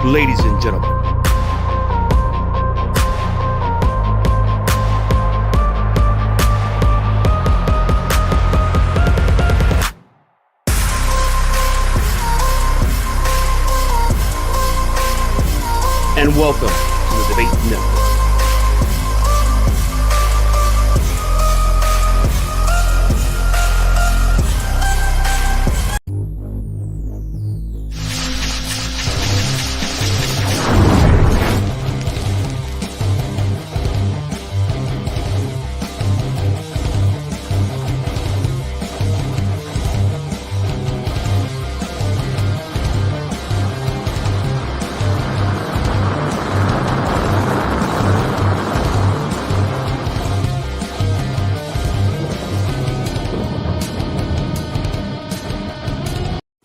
ladies and gentlemen. And welcome to the Debate Network.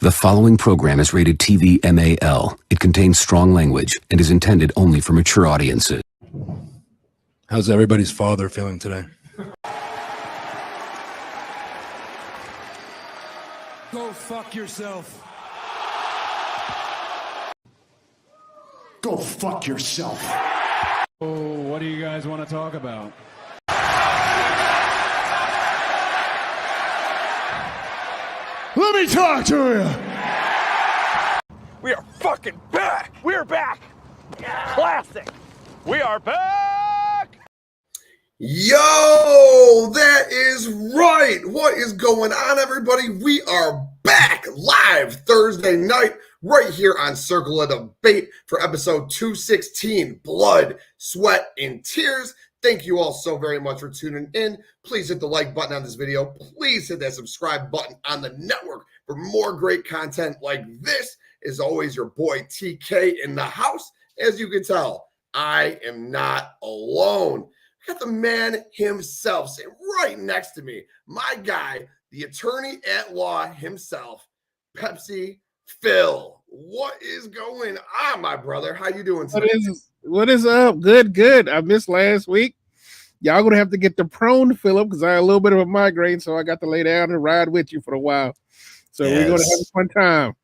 The following program is rated TV MAL. It contains strong language and is intended only for mature audiences. How's everybody's father feeling today? Go fuck yourself. Go fuck yourself. Oh, what do you guys want to talk about? Let me talk to you. We are fucking back. We're back. Classic. We are back. Yo, that is right. What is going on, everybody? We are back live Thursday night right here on Circle of Debate for episode 216, Blood, Sweat, and Tears. Thank you all so very much for tuning in. Please hit the like button on this video. Please hit that subscribe button on the network for more great content like this. As always, your boy TK in the house. As you can tell, I am not alone. I got the man himself sitting right next to me. My guy, the attorney at law himself, Pepsi Phil. What is going on, my brother? How you doing today? What is up? Good. I missed last week. Y'all gonna have to get the prone, Philip, because I had a little bit of a migraine, so I got to lay down and ride with you for a while. So We're gonna have a fun time.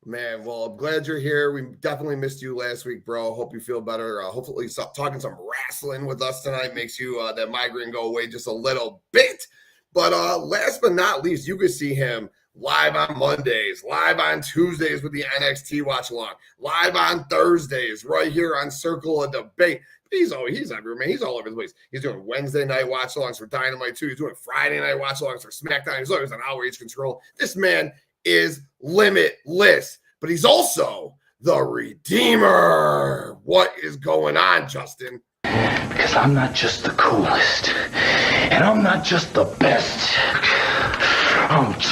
Man, well, I'm glad you're here. We definitely missed you last week, bro. Hope you feel better. Hopefully, talking some wrestling with us tonight makes you that migraine go away just a little bit. But last but not least, you could see him live on Mondays, live on Tuesdays with the NXT watch along, live on Thursdays right here on Circle of Debate. He's everywhere, man. He's all over the place. He's doing Wednesday night watch alongs for Dynamite too. He's doing Friday night watch alongs for SmackDown. He's always on Outrage Control. This man is limitless, but he's also the Redeemer. What is going on, Justin? Because I'm not just the coolest, and I'm not just the best.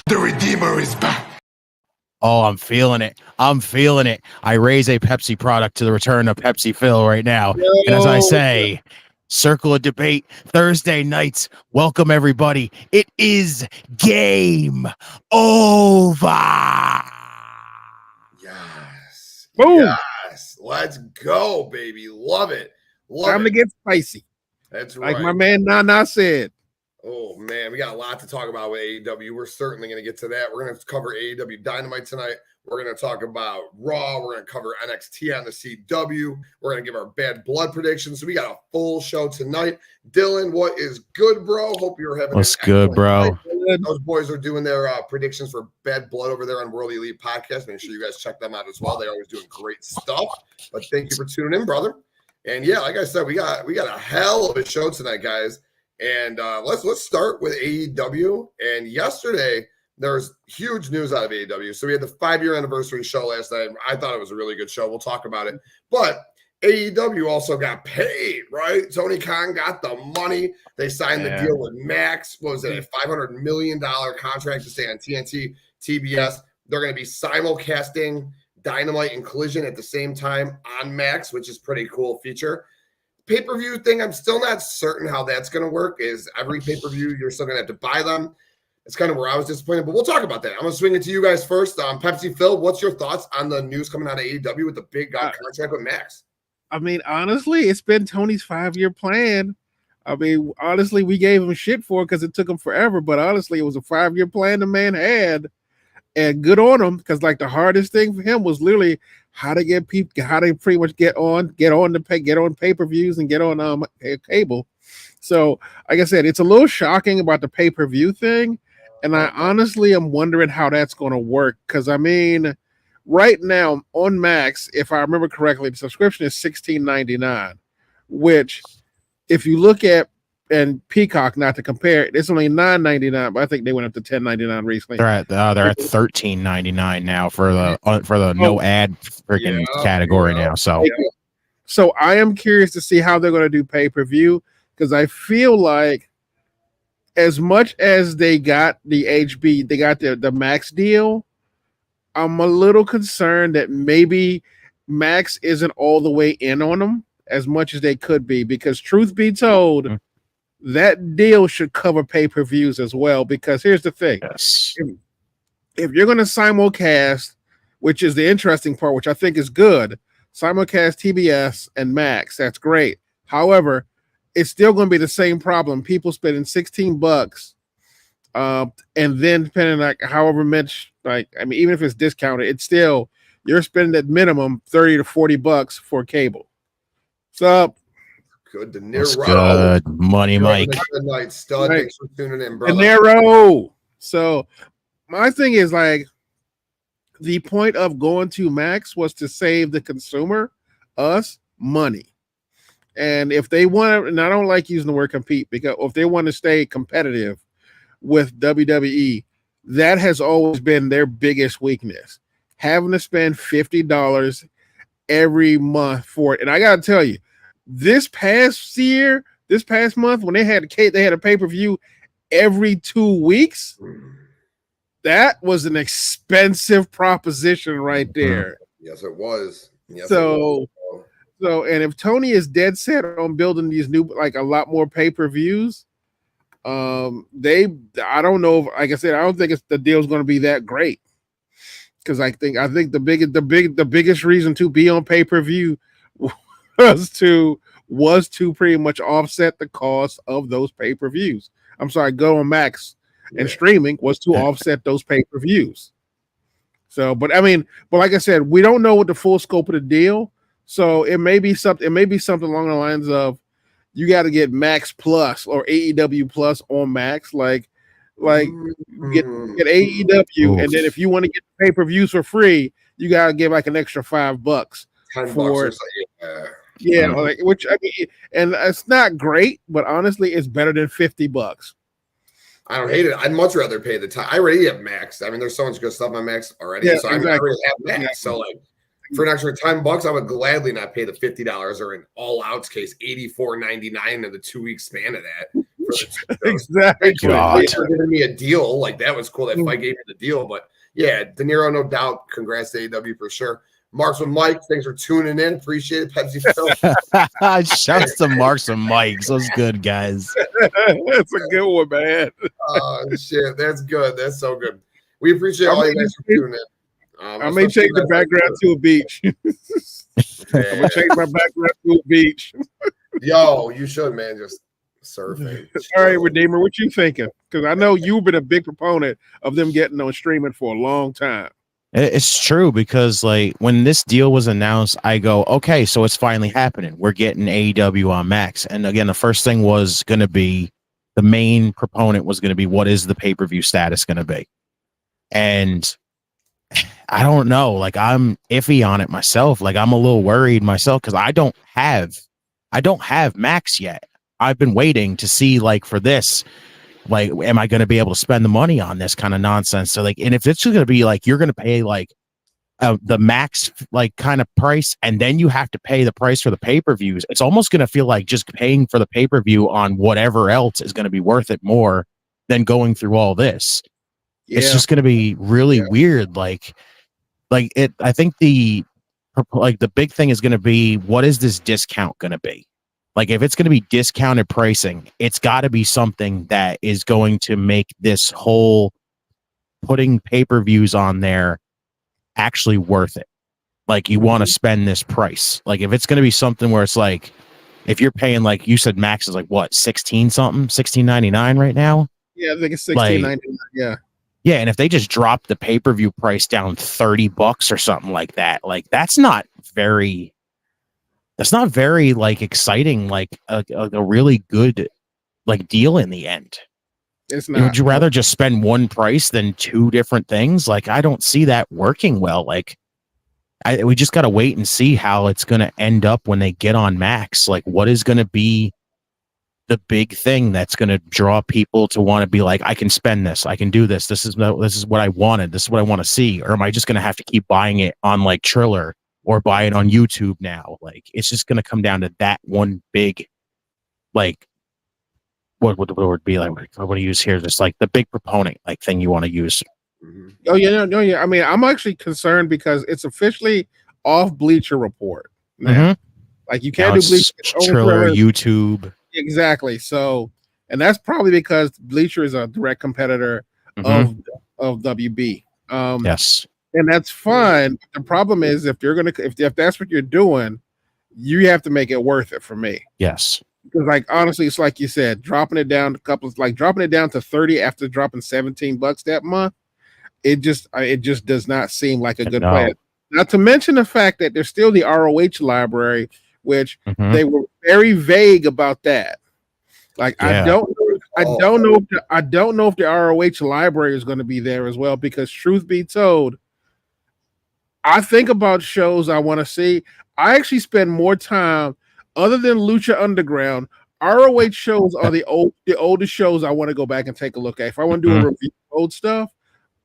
The Redeemer is back. Oh, I'm feeling it. I raise a Pepsi product to the return of Pepsi Phil right now. And as I say, Circle of Debate Thursday nights. Welcome, everybody. It is game over. Yes. Boom. Yes. Let's go, baby. Love it. Time to get spicy. That's right. Like my man Nana said. Oh, man, we got a lot to talk about with AEW. We're certainly going to get to that. We're going to cover AEW Dynamite tonight. We're going to talk about Raw. We're going to cover NXT on the CW. We're going to give our bad blood predictions. So we got a full show tonight. Dylan, what is good, bro? Hope you're having What's good, bro? Night. Those boys are doing their predictions for Bad Blood over there on World Elite Podcast. Make sure you guys check them out as well. They're always doing great stuff. But thank you for tuning in, brother. And yeah, like I said, we got a hell of a show tonight, guys. And let's start with AEW. And yesterday, there's huge news out of AEW. So we had the 5-year anniversary show last night. I thought it was a really good show. We'll talk about it. But AEW also got paid, right? Tony Khan got the money. They signed the deal with Max. What was it? A $500 million contract to stay on TNT, TBS. They're going to be simulcasting Dynamite and Collision at the same time on Max, which is pretty cool feature. Pay-per-view thing, I'm still not certain how that's going to work. Is every pay-per-view you're still going to have to buy them? It's kind of where I was disappointed, but we'll talk about that. I'm going to swing it to you guys first. Pepsi Phil, what's your thoughts on the news coming out of AEW with the big contract with Max? I mean, honestly, it's been Tony's 5-year plan. I mean, honestly, we gave him shit for it because it took him forever, but honestly, it was a 5-year plan the man had, and good on him, because like the hardest thing for him was literally how to get people, how to pretty much get on pay-per-views and get on cable. So, like I said, it's a little shocking about the pay-per-view thing, and I honestly am wondering how that's going to work. Because I mean, right now on Max, if I remember correctly, the subscription is $16.99, which, if you look at and Peacock, not to compare, it's only $9.99, but I think they went up to $10.99 recently. They're at $13.99 now for the no ad freaking category now. So I am curious to see how they're going to do pay-per-view, because I feel like as much as they got the HB, they got the Max deal, I'm a little concerned that maybe Max isn't all the way in on them as much as they could be, because truth be told, that deal should cover pay-per-views as well. Because here's the thing. Yes. If you're going to simulcast, which is the interesting part, which I think is good, simulcast TBS and Max, that's great. However, it's still going to be the same problem. People spending $16, and then depending like however much, like I mean, even if it's discounted, it's still you're spending at minimum $30 to $40 for cable. So good, De That's Niro. good. Money, Mike. Good night, stud. Right. Thanks for tuning in, brother. De Niro. So my thing is like the point of going to Max was to save the consumer, us, money. And if they want to, and I don't like using the word compete, because if they want to stay competitive with WWE, that has always been their biggest weakness. Having to spend $50 every month for it. And I got to tell you, this past month, when they had a pay-per-view every 2 weeks, that was an expensive proposition right there. Yes, it was. Yes, So, and if Tony is dead set on building these new, like a lot more pay-per-views, I don't know. Like I said, I don't think the deal's going to be that great, because I think the biggest reason to be on pay-per-view was to pretty much offset the cost of those pay-per-views. I'm sorry, go on Max and streaming was to offset those pay-per-views. So, but like I said, we don't know what the full scope of the deal. So it may be something along the lines of you got to get Max Plus or AEW Plus on Max, like get AEW, and then if you want to get pay-per-views for free, you got to give like an extra $5 $10 for or something. Yeah, like, which I mean, and it's not great, but honestly, it's better than $50. I don't hate it. I'd much rather pay the time. I already have Max. I mean, there's so much good stuff on Max already. Yeah, so exactly. I already have Max. Exactly. So like for an extra $10, I would gladly not pay the $50, or in all outs case, $84.99 in the 2 week span of that. Exactly. Thanks for giving me a deal. Like that was cool. That fight gave me the deal. But yeah, De Niro, no doubt. Congrats to AEW for sure. Marks with Mike, thanks for tuning in. Appreciate it. Pepsi Phil. Shouts to Marks and Mike's. Those good guys. That's a good one, man. Oh shit, that's good. That's so good. We appreciate all you guys for tuning in. I may change the background to a beach. I'm gonna change my background to a beach. Yo, you should, man. Just surfing. All right, Redeemer, what you thinking? Because I know you've been a big proponent of them getting on streaming for a long time. It's true, because like when this deal was announced, I go, okay, so it's finally happening. We're getting AEW on Max. And again, the first thing was going to be, the main proponent was going to be, what is the pay-per-view status going to be? And I don't know, like I'm iffy on it myself. Like I'm a little worried myself, because I don't have Max yet. I've been waiting to see, like, for this, like, am I going to be able to spend the money on this kind of nonsense? So like, and if it's going to be like, you're going to pay like the Max like kind of price, and then you have to pay the price for the pay-per-views, it's almost going to feel like just paying for the pay-per-view on whatever else is going to be worth it more than going through all this. Yeah. It's just going to be really weird. Like it, I think the big thing is going to be, what is this discount going to be? Like, if it's going to be discounted pricing, it's got to be something that is going to make this whole putting pay-per-views on there actually worth it. Like, you want to spend this price. Like, if it's going to be something where it's like, if you're paying, like you said, Max is like what, 16 something, $16.99 right now? Yeah, I think it's $16.99. Yeah. Yeah, and if they just drop the pay-per-view price down $30 or something like that, like that's not very like exciting, like a really good like deal in the end. It's not. Would you rather just spend one price than two different things? Like I don't see that working well. Like we just got to wait and see how it's going to end up when they get on Max. Like what is going to be the big thing that's going to draw people to want to be like, I can spend this, I can do this. This is what I wanted. This is what I want to see. Or am I just going to have to keep buying it on like Triller or buy it on YouTube now? Like, it's just going to come down to that one big, like, what would the word be like? What do you use here? Just like the big proponent, like thing you want to use. Oh yeah, no, yeah. I mean, I'm actually concerned because it's officially off Bleacher Report now. Like you can't do Bleacher. Triller, YouTube. Exactly. So, and that's probably because Bleacher is a direct competitor of WB. Yes, and that's fine. The problem is if that's what you're doing, you have to make it worth it for me. Yes. Because like honestly, it's like you said, dropping it down to 30 after dropping $17 that month, it just does not seem like a good plan. Not to mention the fact that there's still the ROH library, which they were very vague about that. Like I don't know if the ROH library is going to be there as well, because truth be told, I think about shows I want to see. I actually spend more time other than Lucha Underground. ROH shows are the oldest shows I want to go back and take a look at. If I want to do a review of old stuff,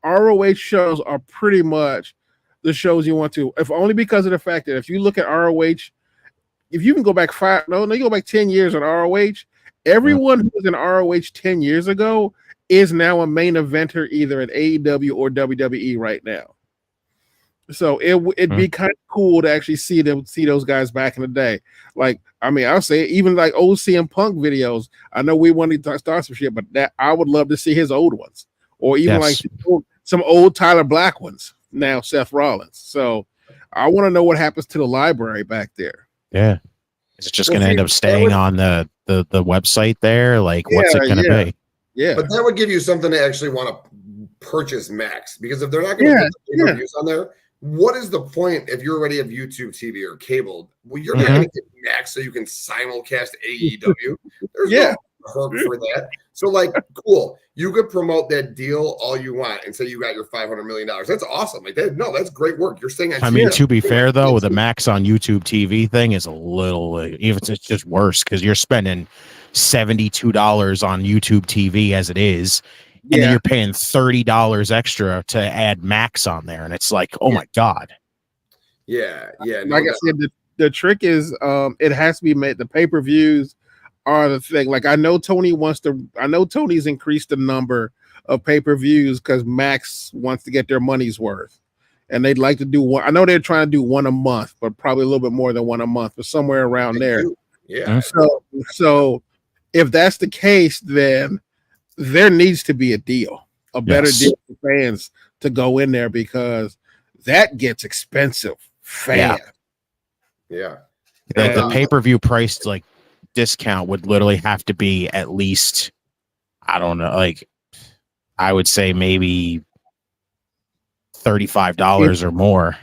ROH shows are pretty much the shows you want to, if only because of the fact that if you look at ROH, if you can go back you go back 10 years on ROH, everyone who was in ROH 10 years ago is now a main eventer either at AEW or WWE right now. So it'd be kind of cool to actually see those guys back in the day. Like, I mean, I'll say even like old CM Punk videos. I know we wanted to start some shit, but that I would love to see his old ones, or even like some old Tyler Black ones. Now Seth Rollins. So I want to know what happens to the library back there. Yeah, is it just going to end up staying on the website there? Like, what's it going to be? Yeah, but that would give you something to actually want to purchase Max, because if they're not going to put the reviews on there, what is the point if you already have YouTube TV or cable? Well, you're not going to get Max so you can simulcast AEW. There's no hook for that. So, like, cool. You could promote that deal all you want and say you got your $500 million. That's awesome. Like, that's great work. You're saying. I mean, to be fair though, with the Max on YouTube TV thing is a little, even it's just worse because you're spending $72 on YouTube TV as it is. And then you're paying $30 extra to add Max on there, and it's like, oh my god. Yeah. Like I said, the trick is, it has to be made. The pay-per-views are the thing. Like I know Tony's increased the number of pay-per-views because Max wants to get their money's worth, and they'd like to do one. I know they're trying to do one a month, but probably a little bit more than one a month, but somewhere around there. Yeah. So if that's the case, then there needs to be a better deal for fans to go in there, because that gets expensive fast. Yeah. The pay-per-view price like discount would literally have to be at least, I don't know, like I would say maybe $35 or more.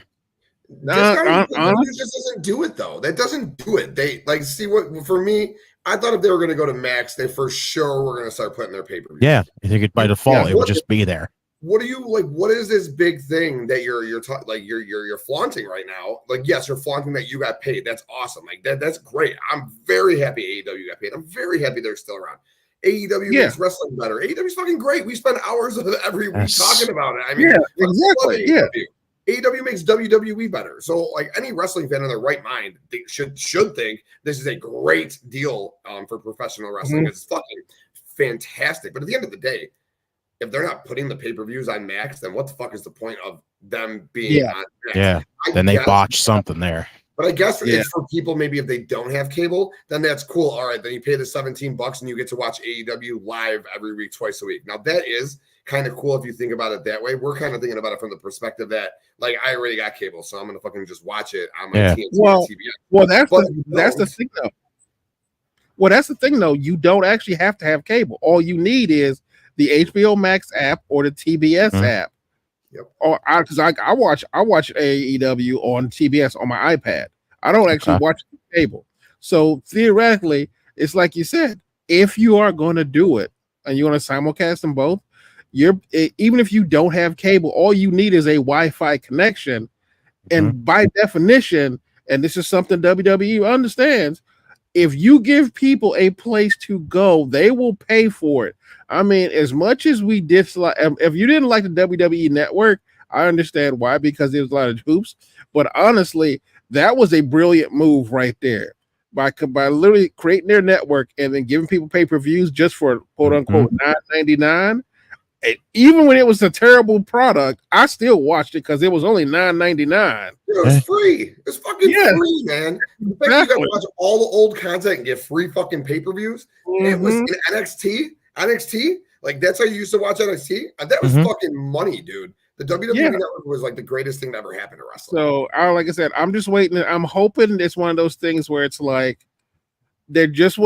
Just doesn't do it though. That doesn't do it. They like see what for me. I thought if they were going to go to Max, they for sure were going to start putting their pay-per-view. Yeah, I think by default it would just be there. What do you like? What is this big thing that you're flaunting right now? Like, yes, you're flaunting that you got paid. That's awesome. Like that's great. I'm very happy AEW got paid. I'm very happy they're still around. AEW makes wrestling better. AEW is fucking great. We spend hours of every week talking about it. I mean, exactly. AEW makes WWE better. So, like any wrestling fan in their right mind, they should think this is a great deal for professional wrestling. It's fucking fantastic. But at the end of the day, if they're not putting the pay-per-views on Max, then what the fuck is the point of them being on Max? Yeah, then they botched something there. But I guess it's for people, maybe if they don't have cable, then that's cool. All right, then you pay the $17 and you get to watch AEW live every week, twice a week. Now, that is kind of cool if you think about it that way. We're kind of thinking about it from the perspective that, like, I already got cable, so I'm going to fucking just watch it on my TNT TV. Well, that's the thing, though. Well, that's the thing, though. You don't actually have to have cable. All you need is the HBO Max app or the TBS app. Yep. Or because I watch AEW on TBS on my iPad. I don't actually watch cable. So theoretically, it's like you said, if you are going to do it and you're going to simulcast them both, even if you don't have cable, all you need is a Wi-Fi connection. And by definition, and this is something WWE understands, if you give people a place to go, they will pay for it. I mean, as much as we dislike, if you didn't like the WWE network, I understand why, because there's a lot of hoops. But honestly, that was a brilliant move right there by literally creating their network and then giving people pay-per-views just for quote unquote $9.99. And even when it was a terrible product, I still watched it because it was only $9.99. It was free. It's fucking free, man. The fact you got to watch all the old content and get free fucking pay-per-views. It was in NXT. Like, that's how you used to watch NXT. That was fucking money, dude. The WWE network was like the greatest thing that ever happened to wrestling. So, like I said, I'm just waiting. I'm hoping it's one of those things where it's like they're just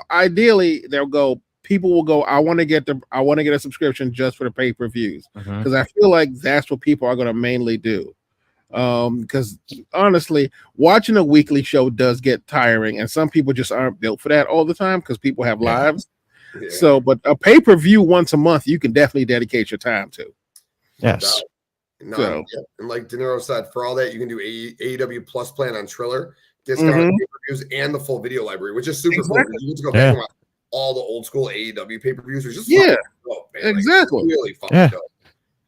ideally they'll go. People will go, I want to get a subscription just for the pay-per-views, because I feel like that's what people are going to mainly do. Because honestly, watching a weekly show does get tiring, and some people just aren't built for that all the time because people have lives. So, but a pay-per-view once a month, you can definitely dedicate your time to. Yes. And like De Niro said, for all that, you can do AEW Plus plan on Triller, discounted pay-per-views, and the full video library, which is super cool. You need to go back and watch all the old school AEW pay-per-views. Just dope, man. Exactly. Like, really fucking dope.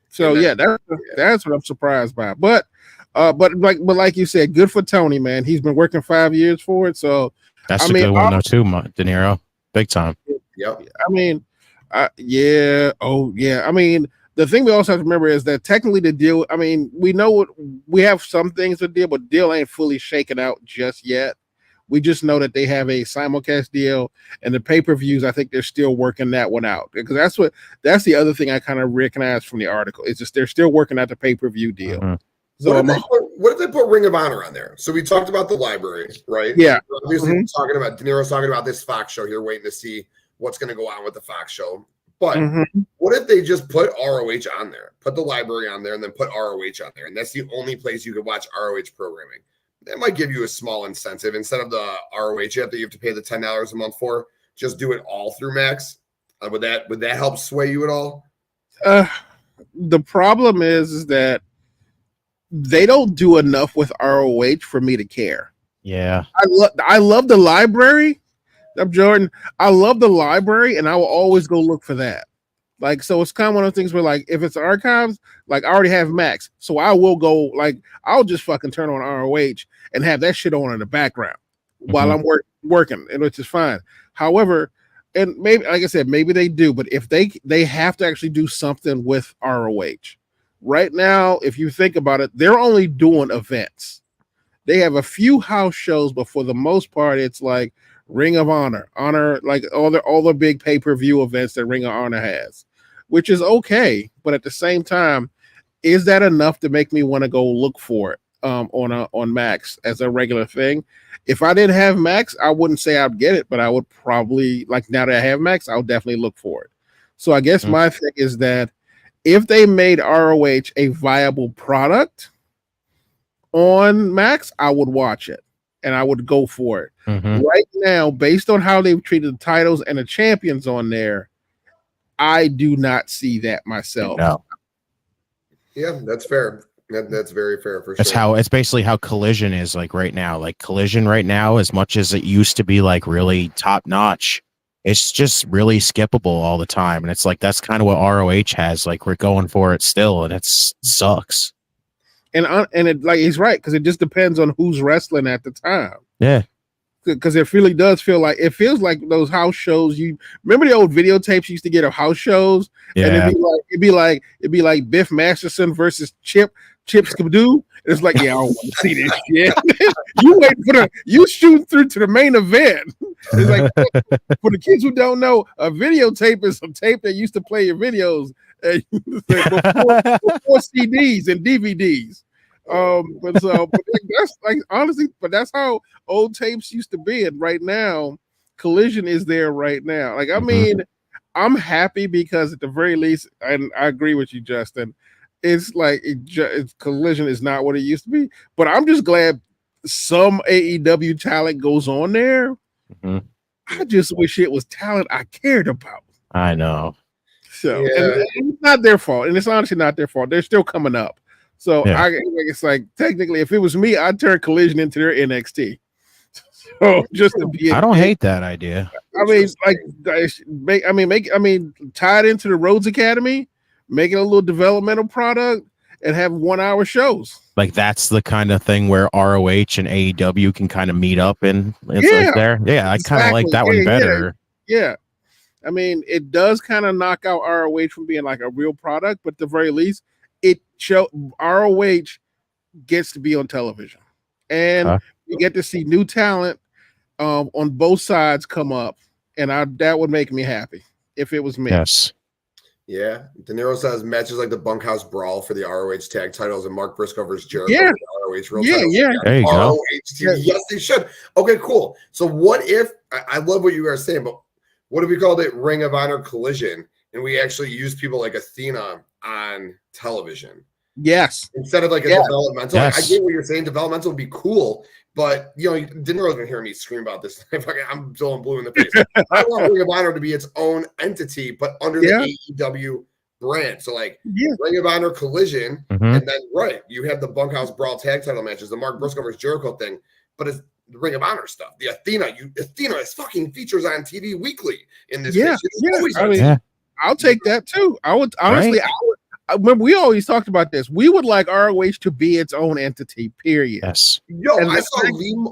So that's what I'm surprised by. But like you said, good for Tony, man. He's been working 5 years for it. So that's a good one though too, De Niro. Big time. Yep. I mean, I mean, the thing we also have to remember is that technically the deal, I mean, we have some things to deal, but the deal ain't fully shaken out just yet. We just know that they have a simulcast deal, and the pay-per-views, I think they're still working that one out, because that's the other thing I kind of recognize from the article. It's just they're still working out the pay-per-view deal. So what if they put Ring of Honor on there? So we talked about the library, right? Yeah. Obviously, talking about De Niro's talking about this Fox show here, waiting to see what's going to go on with the Fox show. But what if they just put ROH on there, put the library on there, and then put ROH on there, and that's the only place you could watch ROH programming? That might give you a small incentive. Instead of the ROH app that you have to pay the $10 a month for, just do it all through Max. Would that help sway you at all? The problem is that they don't do enough with ROH for me to care. Yeah. I love the library. I'm Jordan. I love the library, and I will always go look for that. Like, so it's kind of one of those things where, like, if it's archives, like, I already have Max, so I will go, like, I'll just fucking turn on ROH and have that shit on in the background while I'm working, and which is fine. However, and maybe, like I said, maybe they do, but if they have to actually do something with ROH. Right now, if you think about it, they're only doing events. They have a few house shows, but for the most part, it's like Ring of Honor, like all the big pay-per-view events that Ring of Honor has, which is okay. But at the same time, is that enough to make me want to go look for it on Max as a regular thing? If I didn't have Max, I wouldn't say I'd get it, but I would probably, like, now that I have Max, I'll definitely look for it. So I guess my thing is that if they made ROH a viable product on Max, I would watch it and I would go for it. Right now, based on how they've treated the titles and the champions on there, I do not see that myself. No. Yeah, that's fair. That's very fair for That's sure. it's basically how Collision is like right now. Like Collision right now, as much as it used to be like really top notch, it's just really skippable all the time. And it's like that's kind of what ROH has. Like we're going for it still, and it sucks. And it, like, he's right, because it just depends on who's wrestling at the time. Yeah. Because it really does feel like those house shows. You remember the old videotapes you used to get of house shows, and it'd be like Biff Masterson versus Chip Skidoo. It's like, yeah, I don't want to see this shit. You shooting through to the main event. It's like, for the kids who don't know, a videotape is a tape that used to play your videos before CDs and DVDs. But that's like, honestly, but that's how old tapes used to be. And right now, Collision is there right now. Like, I mean, I'm happy because at the very least, and I agree with you, Justin. It's like it's Collision is not what it used to be, but I'm just glad some AEW talent goes on there. Mm-hmm. I just wish it was talent I cared about. I know. So and it's not their fault, and it's honestly not their fault. They're still coming up. So it's like technically, if it was me, I'd turn Collision into their NXT. So just to be, I don't hate that idea. I mean, tie it into the Rhodes Academy, make it a little developmental product, and have 1 hour shows. Like that's the kind of thing where ROH and AEW can kind of meet up and it's like there. Yeah, I kind of like that one better. Yeah. I mean, it does kind of knock out ROH from being like a real product, but at the very least, ROH gets to be on television. And you get to see new talent on both sides come up. And that would make me happy if it was me. Yes. Yeah. De Niro says matches like the Bunkhouse Brawl for the ROH tag titles and Mark Briscoe versus Jericho for the ROH real titles. Yeah. There you go. TV. Yes, they should. Okay, cool. So what if I love what you guys are saying, but what if we called it Ring of Honor Collision and we actually use people like Athena on television? Yes. Instead of like a developmental. Like, I get what you're saying. Developmental would be cool, but De Niro's been hearing me scream about this. I'm blowing blue in the face. I want Ring of Honor to be its own entity, but under the AEW brand. So like Ring of Honor Collision, and then you have the Bunkhouse Brawl tag title matches, the Mark Briscoe versus Jericho thing, but it's the Ring of Honor stuff. The Athena is fucking features on TV weekly in this case. I'll take that too. I would honestly, I remember we always talked about this. We would like ROH to be its own entity, period. Yes. I saw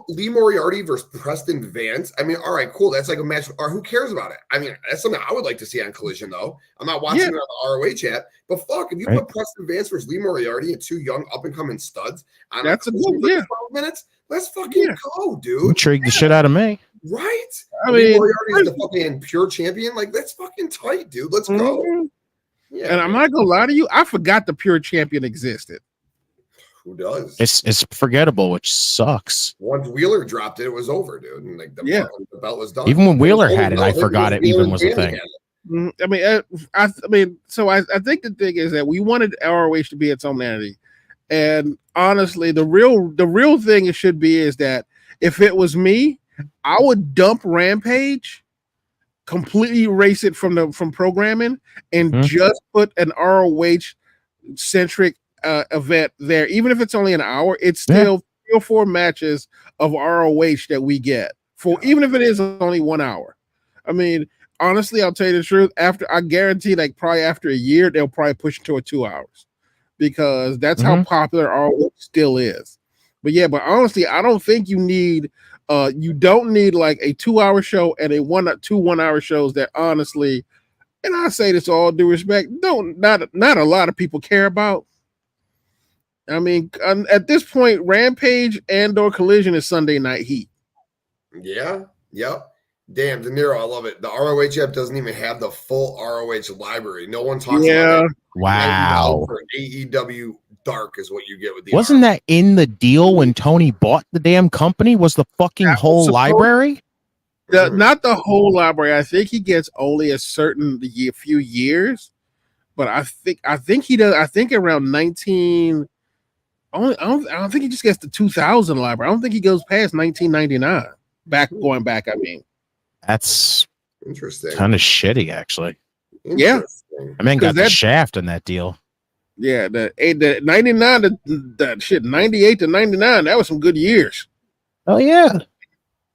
Lee Moriarty versus Preston Vance. I mean, all right, cool. That's like a match. Or who cares about it? I mean, that's something I would like to see on Collision, though. I'm not watching it on the ROH app. But fuck, if you put Preston Vance versus Lee Moriarty and two young up-and-coming studs on that's a good 12 minutes, let's fucking go, dude. Intrigue the shit out of me. Right? I mean, Moriarty is the fucking pure champion. Like, that's fucking tight, dude. Let's go. Yeah, and I'm not gonna lie to you, I forgot the pure champion existed. Who does? It's forgettable, which sucks. Once Wheeler dropped it, it was over, dude. And like the belt was done. Even when Wheeler had it, I forgot it even was a thing. I mean, so I think the thing is that we wanted ROH to be its own entity, and honestly, the real thing it should be is that if it was me, I would dump Rampage, completely erase it from programming, and just put an ROH centric event there. Even if it's only an hour, it's still 3 or 4 matches of ROH that we get for, even if it is only 1 hour. I mean, honestly, I'll tell you the truth. I guarantee, like probably after a year, they'll probably push it to 2 hours because that's how popular ROH still is. But honestly, I don't think you need. You don't need like a 2 hour show and two 1 hour shows that honestly, and I say this all due respect, not a lot of people care about. I mean, at this point, Rampage and/or Collision is Sunday Night Heat. Yeah. Yep. Damn, De Niro, I love it. The ROH app doesn't even have the full ROH library. No one talks about it. Wow. For AEW Dark is what you get with the Wasn't that in the deal when Tony bought the damn company? Was the fucking whole library? Not the whole library. I think he gets only a few years, but I think he does. I think around 19. I don't think he just gets the 2000 library. I don't think he goes past 1999. Going back. I mean, that's interesting. Kind of shitty, actually. Yeah, I mean, got the Shaft in that deal. Yeah, the 99 to 98 to 99. That was some good years. Oh yeah,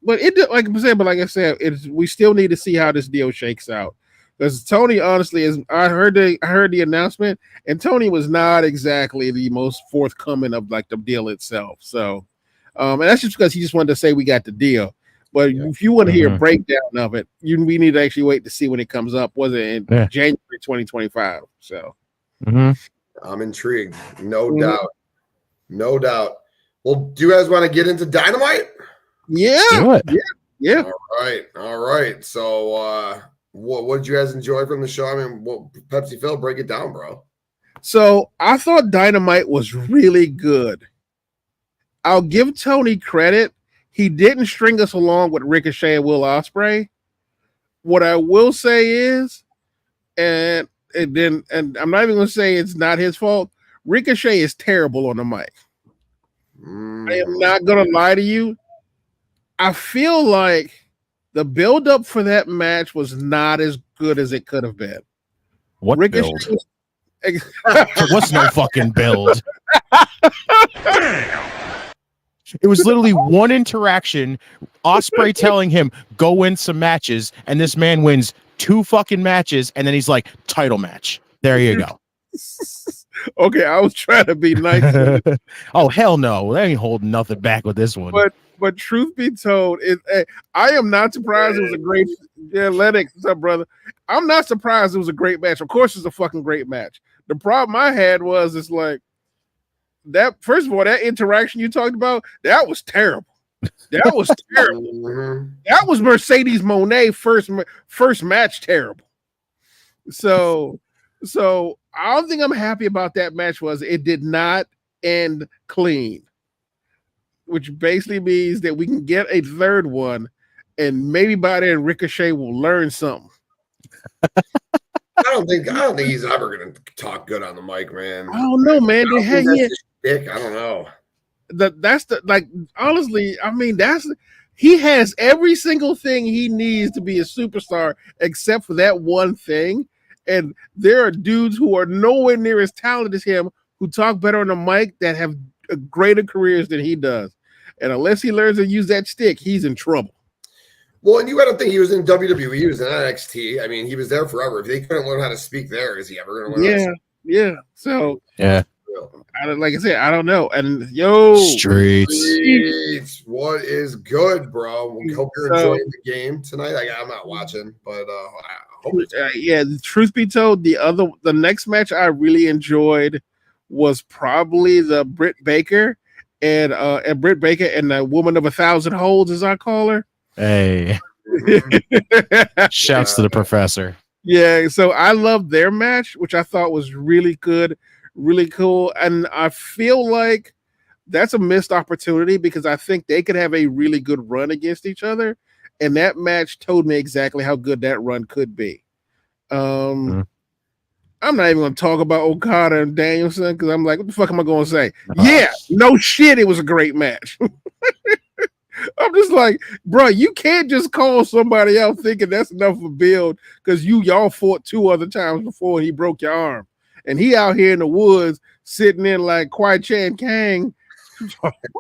but like I said, we still need to see how this deal shakes out. Because Tony, honestly, I heard the announcement, and Tony was not exactly the most forthcoming of like the deal itself. So, and that's just because he just wanted to say we got the deal. But if you want to hear a breakdown of it, we need to actually wait to see when it comes up. Was it in January 2025? So, I'm intrigued. No doubt. Well, do you guys want to get into Dynamite? Yeah. Yeah. All right. So, what did you guys enjoy from the show? I mean, Pepsi Phil, break it down, bro. So I thought Dynamite was really good. I'll give Tony credit. He didn't string us along with Ricochet and Will Ospreay. What I will say is and I'm not even going to say it's not his fault. Ricochet is terrible on the mic. I am not going to lie to you. I feel like the build-up for that match was not as good as it could have been. What Ricochet build? There was no fucking build. It was literally one interaction, Ospreay telling him, go win some matches, and this man wins 2 fucking matches, and then he's like, title match. There you go. Okay, I was trying to be nice. Oh, hell no. They ain't holding nothing back with this one. But truth be told, I am not surprised it was a great Lennox, what's up, brother? I'm not surprised it was a great match. Of course it's a fucking great match. The problem I had was it's like that, first of all, that interaction you talked about, that was terrible. That was terrible. That was Mercedes Moné first match terrible. So I don't think I'm happy about that match was it did not end clean, which basically means that we can get a third one and maybe by then Ricochet will learn something. I don't think he's ever gonna talk good on the mic, man. I don't know, man. I don't know. That's the like honestly, I mean, he has every single thing he needs to be a superstar except for that one thing. And there are dudes who are nowhere near as talented as him who talk better on the mic that have greater careers than he does. And unless he learns to use that stick, he's in trouble. Well, and you got to think he was in WWE, he was in NXT. I mean, he was there forever. If they couldn't learn how to speak there, is he ever going to learn? Yeah. So, yeah. Like I said, I don't know. And Streets. What is good, bro? We hope you're enjoying the game tonight. I'm not watching, but I hope the truth be told, the next match I really enjoyed was probably the Britt Baker and the woman of 1,000 holds, as I call her. Hey. Shouts to the professor. Yeah, so I loved their match, which I thought was really good, really cool. And I feel like that's a missed opportunity because I think they could have a really good run against each other. And that match told me exactly how good that run could be. I'm not even going to talk about Okada and Danielson because I'm like, what the fuck am I going to say? Yeah, no shit, it was a great match. I'm just like, bro, you can't just call somebody out thinking that's enough of a build because y'all fought 2 other times before he broke your arm. And he out here in the woods sitting in like Kwai Chan Kang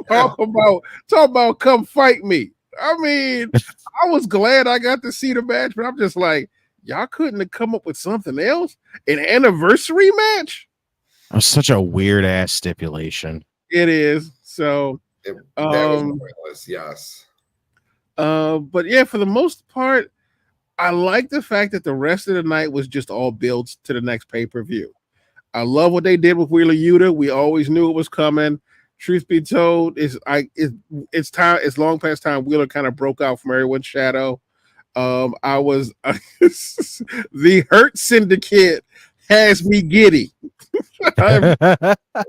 talk about come fight me. I mean, I was glad I got to see the match, but I'm just like, y'all couldn't have come up with something else? An anniversary match? That's such a weird ass stipulation. It is. So that was pointless, yes. But yeah, for the most part, I like the fact that the rest of the night was just all builds to the next pay-per-view. I love what they did with Wheeler Yuta. We always knew it was coming. Truth be told, it's long past time Wheeler kind of broke out from everyone's shadow. The Hurt Syndicate has me giddy. I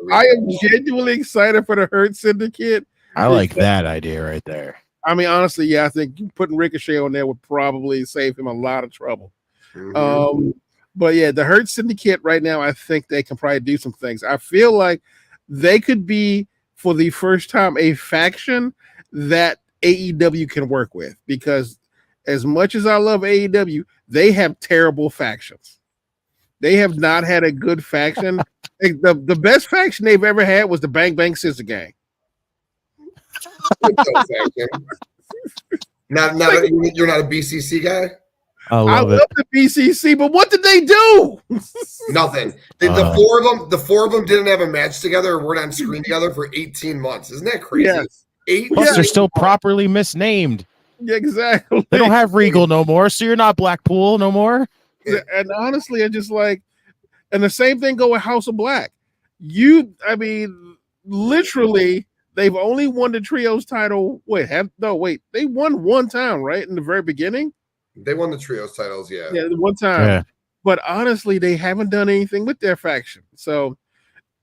am genuinely excited for the Hurt Syndicate. I like that idea right there. I mean, honestly, yeah, I think putting Ricochet on there would probably save him a lot of trouble. But yeah, the Hurt Syndicate right now, I think they can probably do some things. I feel like they could be, for the first time, a faction that AEW can work with because as much as I love AEW, they have terrible factions. They have not had a good faction. The best faction they've ever had was the Bang Bang Scissor Gang. You're not a BCC guy? I love the BCC, but what did they do? Nothing. The four of them didn't have a match together or weren't on screen together for 18 months. Isn't that crazy? Yes. Plus, they're still properly misnamed. Yeah, exactly. They don't have Regal no more, so you're not Blackpool no more. And honestly, I just like, and the same thing go with House of Black. Literally, they've only won the trios title. They won one time, right? In the very beginning. They won the trios titles, yeah. Yeah, one time. Yeah. But honestly, they haven't done anything with their faction. So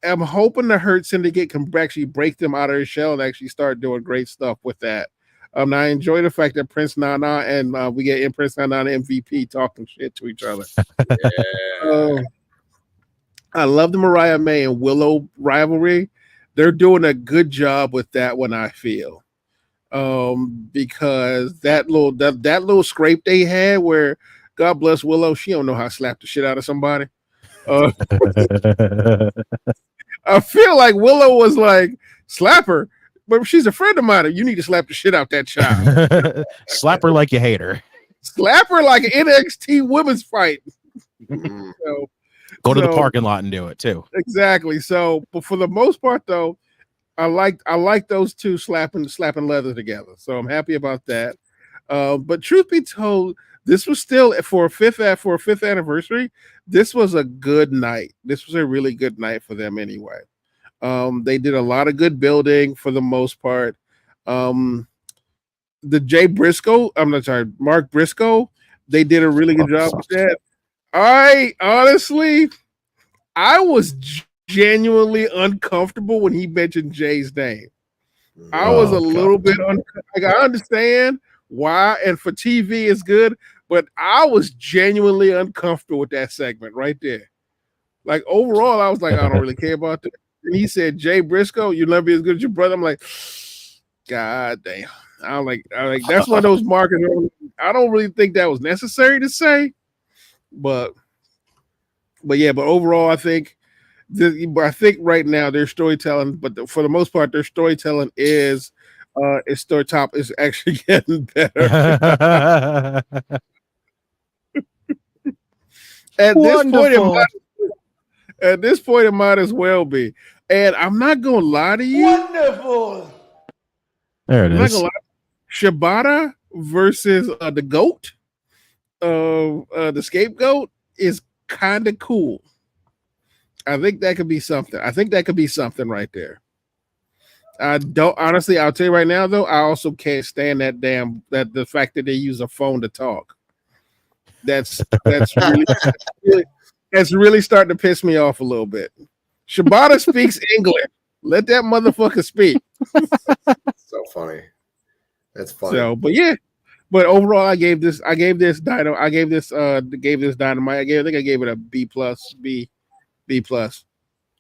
I'm hoping the Hurt Syndicate can actually break them out of their shell and actually start doing great stuff with that. I enjoy the fact that Prince Nana and we get Prince Nana and MVP talking shit to each other. I love the Mariah May and Willow rivalry. They're doing a good job with that one, I feel. Because that little scrape they had where God bless Willow, she don't know how to slap the shit out of somebody. I feel like Willow was like, slap her, but she's a friend of mine. You need to slap the shit out that child. Slap her like you hate her. Slap her like an NXT women's fight. Go to the parking lot and do it too. Exactly. So, but for the most part, though, I like those two slapping leather together. So I'm happy about that. But truth be told, this was still for a fifth anniversary. This was a good night. This was a really good night for them anyway. They did a lot of good building for the most part. The Mark Briscoe, they did a really good job with that. I was genuinely uncomfortable when he mentioned Jay's name. I was a little bit like, I understand why, and for TV it's good, but I was genuinely uncomfortable with that segment right there. Like overall, I was like, I don't really care about that. And he said, Jay Briscoe, you'll never be as good as your brother. I'm like, God damn. I like that's one of those markers. I don't really think that was necessary to say, but overall, I think right now their storytelling, but for the most part, their storytelling is actually getting better. At this point, it might as well be. And I'm not gonna lie to you. Wonderful. There it is. Shibata versus the goat, the scapegoat, is kind of cool. I think that could be something. Right there. I don't honestly. I'll tell you right now, though. I also can't stand the fact that they use a phone to talk. That's really starting to piss me off a little bit. Shibata speaks English. Let that motherfucker speak. So funny. That's funny. So, but overall, I gave this Dynamite. I gave it a B plus.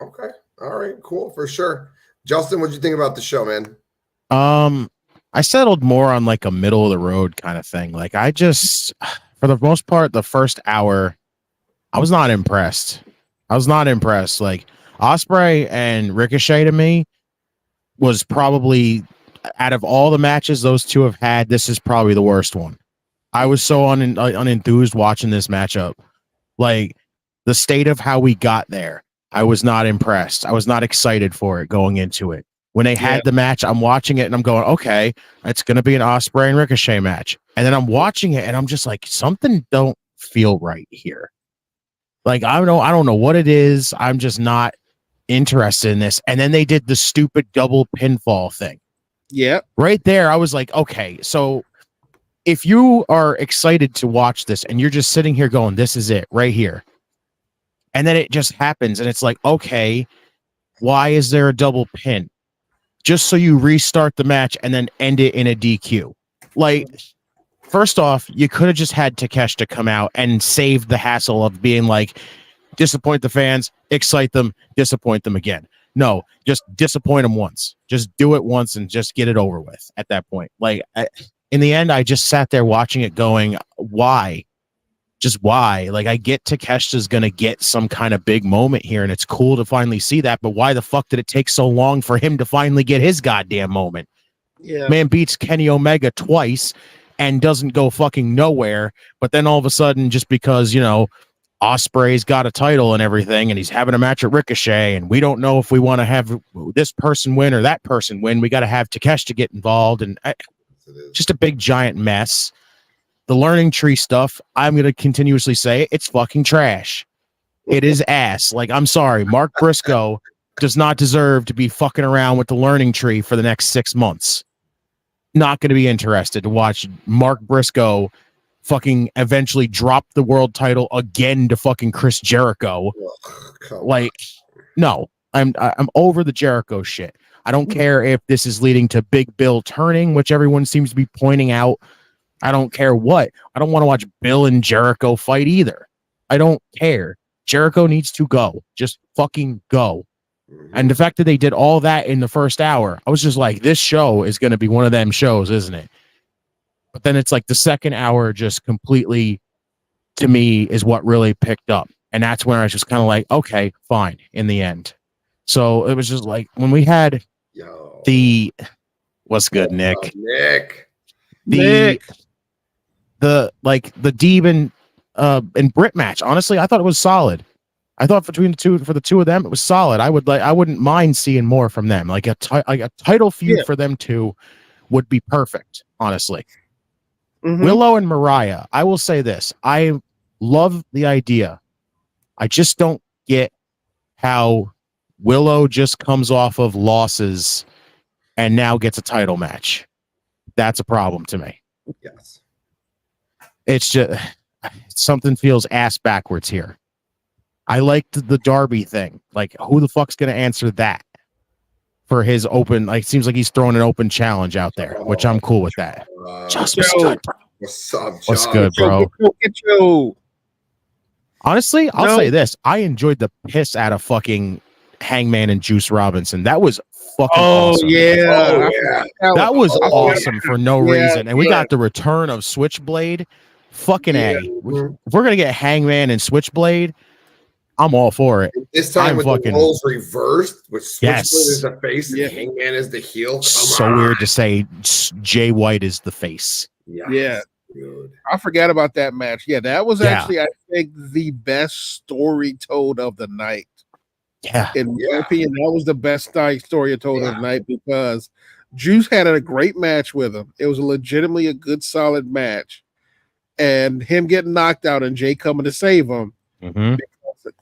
Okay. All right. Cool. For sure. Justin, what'd you think about the show, man? I settled more on like a middle of the road kind of thing. Like I just, for the most part, the first hour, I was not impressed. Like Ospreay and Ricochet to me was probably, out of all the matches those two have had, this is probably the worst one. I was so unenthused watching this matchup. Like the state of how we got there, I was not impressed. I was not excited for it going into it. When they had the match, I'm watching it and I'm going, okay, it's going to be an Ospreay and Ricochet match. And then I'm watching it and I'm just like, something don't feel right here. Like, I don't know what it is. I'm just not interested in this. And then they did the stupid double pinfall thing. Yeah. Right there, I was like, okay, so if you are excited to watch this and you're just sitting here going, this is it right here. And then it just happens and it's like, okay, why is there a double pin? Just so you restart the match and then end it in a DQ. Like, first off, you could have just had Takeshita come out and save the hassle of being like, disappoint the fans, excite them, disappoint them again. No, just disappoint them once. Just do it once and just get it over with at that point. Like, in the end, I just sat there watching it going, why? Just why? Like, I get Takeshita's going to get some kind of big moment here, and it's cool to finally see that, but why the fuck did it take so long for him to finally get his goddamn moment? Yeah. Man beats Kenny Omega twice and doesn't go fucking nowhere, but then all of a sudden, just because, you know, Ospreay's got a title and everything, and he's having a match at Ricochet, and we don't know if we want to have this person win or that person win. We got to have Takeshita get involved, and just a big giant mess. The learning tree stuff, I'm going to continuously say it's fucking trash. It is ass. Like, I'm sorry, Mark Briscoe does not deserve to be fucking around with the learning tree for the next 6 months. Not going to be interested to watch Mark Briscoe fucking eventually drop the world title again to fucking Chris Jericho. Like, no, I'm over the Jericho shit. I don't care if this is leading to Big Bill turning, which everyone seems to be pointing out. I don't care what. I don't want to watch Bill and Jericho fight either. I don't care. Jericho needs to go. Just fucking go. And the fact that they did all that in the first hour, I was just like, this show is going to be one of them shows, isn't it? But then it's like the second hour just completely, to me, is what really picked up. And that's when I was just kind of like, okay, fine, in the end. So it was just like, when we had what's good, Nick? Nick. The Deeb and Britt match, honestly, I thought it was solid. I thought for the two of them, it was solid. I wouldn't mind seeing more from them. Like a title feud for them two would be perfect, honestly. Willow and Mariah, I will say this. I love the idea. I just don't get how Willow just comes off of losses and now gets a title match. That's a problem to me. Yes. It's just something feels ass backwards here. I liked the Darby thing. Like, who the fuck's going to answer that for his open? Like, seems like he's throwing an open challenge out there, which I'm cool with that. Just what's good, bro? What's up, John? What's good, bro? Honestly, I'll say this. I enjoyed the piss out of fucking Hangman and Juice Robinson. That was fucking awesome. That was awesome for no reason. And we got the return of Switchblade. Fucking A. If we're going to get Hangman and Switchblade, I'm all for it. This time with the roles reversed, with Switchblade is the face and Hangman is the heel. Weird to say Jay White is the face. Yeah. Dude. I forgot about that match. Yeah, that was actually, I think, the best story told of the night. Yeah. In my opinion, that was the best story told of the night because Juice had a great match with him. It was legitimately a good, solid match. And him getting knocked out and Jay coming to save him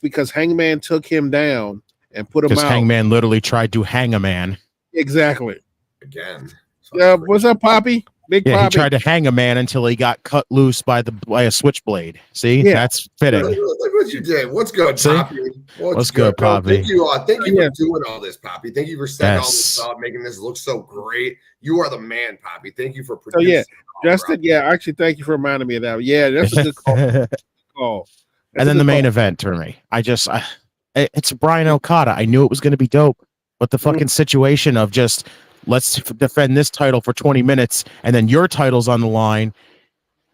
because Hangman took him down and put him out. Because Hangman literally tried to hang a man. Exactly. Again. What's up, Poppy? Big Poppy. He tried to hang a man until he got cut loose by a switchblade. See, that's fitting. Look what you did. What's good, Poppy? What's good, Poppy? Thank you for doing all this, Poppy. Thank you for setting all this up, making this look so great. You are the man, Poppy. Thank you for producing. Justin, actually, thank you for reminding me of that. Yeah, that's a good call. And then the main event for me. It's Brian Okada. I knew it was going to be dope, but the fucking situation of just let's defend this title for 20 minutes and then your title's on the line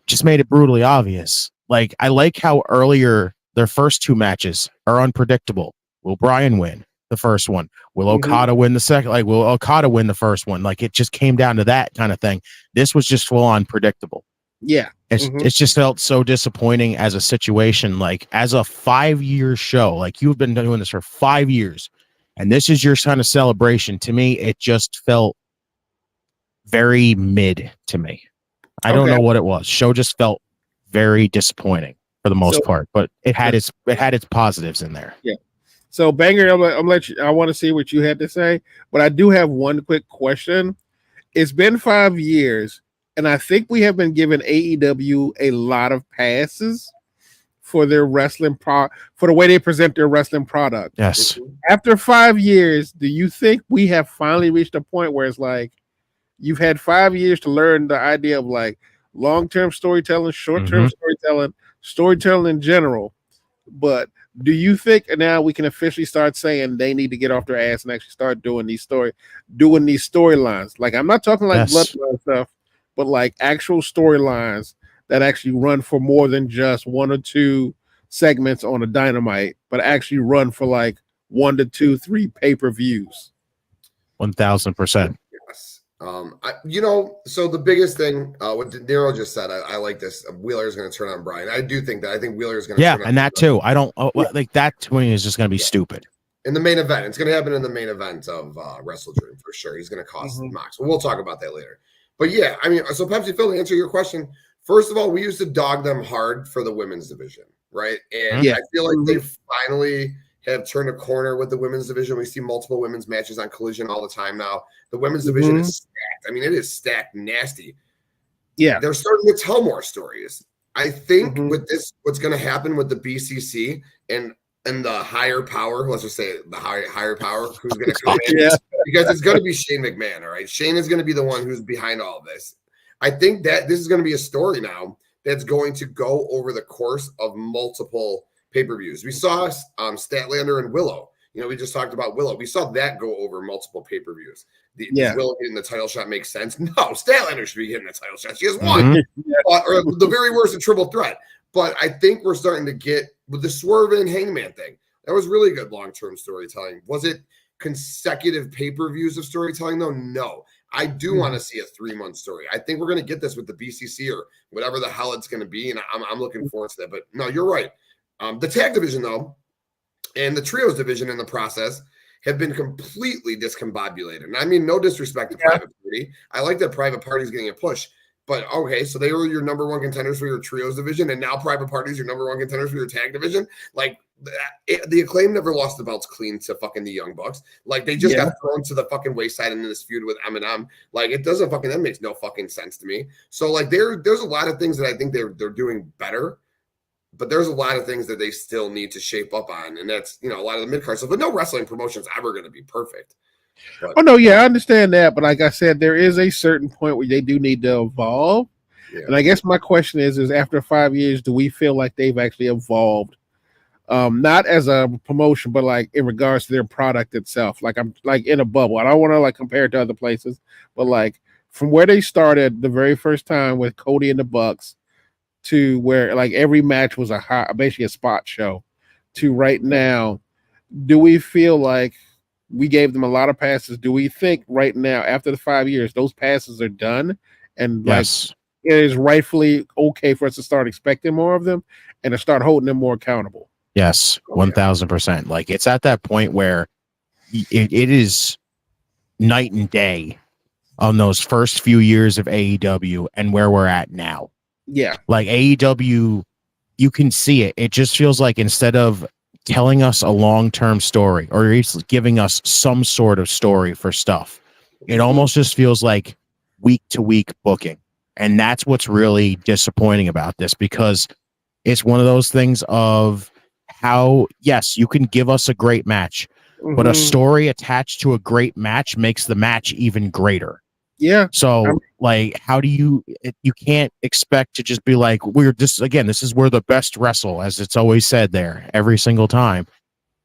just made it brutally obvious. Like, I like how earlier their first two matches are unpredictable. Will Brian win the first one? Will Okada win the second? Like, will Okada win the first one? Like, it just came down to that kind of thing. This was just full on predictable. Yeah. It's just felt so disappointing as a situation, like as a 5-year show, like you've been doing this for 5 years and this is your kind of celebration. To me, it just felt very mid to me. I don't know what it was. Show just felt very disappointing for the most part, but it had its positives in there. Yeah. So Banger, I'm let you, I want to see what you had to say, but I do have one quick question. It's been 5 years, and I think we have been giving AEW a lot of passes for their wrestling for the way they present their wrestling product. Yes. After 5 years, do you think we have finally reached a point where it's like you've had 5 years to learn the idea of like long-term storytelling, short-term storytelling in general, but do you think now we can officially start saying they need to get off their ass and actually start doing these storylines? Like, I'm not talking like bloodline stuff, but like actual storylines that actually run for more than just 1 or 2 segments on a Dynamite, but actually run for like 1 to 2, 3 pay-per-views. 1000%. Yes. So the biggest thing, what Nero just said, I like this. Wheeler is going to turn on Brian. I do think that. I think Wheeler is going to turn on and that too. I don't like that to me is just going to be stupid. In the main event, it's going to happen in the main event of Wrestle Dream for sure. He's going to cost Mox. But we'll talk about that later. But yeah, I mean, so Pepsi Phil, to answer your question, first of all, we used to dog them hard for the women's division, right? And I feel like they finally have turned a corner with the women's division. We see multiple women's matches on Collision all the time now. The women's division is stacked. I mean, it is stacked nasty. Yeah. They're starting to tell more stories. I think with this, what's going to happen with the BCC and the higher power, let's just say the higher power, who's going to come in because it's going to be Shane McMahon. All right, Shane is going to be the one who's behind all of this. I think that this is going to be a story now that's going to go over the course of multiple pay-per-views. We saw Statlander and Willow. We just talked about Willow. We saw that go over multiple pay-per-views. Does Willow getting the title shot make sense? No, Statlander should be getting the title shot. She has one. Or the very worst, a triple threat. But I think we're starting to get with the Swerve and Hangman thing. That was really good long-term storytelling. Was it consecutive pay-per-views of storytelling, though? No. I do want to see a 3-month story. I think we're going to get this with the BCC or whatever the hell it's going to be, and I'm looking forward to that. But no, you're right. The tag division, though, and the trios division in the process have been completely discombobulated. And I mean, no disrespect to Private Party. I like that Private Party is getting a push. But okay, so they were your number one contenders for your trios division, and now Private Party is your number one contenders for your tag division. Like, the Acclaim never lost the belts clean to fucking the Young Bucks. Like, they just got thrown to the fucking wayside in this feud with Eminem. Like, it doesn't fucking, that makes no fucking sense to me. So, like, there's a lot of things that I think they're doing better, but there's a lot of things that they still need to shape up on, and that's, a lot of the mid-card stuff. But no wrestling promotion's ever going to be perfect. But, no, I understand that, but like I said, there is a certain point where they do need to evolve. And I guess my question is after 5 years, do we feel like they've actually evolved? Not as a promotion, but like in regards to their product itself. Like, I'm like in a bubble. I don't want to like compare it to other places, but like from where they started the very first time with Cody and the Bucks to where like every match was basically a spot show to right now, do we feel like we gave them a lot of passes? Do we think right now, after the 5 years, those passes are done and like it is rightfully okay for us to start expecting more of them and to start holding them more accountable? Yes, 1000%. Like, it's at that point where it is night and day on those first few years of AEW and where we're at now. Yeah. Like, AEW, you can see it. It just feels like instead of telling us a long-term story or at least giving us some sort of story for stuff, it almost just feels like week-to-week booking. And that's what's really disappointing about this, because it's one of those things of how, yes, you can give us a great match, but a story attached to a great match makes the match even greater. Yeah. So, like, how do you can't expect to just be like, this is where the best wrestle, as it's always said there every single time.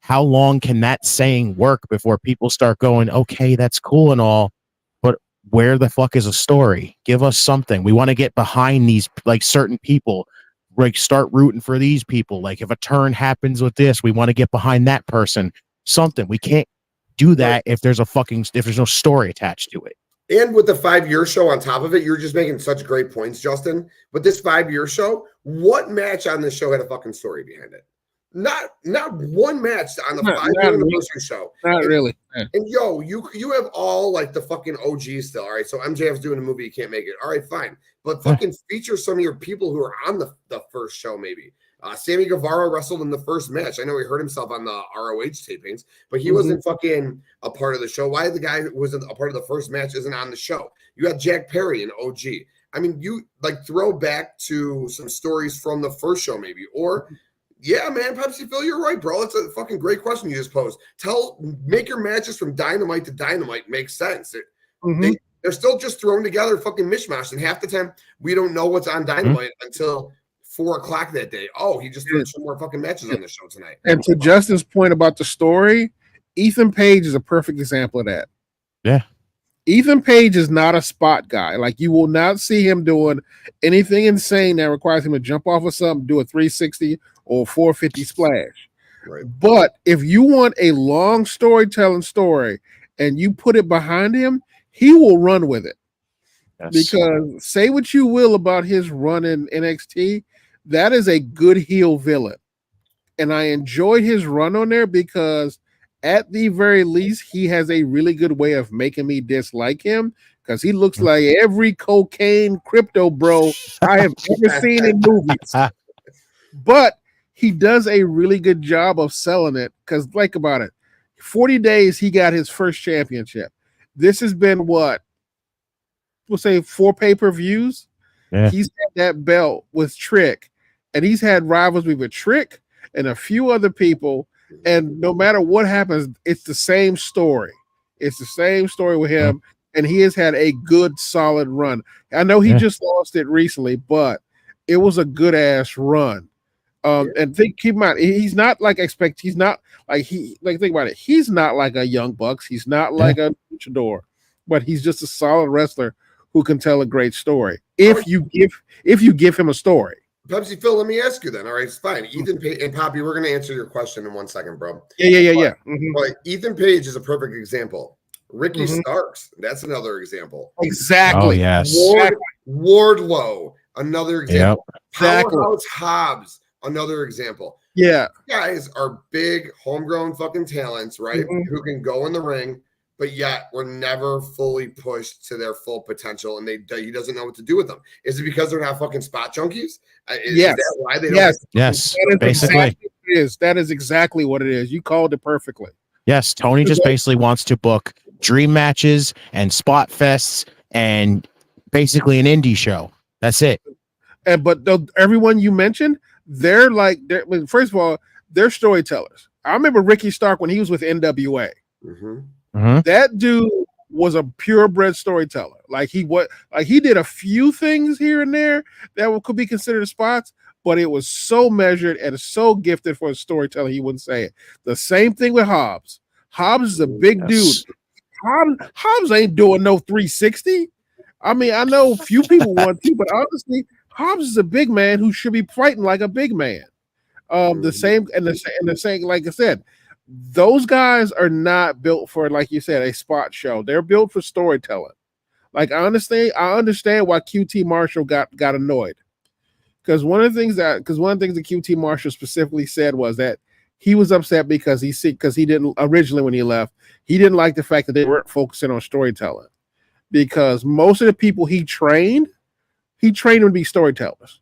How long can that saying work before people start going, okay, that's cool and all, but where the fuck is a story? Give us something. We want to get behind these, like, certain people, like, start rooting for these people. Like, if a turn happens with this, we want to get behind that person. Something. We can't do that if there's no story attached to it. And with the 5-year show on top of it, you're just making such great points, Justin. But this 5-year show, what match on this show had a fucking story behind it? Not one match on the 5-year anniversary show. Not really. And you have all like the fucking OGs still. All right, so MJF's doing a movie, you can't make it. All right, fine. But fucking feature some of your people who are on the first show, maybe. Sammy Guevara wrestled in the first match. I know he hurt himself on the ROH tapings, but he wasn't fucking a part of the show. Why the guy who wasn't a part of the first match isn't on the show? You got Jack Perry and OG. I mean, you like throw back to some stories from the first show, maybe. Or, yeah, man, Pepsi Phil, you're right, bro. It's a fucking great question you just posed. Make your matches from Dynamite to Dynamite make sense. They're still just thrown together fucking mishmash. And half the time, we don't know what's on Dynamite until 4:00 that day. Oh, he just threw some more fucking matches on the show tonight. And to Justin's point about the story, Ethan Page is a perfect example of that. Yeah. Ethan Page is not a spot guy. Like, you will not see him doing anything insane that requires him to jump off of something, do a 360 or 450 splash. Right. But if you want a long storytelling story and you put it behind him, he will run with it. Yes. Because say what you will about his run in NXT, that is a good heel villain. And I enjoyed his run on there because at the very least, he has a really good way of making me dislike him because he looks like every cocaine crypto bro I have ever seen in movies. But he does a really good job of selling it because think about it. 40 days, he got his first championship. This has been what? We'll say 4 pay-per-views. Yeah. He's had that belt with Trick, and he's had rivalry with Trick and a few other people. And no matter what happens, it's the same story. It's the same story with him, and he has had a good, solid run. I know he just lost it recently, but it was a good ass run. And keep in mind, he's not like he's not like think about it. He's not like a Young Bucks. He's not like a luchador, but he's just a solid wrestler who can tell a great story. If you give him a story. Pepsi Phil, let me ask you then. All right, it's fine. Ethan Page and Poppy, we're going to answer your question in 1 second, bro. Yeah. But Ethan Page is a perfect example. Ricky Starks, that's another example. Exactly. Oh, yes. Wardlow, another example. Exactly. Powerhouse Hobbs, another example. Yeah. These guys are big, homegrown fucking talents, right? Who can go in the ring, but yet were never fully pushed to their full potential, and he doesn't know what to do with them. Is it because they're not fucking spot junkies? Is that why they don't? Yes. Basically, that is exactly what it is. You called it perfectly. Yes, Tony just basically wants to book dream matches and spot fests and basically an indie show. That's it. But everyone you mentioned, first of all, they're storytellers. I remember Ricky Stark when he was with NWA. That dude was a purebred storyteller. He did a few things here and there that could be considered spots, but it was so measured and so gifted for a storyteller, he wouldn't say it. The same thing with Hobbs. Hobbs is a big dude. Hobbs ain't doing no 360. I mean, I know few people want to, but honestly, Hobbs is a big man who should be fighting like a big man. The same, like I said, those guys are not built for, like you said, a spot show. They're built for storytelling. I understand why QT Marshall got annoyed. Because one of the things that QT Marshall specifically said was that he was upset because he didn't originally, when he left, he didn't like the fact that they weren't focusing on storytelling. Because most of the people he trained them to be storytellers.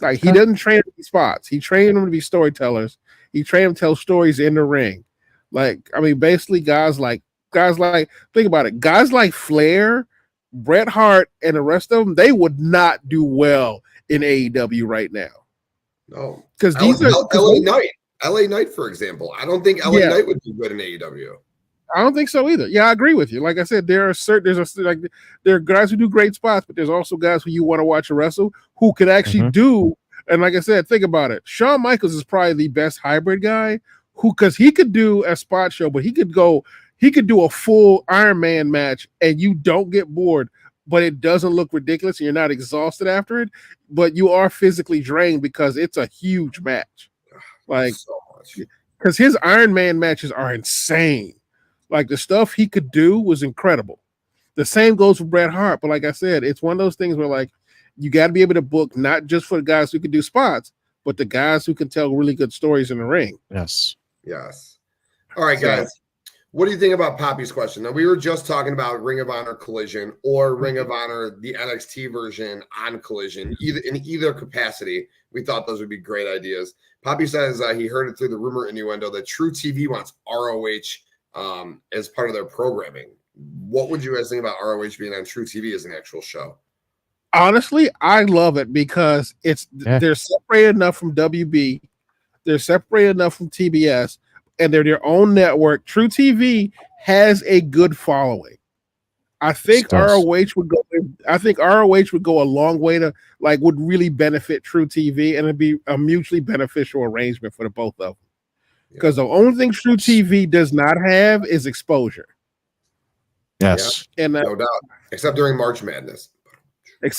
He doesn't train them to be spots. He trained them to be storytellers. He trained them to tell stories in the ring. Basically guys like think about it. Guys like Flair, Bret Hart, and the rest of them, they would not do well in AEW right now. No, because these are LA Knight, for example. I don't think LA Knight would do good in AEW. I don't think so either. Yeah, I agree with you. Like I said, there are guys who do great spots, but there's also guys who you want to watch wrestle who could actually do. And like I said, think about it. Shawn Michaels is probably the best hybrid guy because he could do a spot show, but he could do a full Iron Man match and you don't get bored, but it doesn't look ridiculous and you're not exhausted after it, but you are physically drained because it's a huge match. Because his Iron Man matches are insane. The stuff he could do was incredible. The same goes for Bret Hart, but like I said, it's one of those things where you got to be able to book not just for the guys who can do spots, but the guys who can tell really good stories in the ring. Yes. All right, guys. What do you think about Poppy's question? Now, we were just talking about Ring of Honor Collision or Ring of Honor, the NXT version on Collision, in either capacity. We thought those would be great ideas. Poppy says he heard it through the rumor innuendo that True TV wants ROH as part of their programming. What would you guys think about ROH being on True TV as an actual show? Honestly, I love it because they're separated enough from WB, they're separated enough from TBS, and they're their own network. True TV has a good following. I think ROH would go. I think ROH would go a long way to would really benefit True TV, and it'd be a mutually beneficial arrangement for the both of them. Because the only thing True TV does not have is exposure. Yes, and no doubt, except during March Madness. That's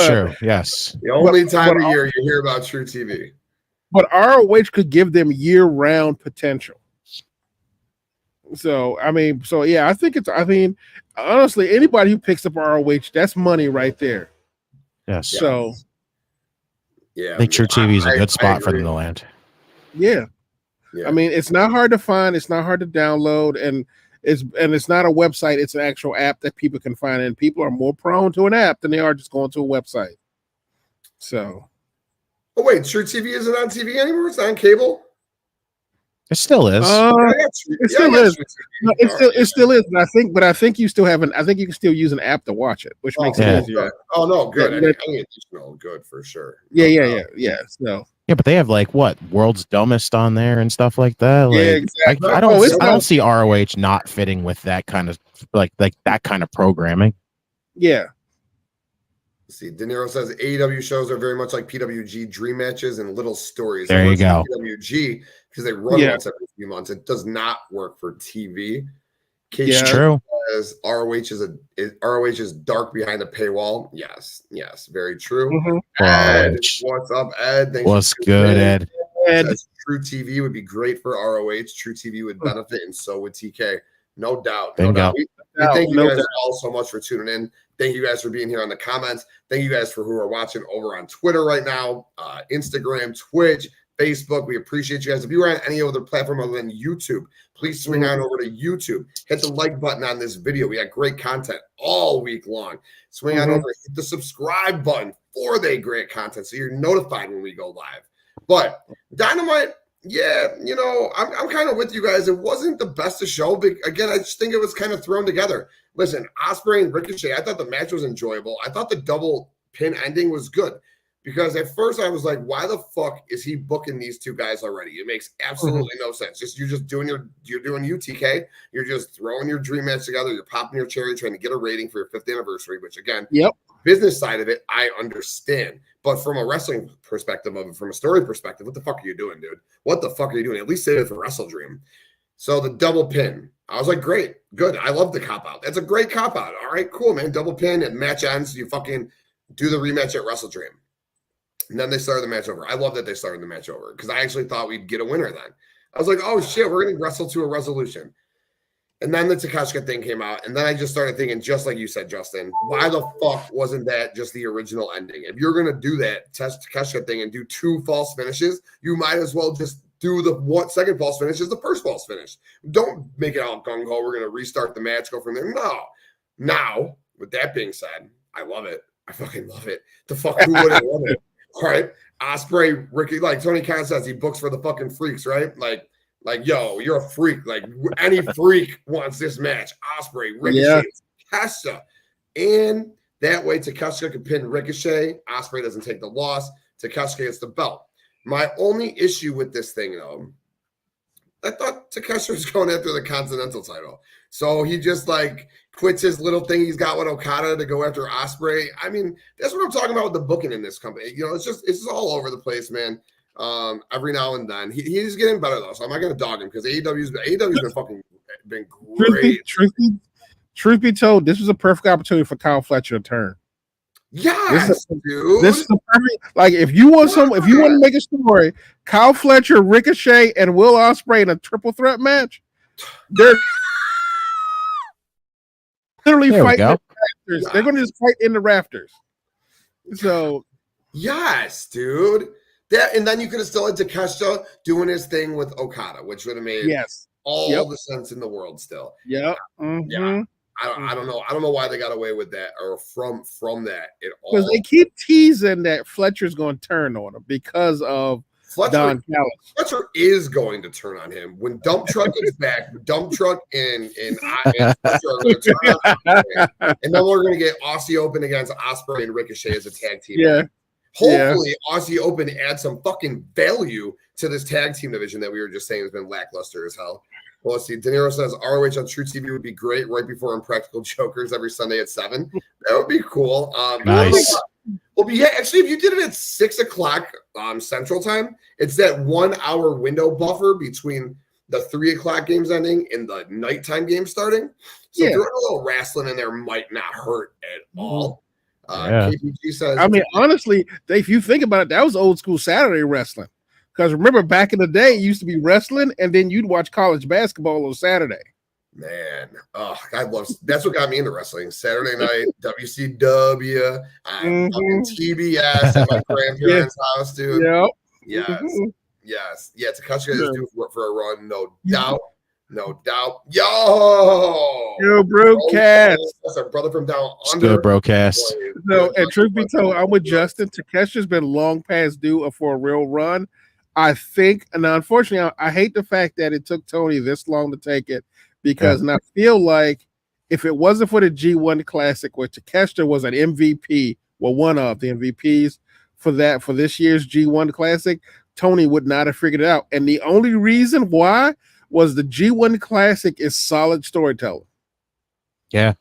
true. Yes, the only time of year you hear about True TV. But ROH could give them year-round potential. I think it's. Honestly, anybody who picks up ROH, that's money right there. Yes. So, I think True TV is a good spot for them to land. Yeah. It's not hard to find. It's not hard to download, and it's not a website. It's an actual app that people can find, and people are more prone to an app than they are just going to a website. So. Oh wait, True TV isn't on TV anymore. It's on cable. It still is. It still is. No, it still is. But I think you still have I think you can still use an app to watch it, which makes it easier. Oh no, good. Any additional good for sure. Yeah. So Yeah, but they have like what World's Dumbest on there and stuff like that. Like, Yeah, exactly. I don't see ROH not fitting with that kind of like that kind of programming. Yeah. Let's see, De Niro says AEW shows are very much like PWG dream matches and little stories. There you go. PWG because they run once every few months. It does not work for TV. It's true. Says ROH is dark behind the paywall. Yes, very true. Ed, what's up, Ed? Thanks. What's good, Ed? Says, True TV would be great for ROH. True TV would benefit, and so would TK. No doubt. No doubt. We thank you guys all so much for tuning in. Thank you guys for being here on the comments. Thank you guys for who are watching over on Twitter right now, Instagram, Twitch, Facebook. We appreciate you guys. If you are on any other platform other than YouTube, please swing on over to YouTube. Hit the like button on this video. We got great content all week long. Swing on over, hit the subscribe button for the great content so you're notified when we go live. But Dynamite, yeah, you know, I'm kind of with you guys. It wasn't the best of show, but again, I just think it was kind of thrown together. Listen, Ospreay and Ricochet, I thought the match was enjoyable. I thought the double pin ending was good because at first I was like, why the fuck is he booking these two guys already? It makes absolutely no sense. You're doing UTK. You're just throwing your dream match together. You're popping your cherry, trying to get a rating for your 5th anniversary, which again, business side of it, I understand. But from a wrestling perspective of it, from a story perspective, what the fuck are you doing, dude? What the fuck are you doing? At least save it for Wrestle Dream. So the double pin, I was like, great, good. I love the cop out. That's a great cop out. All right, cool, man. Double pin and match ends. You fucking do the rematch at Wrestle Dream. And then they started the match over. I love that they started the match over because I actually thought we'd get a winner then. I was like, oh shit, we're going to wrestle to a resolution. And then the Takeshita thing came out. And then I just started thinking, just like you said, Justin, why the fuck wasn't that just the original ending? If you're going to do that Takeshita thing and do 2 false finishes, you might as well just do the second false finish as the first false finish. Don't make it all gung-ho. We're going to restart the match, go from there. No. Now, with that being said, I love it. I fucking love it. The fuck, who wouldn't love it? All right. Ospreay, Ricky, like Tony Khan says, he books for the fucking freaks, right? Like, yo, you're a freak. Like, any freak wants this match. Ospreay, Ricochet, Takeshita. And that way, Takeshita can pin Ricochet. Ospreay doesn't take the loss. Takeshita gets the belt. My only issue with this thing, though, I thought Takeshita was going after the Continental title. So he just, like, quits his little thing he's got with Okada to go after Ospreay. I mean, that's what I'm talking about with the booking in this company. You know, it's just all over the place, man. Every now and then. He's getting better, though, so I'm not going to dog him because AEW's been great. Truth be told, this was a perfect opportunity for Kyle Fletcher to turn. Yes, dude. This is the perfect, like, if you want to make a story, Kyle Fletcher, Ricochet, and Will Ospreay in a triple threat match, they're literally fighting in the rafters. They're going to just fight in the rafters. So, yes, dude. That, and then you could have still had Takeshita doing his thing with Okada, which would have made all the sense in the world still. Yeah. I don't know. I don't know why they got away with that or from that at all. Because they keep teasing that Fletcher's going to turn on him because of Don Callis. Fletcher is going to turn on him when Dump Truck gets back. Dump Truck and Fletcher are going to turn on him. And then we're going to get Aussie Open against Ospreay and Ricochet as a tag team. Yeah. Hopefully, Aussie Open adds some fucking value to this tag team division that we were just saying has been lackluster as hell. Well, let's see. De Niro says ROH on True TV would be great right before Impractical Jokers every Sunday at 7. That would be cool. Nice. Well, yeah, actually, if you did it at 6 o'clock Central Time, it's that 1 hour window buffer between the 3 o'clock games ending and the nighttime game starting. So throwing a little wrestling in there might not hurt at all. KPG says, I mean, honestly, if you think about it, that was old school Saturday wrestling. Because remember, back in the day, it used to be wrestling, and then you'd watch college basketball on Saturday. Man, that's what got me into wrestling. Saturday night, WCW, fucking TBS at my grandparents' house, dude. Yes. Yeah, Takeshita is due for a run, no doubt. Yo, broadcast. That's our brother from down under. Good broadcast. No, and truth be told, I'm with Justin. Takeshia's been long past due for a real run. I think, and unfortunately, I hate the fact that it took Tony this long to take it because I feel like if it wasn't for the G1 Classic, where Takeshita was an MVP, well, one of the MVPs, for this year's G1 Classic, Tony would not have figured it out. And the only reason why was the G1 Classic is solid storytelling. Yeah.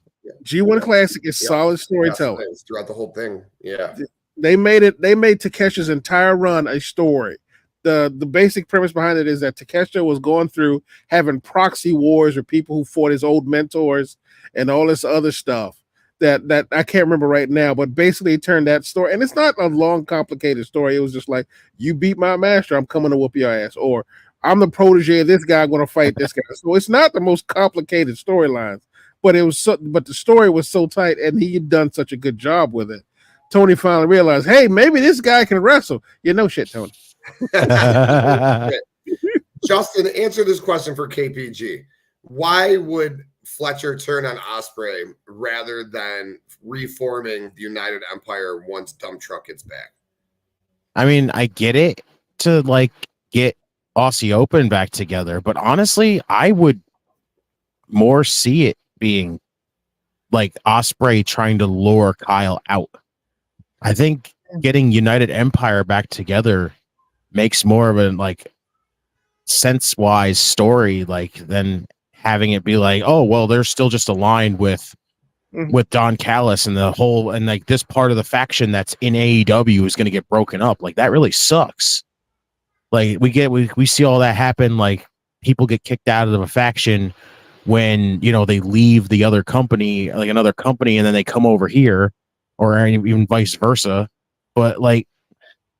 G1 Classic is solid storytelling. Yes, throughout the whole thing. Yeah. They made Takesha's entire run a story. The basic premise behind it is that Takesha was going through having proxy wars with people who fought his old mentors and all this other stuff that I can't remember right now, but basically it turned that story, and it's not a long, complicated story. It was just like, you beat my master, I'm coming to whoop your ass, or I'm the protege of this guy, I'm going to fight this guy. So it's not the most complicated storylines, but but the story was so tight, and he had done such a good job with it. Tony finally realized, hey, maybe this guy can wrestle. You know shit, Tony. Justin, answer this question for KPG. Why would Fletcher turn on Ospreay rather than reforming the United Empire once Dump Truck gets back? I mean, I get it to like get Aussie Open back together, but honestly, I would more see it being like Ospreay trying to lure Kyle out. I think getting United Empire back together makes more of a like sense-wise story, like than having it be like, oh well, they're still just aligned with Don Callis and the whole, and like this part of the faction that's in AEW is going to get broken up. Like that really sucks. Like we see all that happen. Like people get kicked out of a faction when they leave the other company, like another company, and then they come over here, or even vice versa. But like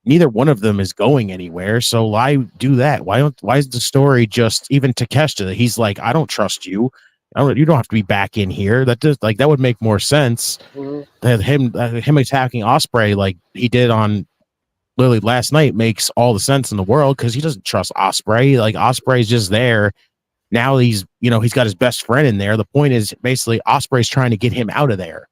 neither one of them is going anywhere. So why do that? Why is the story just even Takeshita? He's like, I don't trust you. You don't have to be back in here. That would make more sense. That him attacking Ospreay like he did on literally last night makes all the sense in the world, because he doesn't trust Ospreay. Like Ospreay's just there. Now he's got his best friend in there. The point is basically Ospreay's trying to get him out of there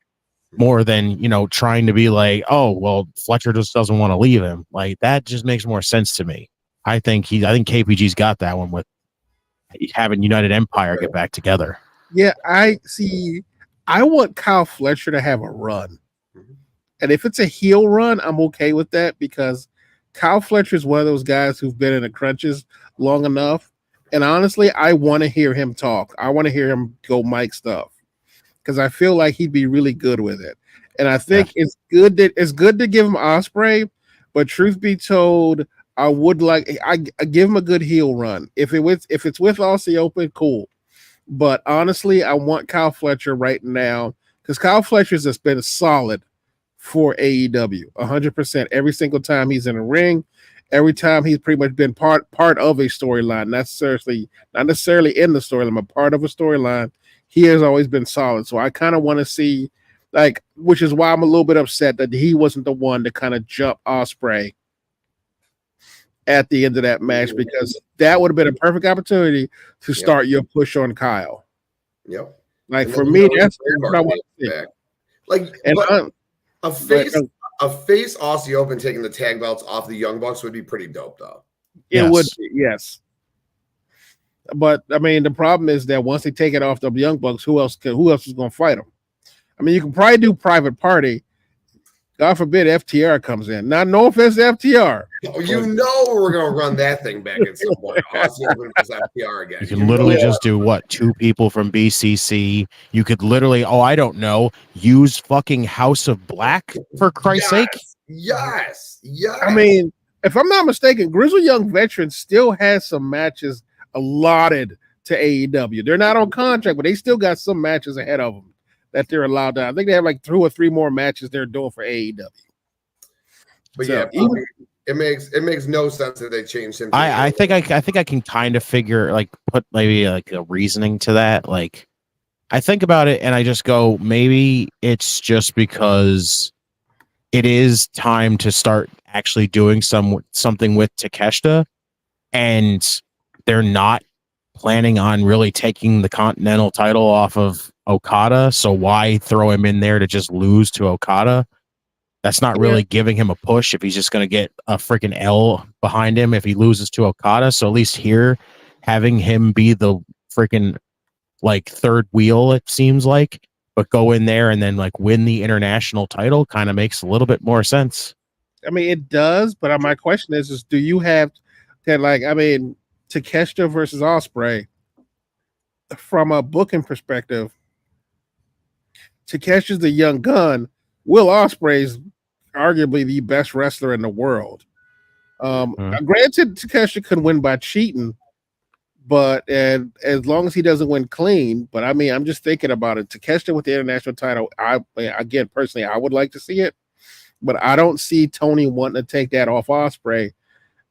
more than trying to be like, oh well, Fletcher just doesn't want to leave him. Like that just makes more sense to me. I think KPG's got that one with having United Empire get back together. Yeah, I see. I want Kyle Fletcher to have a run, and if it's a heel run, I'm okay with that, because Kyle Fletcher is one of those guys who've been in the crunches long enough. And honestly, I want to hear him talk. I want to hear him go mic stuff, because I feel like he'd be really good with it. And I think it's good to give him Ospreay, but truth be told, I give him a good heel run. If it's with Aussie Open, cool. But honestly, I want Kyle Fletcher right now, because Kyle Fletcher's just been solid for AEW 100%. Every single time he's in a ring, every time he's pretty much been part of a storyline, not necessarily in the storyline, but part of a storyline. He has always been solid. So I kind of want to see, like, which is why I'm a little bit upset that he wasn't the one to kind of jump Ospreay at the end of that match, because that would have been a perfect opportunity to start your push on Kyle. Yep. Like for me, that's what I want to see. Like, and a face Aussie Open taking the tag belts off the Young Bucks would be pretty dope, though. It would be, yes. But I mean, the problem is that once they take it off the Young Bucks, who else is going to fight them? I mean, you can probably do Private Party. God forbid FTR comes in. Now, no offense to FTR. We're going to run that thing back at some point. Aussie Open versus FTR again. You can literally just do two people from BCC. You could literally, I don't know, use fucking House of Black for Christ's sake. Yes. I mean, if I'm not mistaken, Grizzled Young Veterans still has some matches allotted to AEW. They're not on contract, but they still got some matches ahead of them that they're allowed to. I think they have like 2 or 3 more matches they're doing for AEW. But so, it makes no sense that they changed him. I think I can kind of figure, like, put maybe like a reasoning to that. Like, I think about it and I just go, maybe it's just because it is time to start actually doing something with Takeshita, and they're not planning on really taking the Continental title off of Okada, so why throw him in there to just lose to Okada? That's not really giving him a push if he's just going to get a freaking L behind him if he loses to Okada. So at least here, having him be the freaking like third wheel, it seems like, but go in there and then like win the international title kind of makes a little bit more sense. I mean, it does, but my question is do you have that? Like, I mean, Takeshita versus Ospreay, from a booking perspective, Takeshi's the young gun. Will Ospreay's arguably the best wrestler in the world. Granted, Takeshi could win by cheating, but and as long as he doesn't win clean. But I mean, I'm just thinking about it. Takeshi with the international title. Again, personally, I would like to see it, but I don't see Tony wanting to take that off Ospreay.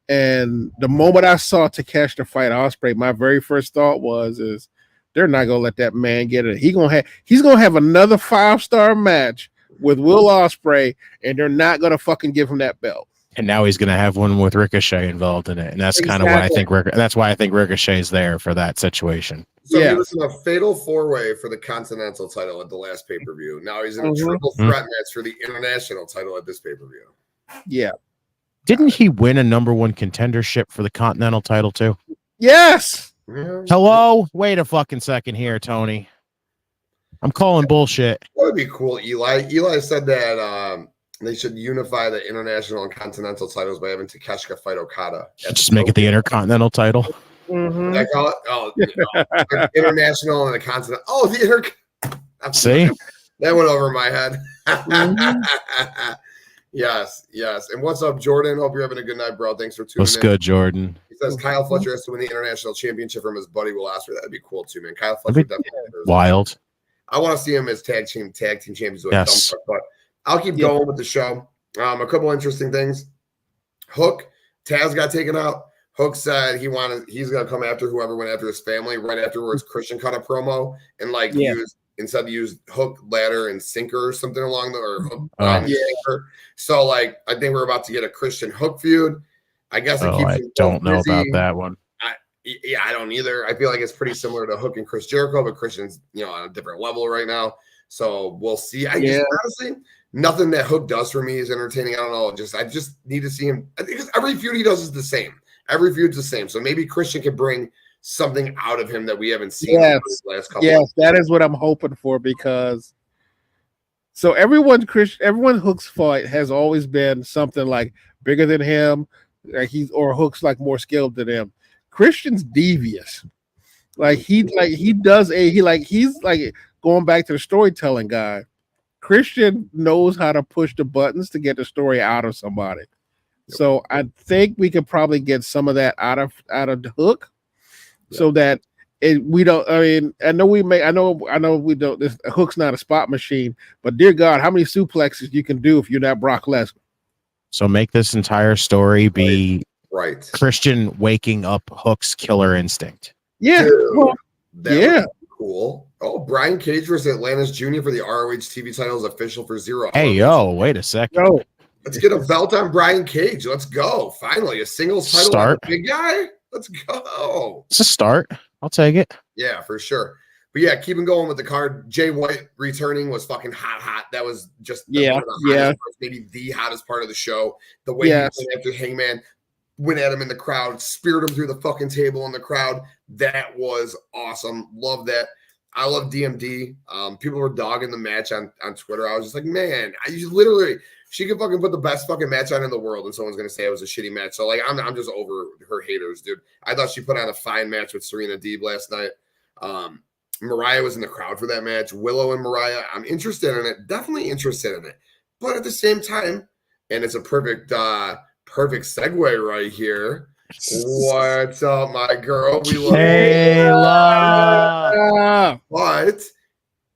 And the moment I saw Takeshi fight Ospreay, my very first thought is they're not gonna let that man get it. He's gonna have another 5-star match with Will Ospreay, and they're not gonna fucking give him that belt. And now he's gonna have one with Ricochet involved in it, and that's kind of why I think that's why I think Ricochet's there for that situation. So he was in a fatal 4-way for the Continental title at the last pay-per-view. Now he's in a triple threat match for the International title at this pay-per-view. Yeah. Didn't he win a #1 contendership for the Continental title too? Yes. Hello? Wait a fucking second here, Tony. I'm calling bullshit. That would be cool, Eli. Eli said that they should unify the International and Continental titles by having Takeshita fight Okada. Just make it the Intercontinental title. Mm-hmm. I call it? Oh, no. International and the Continental. Oh, the See? That went over my head. Yes. And what's up, Jordan? Hope you're having a good night, bro. Thanks for tuning in. What's good, Jordan? He says Kyle Fletcher has to win the International Championship from his buddy Will Ospreay. That'd be cool too, man. Kyle Fletcher definitely wild. I want to see him as tag team champions with yes. But I'll keep going with the show. A couple interesting things. Hook, Taz got taken out. Hook said he's gonna come after whoever went after his family. Right afterwards, Christian cut a promo and instead used hook, ladder, and sinker or something along sinker. So like I think we're about to get a Christian Hook feud. I guess it keeps I don't know about that one. I don't either. I feel like it's pretty similar to Hook and Chris Jericho, but Christian's on a different level right now. So we'll see. Honestly, nothing that Hook does for me is entertaining. I don't know. I just need to see him. I think every feud he does is the same. Every feud's the same. So maybe Christian can bring something out of him that we haven't seen in the last couple. Yes, that is what I'm hoping for, because everyone Hook's fight has always been something like bigger than him, or Hook's like more skilled than him. Christian's devious. He's going back to the storytelling guy. Christian knows how to push the buttons to get the story out of somebody. So I think we could probably get some of that out of the Hook, so that we don't. I mean, I know we don't. This Hook's not a spot machine, but dear God, how many suplexes you can do if you're not Brock Lesnar? So make this entire story be right. Christian waking up Hook's killer instinct. Yeah, that cool. Oh, Brian Cage versus Atlantis Jr. for the ROH TV title is official for 0. Hey, yo, wait a second. Yo. Let's get a belt on Brian Cage. Let's go. Finally, a singles title on the big guy. Let's go. It's a start. I'll take it. Yeah, for sure. But yeah, keeping going with the card. Jay White returning was fucking hot. That was just maybe the hottest part of the show. The way he went after Hangman, went at him in the crowd, speared him through the fucking table in the crowd. That was awesome. Love that. I love DMD. People were dogging the match on Twitter. I was just like, man, she could fucking put the best fucking match on in the world, and someone's gonna say it was a shitty match. So like, I'm just over her haters, dude. I thought she put on a fine match with Serena Deeb last night. Mariah was in the crowd for that match. Willow and Mariah, I'm interested in it. Definitely interested in it. But at the same time, and it's a perfect segue right here. What's up, my girl? We love Kayla. But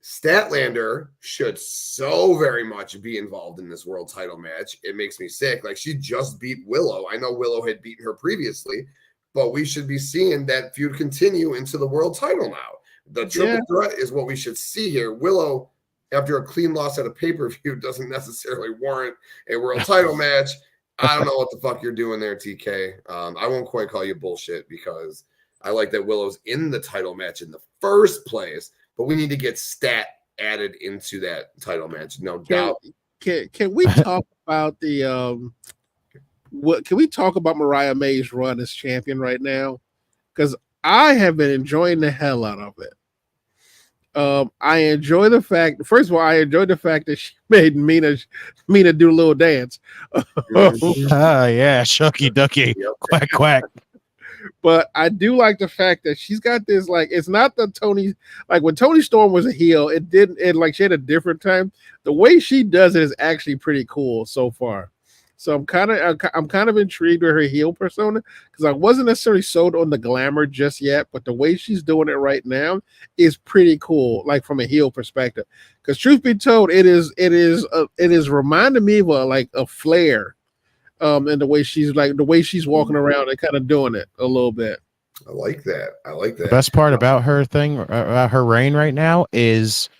Statlander should so very much be involved in this world title match. It makes me sick. Like, she just beat Willow. I know Willow had beaten her previously, but we should be seeing that feud continue into the world title now. The triple threat is what we should see here. Willow, after a clean loss at a pay-per-view, doesn't necessarily warrant a world title match. I don't know what the fuck you're doing there, TK. I won't quite call you bullshit, because I like that Willow's in the title match in the first place, but we need to get Stat added into that title match, no doubt. Can we talk about can we talk about Mariah May's run as champion right now? Because I have been enjoying the hell out of it. I enjoy the fact. First of all, I enjoy the fact that she made Mina do a little dance. Yeah, shucky ducky, quack quack. But I do like the fact that she's got this, like, it's not the Tony, like when Tony Storm was a heel, like she had a different time. The way she does it is actually pretty cool so far. So I'm kind of intrigued with her heel persona because I wasn't necessarily sold on the glamour just yet, but the way she's doing it right now is pretty cool, like from a heel perspective. Because truth be told, it is reminding me of a Flair. And the way she's walking around and kind of doing it a little bit. I like that. The best part about her reign right now is,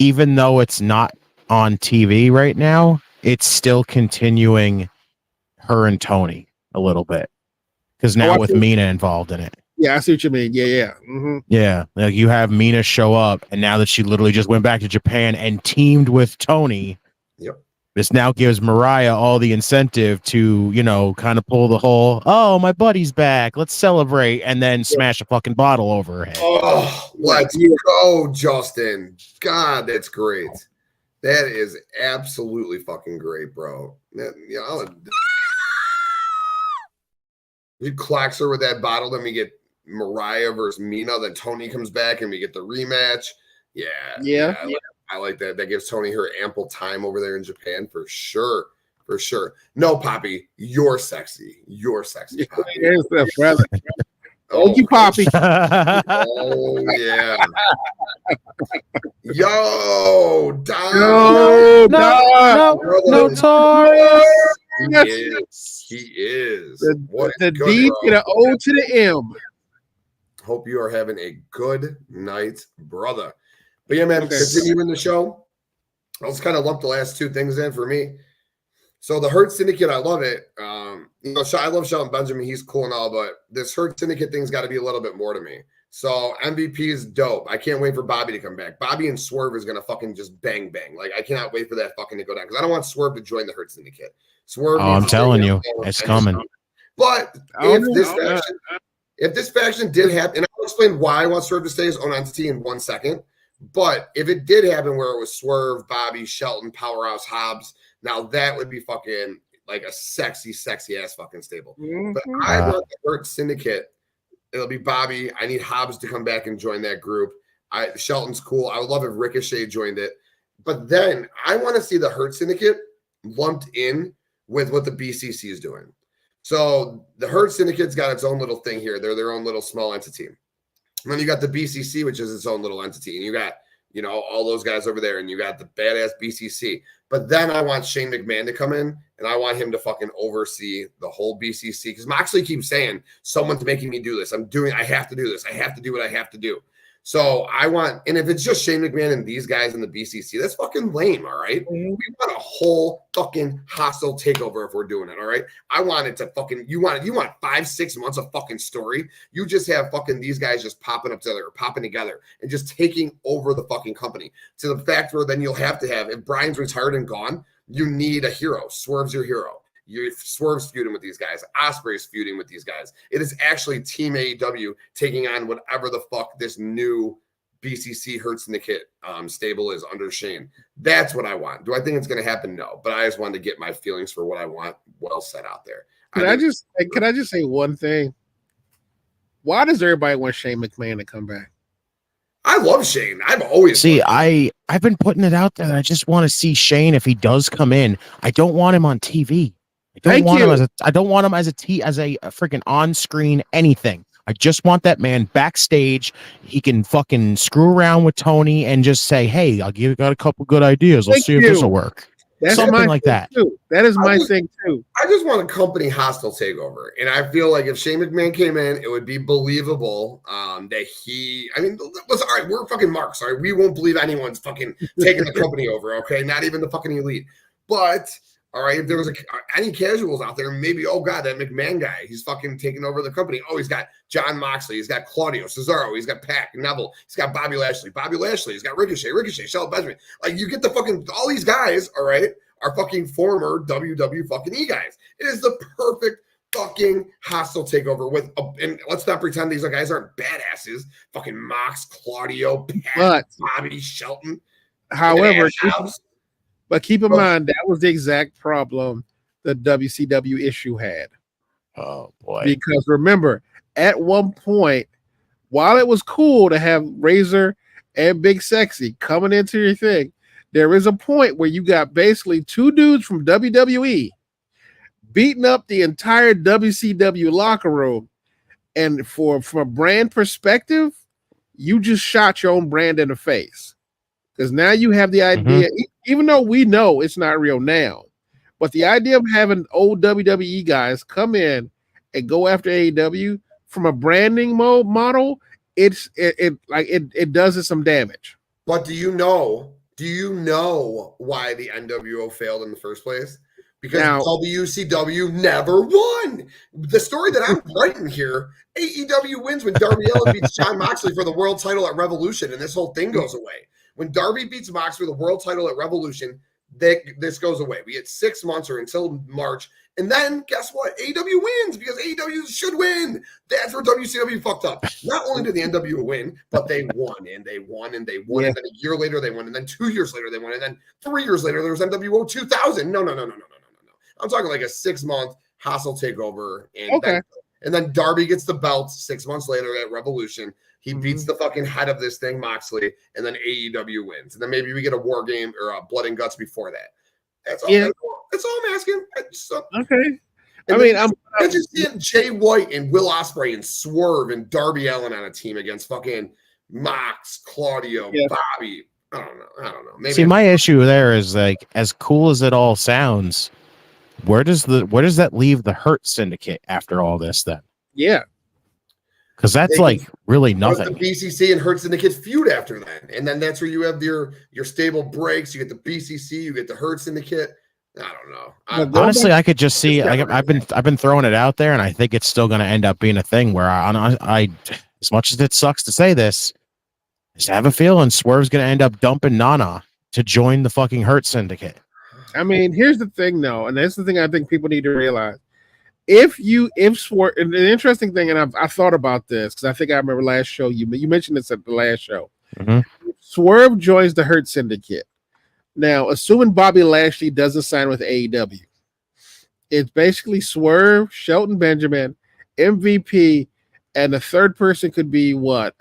even though it's not on TV right now, it's still continuing her and Tony a little bit, because now with Mina involved in it. Yeah, I see what you mean. Yeah. Mm-hmm. Yeah, like you have Mina show up, and now that she literally just went back to Japan and teamed with Tony. Yep. This now gives Mariah all the incentive to, kind of pull the whole, oh, my buddy's back, let's celebrate, and then smash a fucking bottle over her head. Oh, let's go, Justin. God, that's great. That is absolutely fucking great, bro. He clocks her with that bottle, then we get Mariah versus Mina, then Tony comes back and we get the rematch. Yeah. I like that. That gives Tony her ample time over there in Japan for sure. For sure. No, Poppy, you're sexy. You're sexy, Poppy. There's the brother. Thank you, Poppy. Oh, yeah. Yo, Don. No, Notorious. He is. The D to the O to the M. Hope you are having a good night, brother. But yeah, man, continuing the show. Let's kind of lump the last two things in for me. So the Hurt Syndicate, I love it. I love Shelton Benjamin. He's cool and all, but this Hurt Syndicate thing's got to be a little bit more to me. So MVP is dope. I can't wait for Bobby to come back. Bobby and Swerve is going to fucking just bang. Like, I cannot wait for that fucking to go down because I don't want Swerve to join the Hurt Syndicate. Swerve. Oh, I'm telling you, it's coming. But if this faction did happen, and I'll explain why I want Swerve to stay his own entity in 1 second. But if it did happen where it was Swerve, Bobby, Shelton, Powerhouse, Hobbs, now that would be fucking like a sexy ass fucking stable. Mm-hmm. But I want the Hurt Syndicate. It'll be Bobby. I need Hobbs to come back and join that group. Shelton's cool. I would love if Ricochet joined it. But then I want to see the Hurt Syndicate lumped in with what the BCC is doing. So the Hurt Syndicate's got its own little thing here. They're their own little small entity. And then you got the BCC, which is its own little entity. And you got, all those guys over there. And you got the badass BCC. But then I want Shane McMahon to come in. And I want him to fucking oversee the whole BCC. Because Moxley keeps saying, someone's making me do this. I have to do this. I have to do what I have to do. So and if it's just Shane McMahon and these guys in the BCC, that's fucking lame, all right? Mm-hmm. We want a whole fucking hostile takeover if we're doing it, all right? I want it to fucking, you want 5-6 months of fucking story. You just have fucking these guys just popping together and just taking over the fucking company to the fact where then you'll have to have, if Brian's retired and gone, you need a hero. Swerve's your hero. Swerve's feuding with these guys. Ospreay's feuding with these guys. It is actually Team AEW taking on whatever the fuck this new BCC Hurt Syndicate stable is under Shane. That's what I want. Do I think it's going to happen? No. But I just wanted to get my feelings for what I want well set out there. Can I just say one thing? Why does everybody want Shane McMahon to come back? I love Shane. I've always I've been putting it out there. I just want to see Shane if he does come in. I don't want him on TV. I don't want him as a freaking on-screen anything. I just want that man backstage. He can fucking screw around with Tony and just say, "Hey, got a couple good ideas. Let's see if this will work." That's something like that. Too. That is my thing too. I just want a company hostile takeover, and I feel like if Shane McMahon came in, it would be believable that he. I mean, listen, all right, we're fucking marks. All right, we won't believe anyone's fucking taking the company over. Okay, not even the fucking elite, but. All right, if there was any casuals out there, maybe, oh, God, that McMahon guy, he's fucking taking over the company. Oh, he's got John Moxley. He's got Claudio Cesaro. He's got Pac, Neville. He's got Bobby Lashley. He's got Ricochet, Shelton Benjamin. Like, you get the fucking, all these guys, all right, are fucking former WWE fucking E guys. It is the perfect fucking hostile takeover with, and let's not pretend these guys aren't badasses. Fucking Mox, Claudio, Pat, Bobby, Shelton. However, keep in mind that was the exact problem the WCW issue had. Oh boy! Because remember, at one point, while it was cool to have Razor and Big Sexy coming into your thing, there is a point where you got basically two dudes from WWE beating up the entire WCW locker room. And from a brand perspective, you just shot your own brand in the face. Because now you have the idea, even though we know it's not real now, but the idea of having old WWE guys come in and go after AEW from a branding model, it does it some damage. But do you know why the NWO failed in the first place? Because WCW never won. The story that I'm writing here, AEW wins when Darby Allin beats Jon Moxley for the world title at Revolution, and this whole thing goes away. When Darby beats Mox for the world title at Revolution, this goes away. We get 6 months or until March, and then guess what? AEW wins because AEW should win. That's where WCW fucked up. Not only did the NWO win, but they won and they won and they won. Yeah. And then a year later they won, and then 2 years later they won, and then 3 years later there was NWO 2000. No. I'm talking like a 6-month hostile takeover, and then Darby gets the belt 6 months later at Revolution. He beats the fucking head of this thing, Moxley, and then AEW wins. And then maybe we get a War Game or a Blood and Guts before that. That's all. Yeah. That's all I'm asking. Okay. I'm just seeing Jay White and Will Ospreay and Swerve and Darby Allin on a team against fucking Mox, Claudio, Bobby. I don't know. Maybe my issue there is like, as cool as it all sounds, where does that leave the Hurt Syndicate after all this then? Yeah. Because that's really nothing. The BCC and Hurt Syndicate feud after that, and then that's where you have your stable breaks. You get the BCC, you get the Hurt Syndicate. I don't know. Honestly, I could just see. I've been throwing it out there, and I think it's still going to end up being a thing where I, as much as it sucks to say this, I just have a feeling Swerve's going to end up dumping Nana to join the fucking Hurt Syndicate. I mean, here's the thing, though, and that's the thing I think people need to realize. If Swerve, and the interesting thing, and I thought about this because I think I remember last show you mentioned this at the last show. Swerve joins the Hurt Syndicate. Now, assuming Bobby Lashley doesn't sign with AEW, it's basically Swerve, Shelton Benjamin, MVP, and the third person could be what?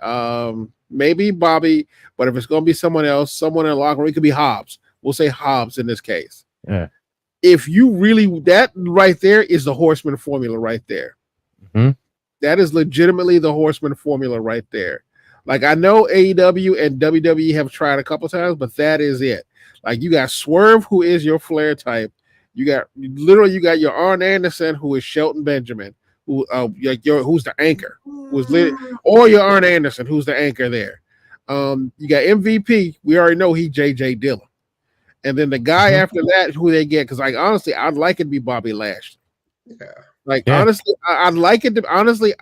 Maybe Bobby, but if it's going to be someone else, someone in the locker room, it could be Hobbs. We'll say Hobbs in this case. Yeah. If you really, that right there is the Horseman formula right there. That is legitimately the Horseman formula right there. Like, I know AEW and WWE have tried a couple times, but that is it. Like, you got Swerve, who is your Flair type. You got your Arn Anderson, who is Shelton Benjamin, who's the anchor, or your Arn Anderson, who's the anchor there. You got MVP. We already know he JJ Dillon. And then the guy after that, who they get, because honestly, I'd like it to be Bobby Lashley. Yeah. Honestly, I'd like it to. Honestly,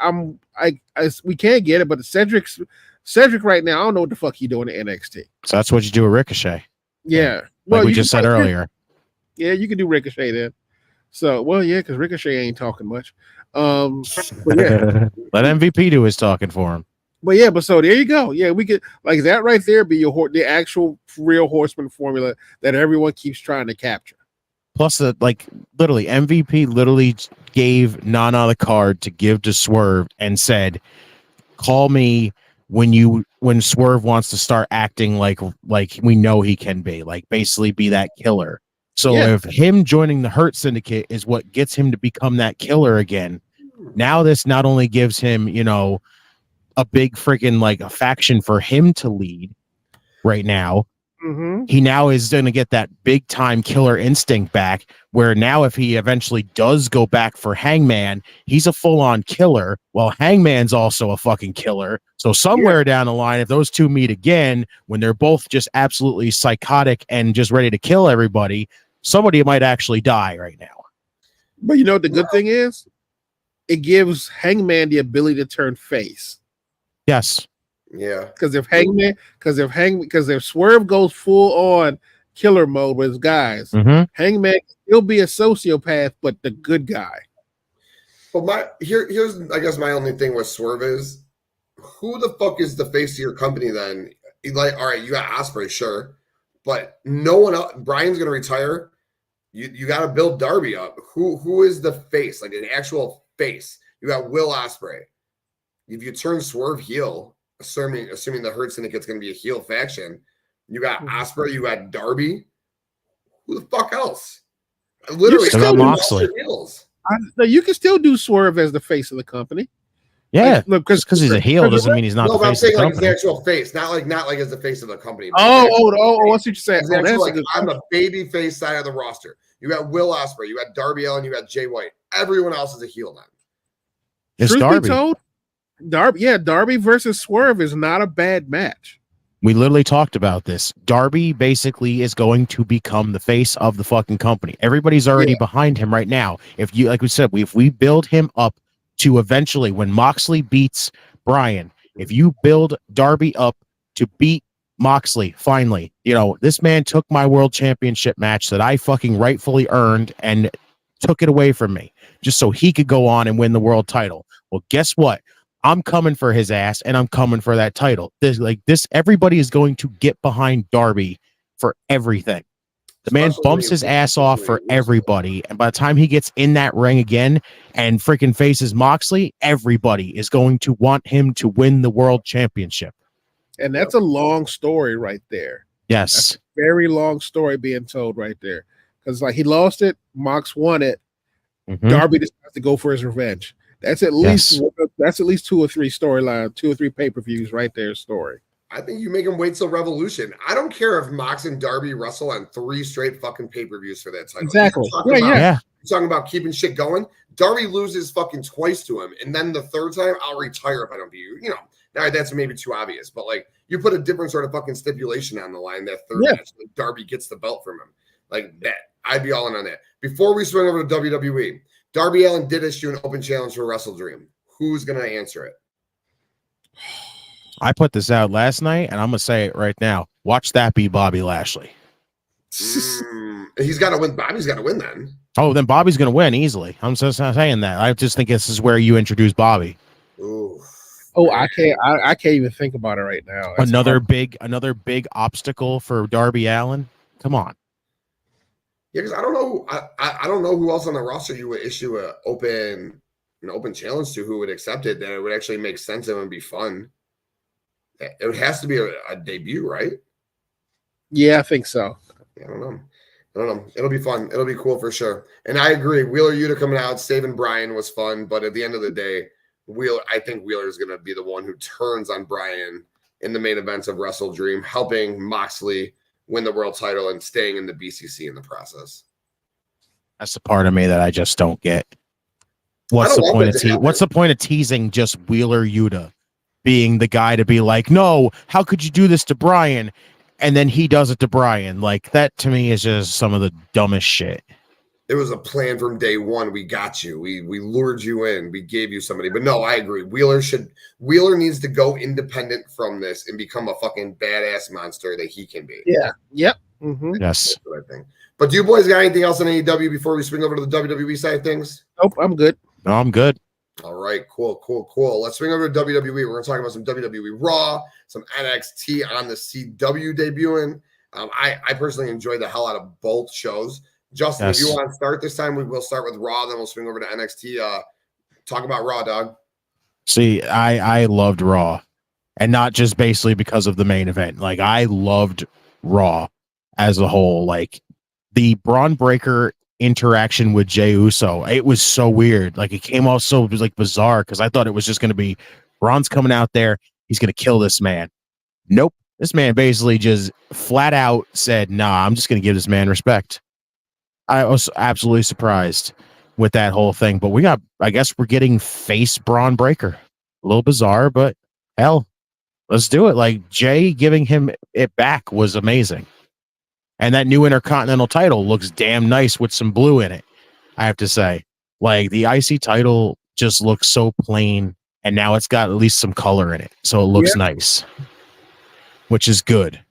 we can't get it, but Cedric right now, I don't know what the fuck he doing in NXT. So that's what you do with Ricochet. Yeah, we just said earlier. Yeah, you can do Ricochet then. So, because Ricochet ain't talking much. But yeah. Let MVP do his talking for him. But so there you go. Yeah, we could like that right there be the actual real Horseman formula that everyone keeps trying to capture. Plus, literally MVP literally gave Nana the card to give to Swerve and said, "Call me when Swerve wants to start acting like we know he can be, like basically be that killer." So if him joining the Hurt Syndicate is what gets him to become that killer again, now this not only gives him, a big freaking a faction for him to lead right now. He now is going to get that big time killer instinct back, where now if he eventually does go back for Hangman, he's a full on killer. Well, Hangman's also a fucking killer. So somewhere down the line, if those two meet again, when they're both just absolutely psychotic and just ready to kill everybody, somebody might actually die right now. But you know what the good thing is? It gives Hangman the ability to turn face. Yes. Yeah. Because if Swerve goes full on killer mode with his guys, Hangman can still be a sociopath, but the good guy. But here's I guess my only thing with Swerve is, who the fuck is the face of your company then? Like, all right, you got Ospreay, sure, but no one else. Brian's gonna retire. You got to build Darby up. Who is the face? Like an actual face. You got Will Ospreay. If you turn Swerve heel, assuming the Hurt Syndicate's going to be a heel faction, you got Ospreay. You got Darby. Who the fuck else? Literally, still Moxley. You can still do Swerve as the face of the company. Yeah, because he's a heel doesn't mean he's not the face of the company. Like the actual face, not like as the face of the company. What's what you're saying? I'm the baby face side of the roster. You got Will Ospreay, you got Darby Allin, you got Jay White. Everyone else is a heel now. It's Truth Darby. Be told, Darby versus Swerve is not a bad match. We literally talked about this. Darby basically is going to become the face of the fucking company. Everybody's already behind him right now. If you, like we said, if we build him up to eventually, when Moxley beats Bryan, if you build Darby up to beat Moxley, finally, this man took my world championship match that I fucking rightfully earned and took it away from me just so he could go on and win the world title. Well, guess what? I'm coming for his ass and I'm coming for that title. Everybody is going to get behind Darby for everything. The man bumps his ass off for everybody. And by the time he gets in that ring again and freaking faces Moxley, everybody is going to want him to win the world championship. And that's a long story right there. Yes. That's a very long story being told right there. Because he lost it, Mox won it. Darby decides to go for his revenge. That's at least 2 or 3 storylines, 2 or 3 pay-per-views right there story. I think you make him wait till Revolution. I don't care if Mox and Darby wrestle on 3 straight fucking pay-per-views for that title. Exactly. You're talking about keeping shit going. Darby loses fucking twice to him, and then the third time, I'll retire if I don't beat you. Now that's maybe too obvious, but you put a different sort of fucking stipulation on the line that third match, Darby gets the belt from him. Like that, I'd be all in on that. Before we swing over to WWE, Darby Allin did issue an open challenge for Wrestle Dream. Who's going to answer it? I put this out last night, and I'm going to say it right now. Watch that be Bobby Lashley. He's got to win. Bobby's got to win then. Oh, then Bobby's going to win easily. I'm just not saying that. I just think this is where you introduce Bobby. Ooh. Oh, I can't even think about it right now. That's another big obstacle for Darby Allin. Come on. Yeah, because I don't know. I don't know who else on the roster you would issue an open challenge to who would accept it. That it would actually make sense and would be fun. It has to be a debut, right? Yeah, I think so. I don't know. It'll be fun. It'll be cool for sure. And I agree. Wheeler Yuta coming out, saving Bryan was fun. But at the end of the day, I think Wheeler is going to be the one who turns on Bryan in the main events of Wrestle Dream, helping Moxley win the world title and staying in the BCC in the process. That's the part of me that I just don't get. What's the point of teasing just Wheeler Yuta being the guy to be like, no, how could you do this to Bryan? And then he does it to Bryan. Like, that to me is just some of the dumbest shit. It was a plan from day one. We got you. We lured you in. We gave you somebody. But no, I agree. Wheeler needs to go independent from this and become a fucking badass monster that he can be. Yeah. Yep. Mm-hmm. Yes. That's what I think. But do you boys got anything else on AEW before we swing over to the WWE side of things? Nope, I'm good. No, I'm good. All right, cool. Let's swing over to WWE. We're going to talk about some WWE Raw, some NXT on the CW debuting. I personally enjoyed the hell out of both shows. Justin, if you want to start this time, we will start with Raw, then we'll swing over to NXT. Talk about Raw, dog. See, I loved Raw, and not just basically because of the main event. Like, I loved Raw as a whole. Like, the Braun Breaker interaction with Jey Uso, it was so weird. Like, it came off so bizarre because I thought it was just going to be Braun's coming out there, he's going to kill this man. Nope. This man basically just flat out said, nah, I'm just going to give this man respect. I was absolutely surprised with that whole thing, but I guess we're getting face Braun Breaker. A little bizarre, but hell, let's do it. Like, Jay giving him it back was amazing. And that new Intercontinental title looks damn nice with some blue in it, I have to say. Like, the IC title just looks so plain, and now it's got at least some color in it, so it looks nice, which is good.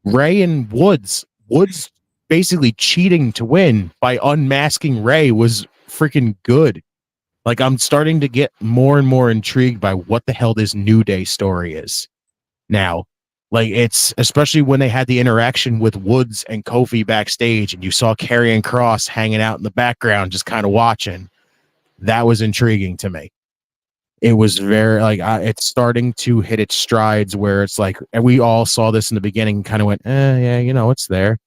Ray and Woods basically cheating to win by unmasking Ray was freaking good. Like, I'm starting to get more and more intrigued by what the hell this New Day story is now. Like, it's especially when they had the interaction with Woods and Kofi backstage, and you saw Karrion Kross hanging out in the background, just kind of watching. That was intriguing to me. It was very like it's starting to hit its strides where it's like, and we all saw this in the beginning, kind of went, yeah, it's there,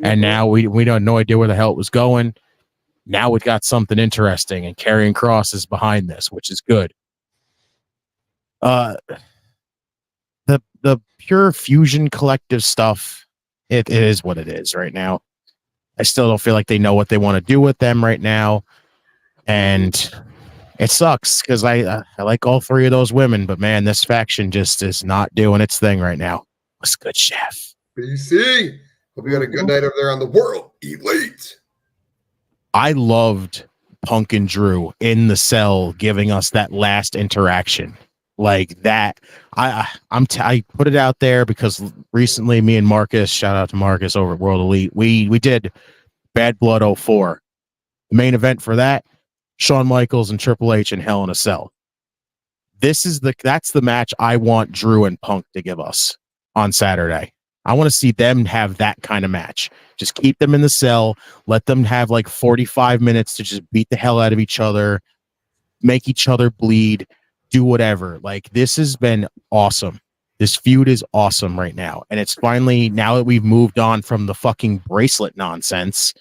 and now we don't no idea where the hell it was going. Now we've got something interesting, and Karrion Kross is behind this, which is good. The pure Fusion Collective stuff, it is what it is right now. I still don't feel like they know what they want to do with them right now, and it sucks because I like all three of those women, but man, this faction just is not doing its thing right now. What's good, Chef? BC, hope you had a good night over there on the World Elite. I loved Punk and Drew in the cell giving us that last interaction. Like that, I put it out there because recently me and Marcus, shout out to Marcus over at World Elite, we did Bad Blood 04. The main event for that, Shawn Michaels and Triple H in Hell in a Cell. That's the match I want Drew and Punk to give us on Saturday. I want to see them have that kind of match. Just keep them in the cell, let them have like 45 minutes to just beat the hell out of each other, make each other bleed, do whatever. Like, this has been awesome. This feud is awesome right now. And it's finally, now that we've moved on from the fucking bracelet nonsense,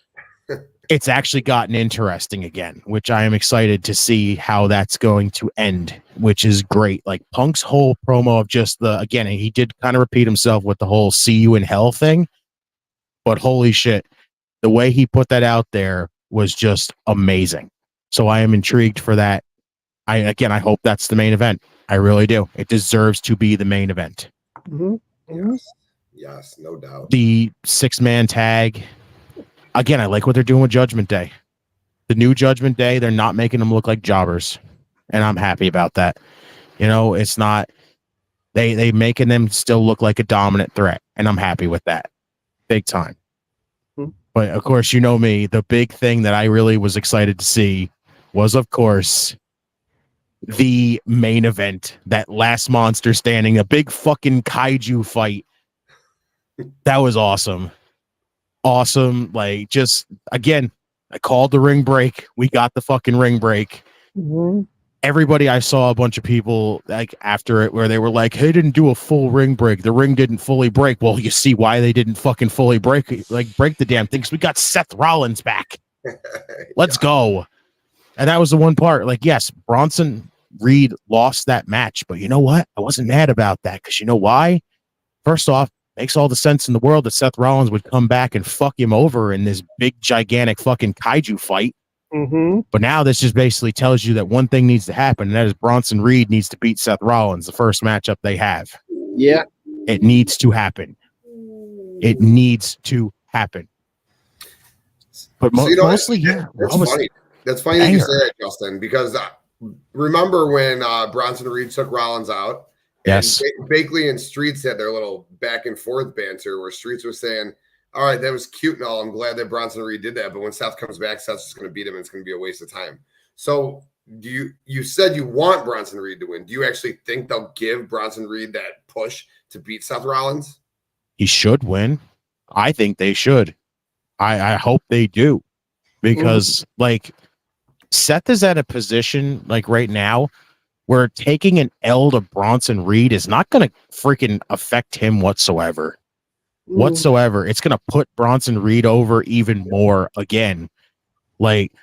it's actually gotten interesting again, which I am excited to see how that's going to end, which is great. Like, Punk's whole promo of just again, he did kind of repeat himself with the whole see you in hell thing, but holy shit, the way he put that out there was just amazing. So I am intrigued for that. I hope that's the main event. I really do. It deserves to be the main event. Yes, no doubt. The 6-man tag. Again, I like what they're doing with Judgment Day. The new Judgment Day, they're not making them look like jobbers. And I'm happy about that. It's not, they making them still look like a dominant threat. And I'm happy with that. Big time. But of course, you know me, the big thing that I really was excited to see was, of course, the main event, that last monster standing, a big fucking kaiju fight. That was awesome. Awesome. Like, just again, I called the ring break. We got the fucking ring break. Everybody, I saw a bunch of people like after it where they were like, hey, didn't do a full ring break. The ring didn't fully break. Well, you see why they didn't fucking fully break the damn thing, because we got Seth Rollins back. Let's go. And that was the one part. Like, yes, Bronson Reed lost that match, but you know what? I wasn't mad about that, because you know why? First off, makes all the sense in the world that Seth Rollins would come back and fuck him over in this big, gigantic fucking kaiju fight. But now this just basically tells you that one thing needs to happen, and that is Bronson Reed needs to beat Seth Rollins, the first matchup they have. Yeah. It needs to happen. It needs to happen. But mostly, yeah. That's funny. That's funny that you say that, Justin, because remember when Bronson Reed took Rollins out? Yes. Bakley and Streets had their little back and forth banter where Streets was saying, all right, that was cute and all. I'm glad that Bronson Reed did that. But when Seth comes back, Seth's just going to beat him, and it's going to be a waste of time. So you said you want Bronson Reed to win. Do you actually think they'll give Bronson Reed that push to beat Seth Rollins? He should win. I think they should. I hope they do. Because, like, Seth is at a position, like, right now where taking an L to Bronson Reed is not going to freaking affect him whatsoever. It's going to put Bronson Reed over even more again. Like,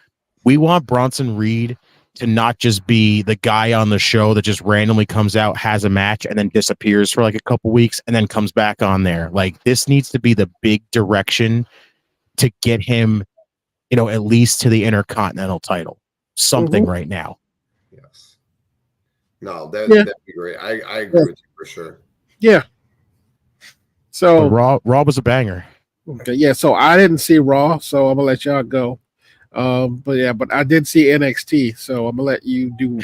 we want Bronson Reed to not just be the guy on the show that just randomly comes out, has a match, and then disappears for like a couple weeks and then comes back on there. Like, this needs to be the big direction to get him, at least to the Intercontinental title. Something right now. Yes. No, that'd be great. I agree with you for sure. Yeah. So Raw was a banger. Okay, yeah. So I didn't see Raw, so I'm gonna let y'all go. But I did see NXT, so I'm gonna let you do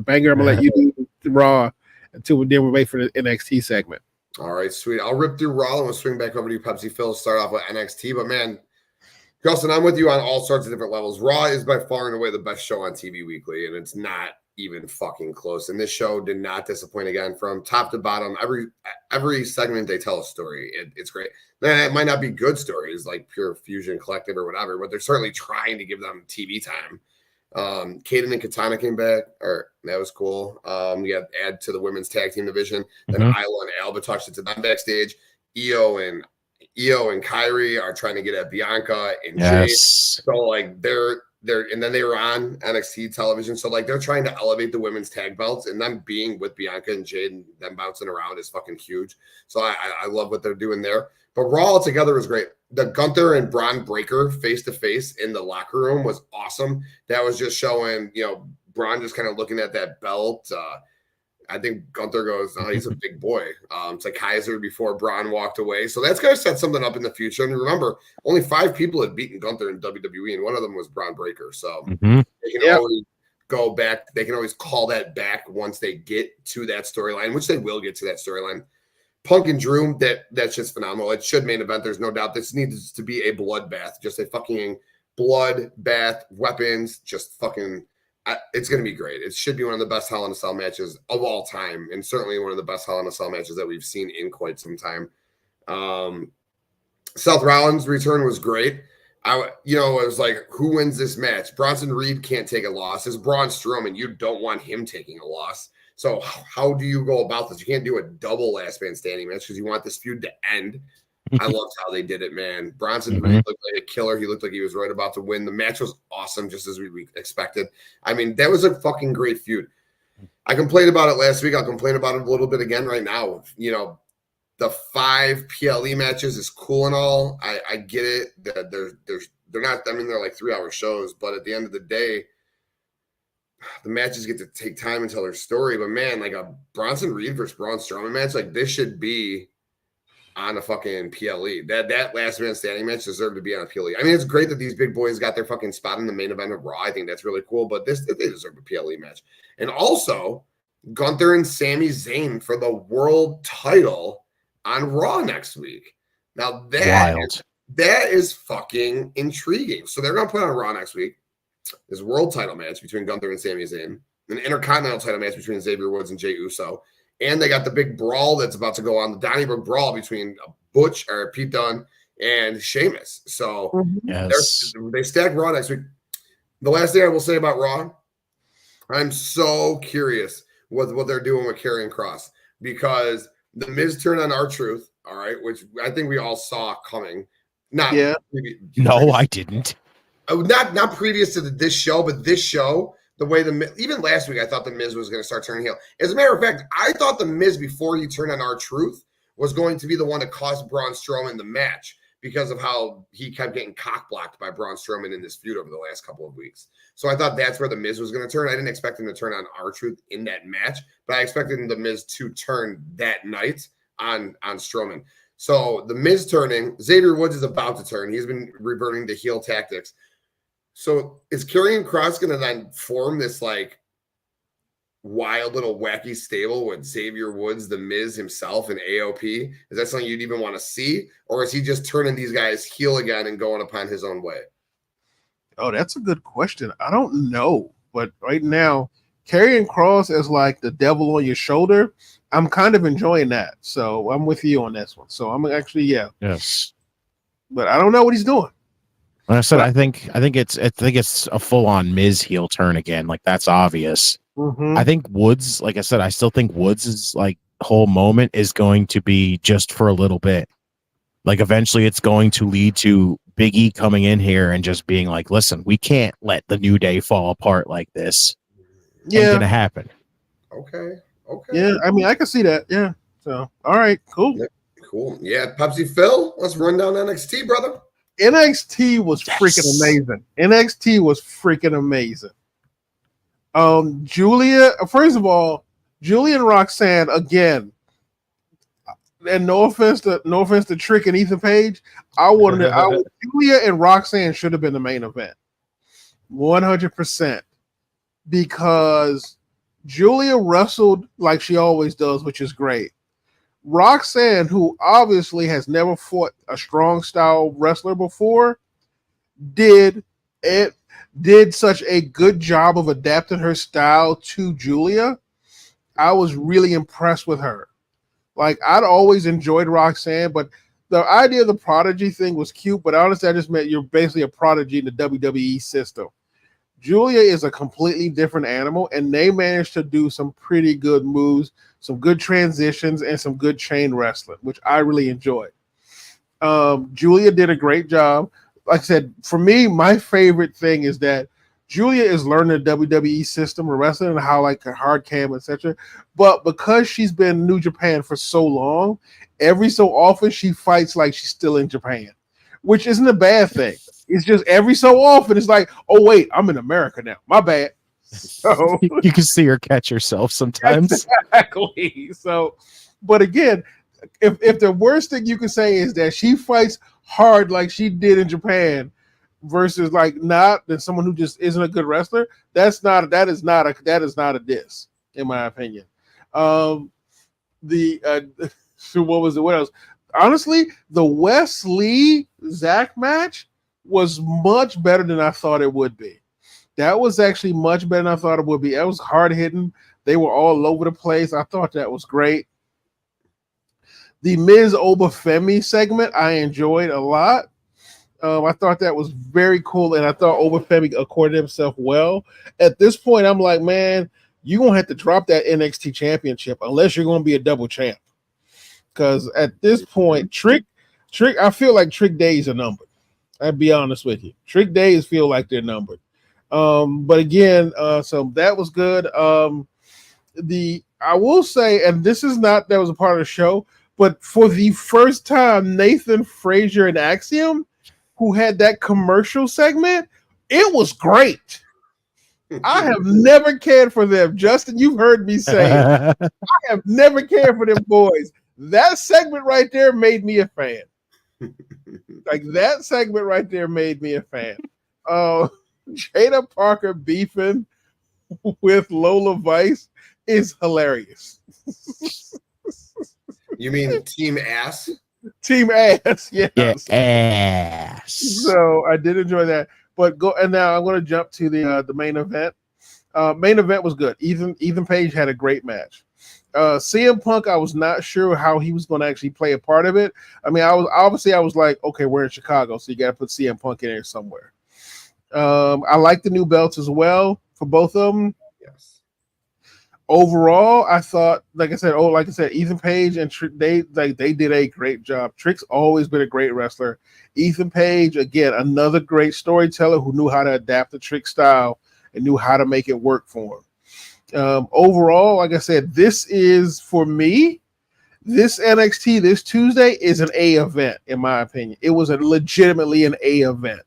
banger. I'm gonna let you do Raw until we wait for the NXT segment. All right, sweet. I'll rip through Raw and we'll swing back over to you, Pepsi Phil. Start off with NXT, but man, Justin, I'm with you on all sorts of different levels. Raw is by far and away the best show on TV weekly, and it's not even fucking close. And this show did not disappoint again from top to bottom. Every segment they tell a story. It's great. Now, it might not be good stories like Pure Fusion Collective or whatever, but they're certainly trying to give them TV time. Kaden and Katana came back, or that was cool. We got add to the women's tag team division. Then Isla and Alba touched it to them backstage. Io and Kyrie are trying to get at Bianca and Jade. So like they're and then they were on NXT television. So like they're trying to elevate the women's tag belts, and them being with Bianca and Jade and them bouncing around is fucking huge. So I love what they're doing there. But Raw altogether was great. The Gunther and Braun Breaker face to face in the locker room was awesome. That was just showing, Braun just kind of looking at that belt. I think Gunther goes, oh, he's a big boy. It's like Kaiser before Braun walked away. So that's going to set something up in the future. And remember, only 5 people had beaten Gunther in WWE, and one of them was Braun Breaker. So they can always go back. They can always call that back once they get to that storyline, which they will get to that storyline. Punk and Drew, that's just phenomenal. It should main event. There's no doubt. This needs to be a bloodbath, just a fucking bloodbath, weapons, just fucking. It's going to be great. It should be one of the best Hell in a Cell matches of all time, and certainly one of the best Hell in a Cell matches that we've seen in quite some time. Seth Rollins' return was great. It was like, who wins this match? Bronson Reed can't take a loss. It's Braun Strowman. You don't want him taking a loss. So how do you go about this? You can't do a double last man standing match because you want this feud to end. I loved how they did it, man. Bronson Reed looked like a killer. He looked like he was right about to win. The match was awesome, just as we expected. I mean, that was a fucking great feud. I complained about it last week. I'll complain about it a little bit again right now. The 5 PLE matches is cool and all. I get it. They're not. I mean, they're like 3-hour shows, but at the end of the day, the matches get to take time and tell their story. But man, like a Bronson Reed versus Braun Strowman match, like this should be on a fucking PLE. That last man standing match deserved to be on a PLE. I mean, it's great that these big boys got their fucking spot in the main event of Raw. I think that's really cool, but they deserve a PLE match. And also, Gunther and Sami Zayn for the world title on Raw next week. Now that is fucking intriguing. So they're gonna put on Raw next week this world title match between Gunther and Sami Zayn, an intercontinental title match between Xavier Woods and Jey Uso. And they got the big brawl that's about to go on, the Donnybrook brawl between Pete Dunne and Sheamus. So they stack Raw next week. The last thing I will say about Raw, I'm so curious what they're doing with Karrion Kross, because the Miz turned on R-Truth, all right, which I think we all saw coming. No, I didn't. Not previous to this show, but this show. The way even last week, I thought the Miz was going to start turning heel. As a matter of fact, I thought the Miz, before he turned on R-Truth, was going to be the one to cost Braun Strowman the match because of how he kept getting cock blocked by Braun Strowman in this feud over the last couple of weeks. So I thought that's where the Miz was going to turn. I didn't expect him to turn on R-Truth in that match, but I expected the Miz to turn that night on Strowman. So the Miz turning, Xavier Woods is about to turn. He's been reverting to heel tactics. So is Karrion Kross going to then form this like wild little wacky stable with Xavier Woods, the Miz himself, and AOP? Is that something you'd even want to see? Or is he just turning these guys heel again and going upon his own way? Oh, that's a good question. I don't know. But right now, Karrion Kross is like the devil on your shoulder. I'm kind of enjoying that. So I'm with you on this one. So I'm actually, Yes. But I don't know what he's doing. Like I said, I think it's a full-on Miz heel turn again. Like that's obvious. I think Woods, like I said, I still think Woods' like whole moment is going to be just for a little bit. Like eventually it's going to lead to Big E coming in here and just being like, listen, we can't let the New Day fall apart like this. Ain't gonna happen. Okay. Yeah, I mean, I can see that. Yeah. So, all right, cool. Yeah, cool. Yeah, Pepsi Phil, let's run down NXT, brother. NXT was freaking amazing. NXT was freaking amazing. Julia, first of all, Julia and Roxanne again. And no offense to Trick and Ethan Page, Julia and Roxanne should have been the main event, 100%, because Julia wrestled like she always does, which is great. Roxanne, who obviously has never fought a strong style wrestler before, did such a good job of adapting her style to Julia. I was really impressed with her. Like, I'd always enjoyed Roxanne, but the idea of the prodigy thing was cute, but honestly, I just meant you're basically a prodigy in the WWE system. Julia is a completely different animal, and they managed to do some pretty good moves, some good transitions, and some good chain wrestling, which I really enjoyed. Julia did a great job. Like I said, for me, my favorite thing is that Julia is learning the WWE system of wrestling and how like hard cam, etc. But because she's been in New Japan for so long, every so often she fights like she's still in Japan, which isn't a bad thing. It's just every so often it's like, oh wait, I'm in America now. My bad. So You can see her catch herself sometimes. exactly. So, but again, if the worst thing you can say is that she fights hard like she did in Japan versus like not than someone who just isn't a good wrestler, that is not a diss, in my opinion. So what was it? What else? Honestly, the Wes Lee Zach match was much better than I thought it would be. That was actually much better than I thought it would be. That was hard hitting. They were all over the place. I thought that was great. The Miz Obafemi segment I enjoyed a lot. I thought that was very cool, and I thought Obafemi accorded himself well. At this point, I'm like, man, you're going to have to drop that NXT championship unless you're going to be a double champ. Because at this point, Trick, I feel like Trick days are numbered. I'll be honest with you. Trick days feel like they're numbered. But again, so that was good. I will say, and this is not that was a part of the show, but for the first time, Nathan Frazier and Axiom, who had that commercial segment, it was great. I have never cared for them. Justin, you've heard me say it. I have never cared for them boys. That segment right there made me a fan. Like that segment right there made me a fan. Jada Parker beefing with Lola Vice is hilarious. You mean Team Ass? Team Ass, yes. Yeah, ass. So I did enjoy that. But now I'm going to jump to the main event. Main event was good. Ethan Page had a great match. CM Punk, I was not sure how he was going to actually play a part of it. I mean, I was like, okay, we're in Chicago, so you got to put CM Punk in there somewhere. I like the new belts as well for both of them. Yes. Overall, I thought, like I said, Ethan Page and Trick, they did a great job. Trick's always been a great wrestler. Ethan Page, again, another great storyteller who knew how to adapt the Trick style and knew how to make it work for him. Overall, like I said, this is for me. This NXT this Tuesday is an A event, in my opinion. It was legitimately an A event.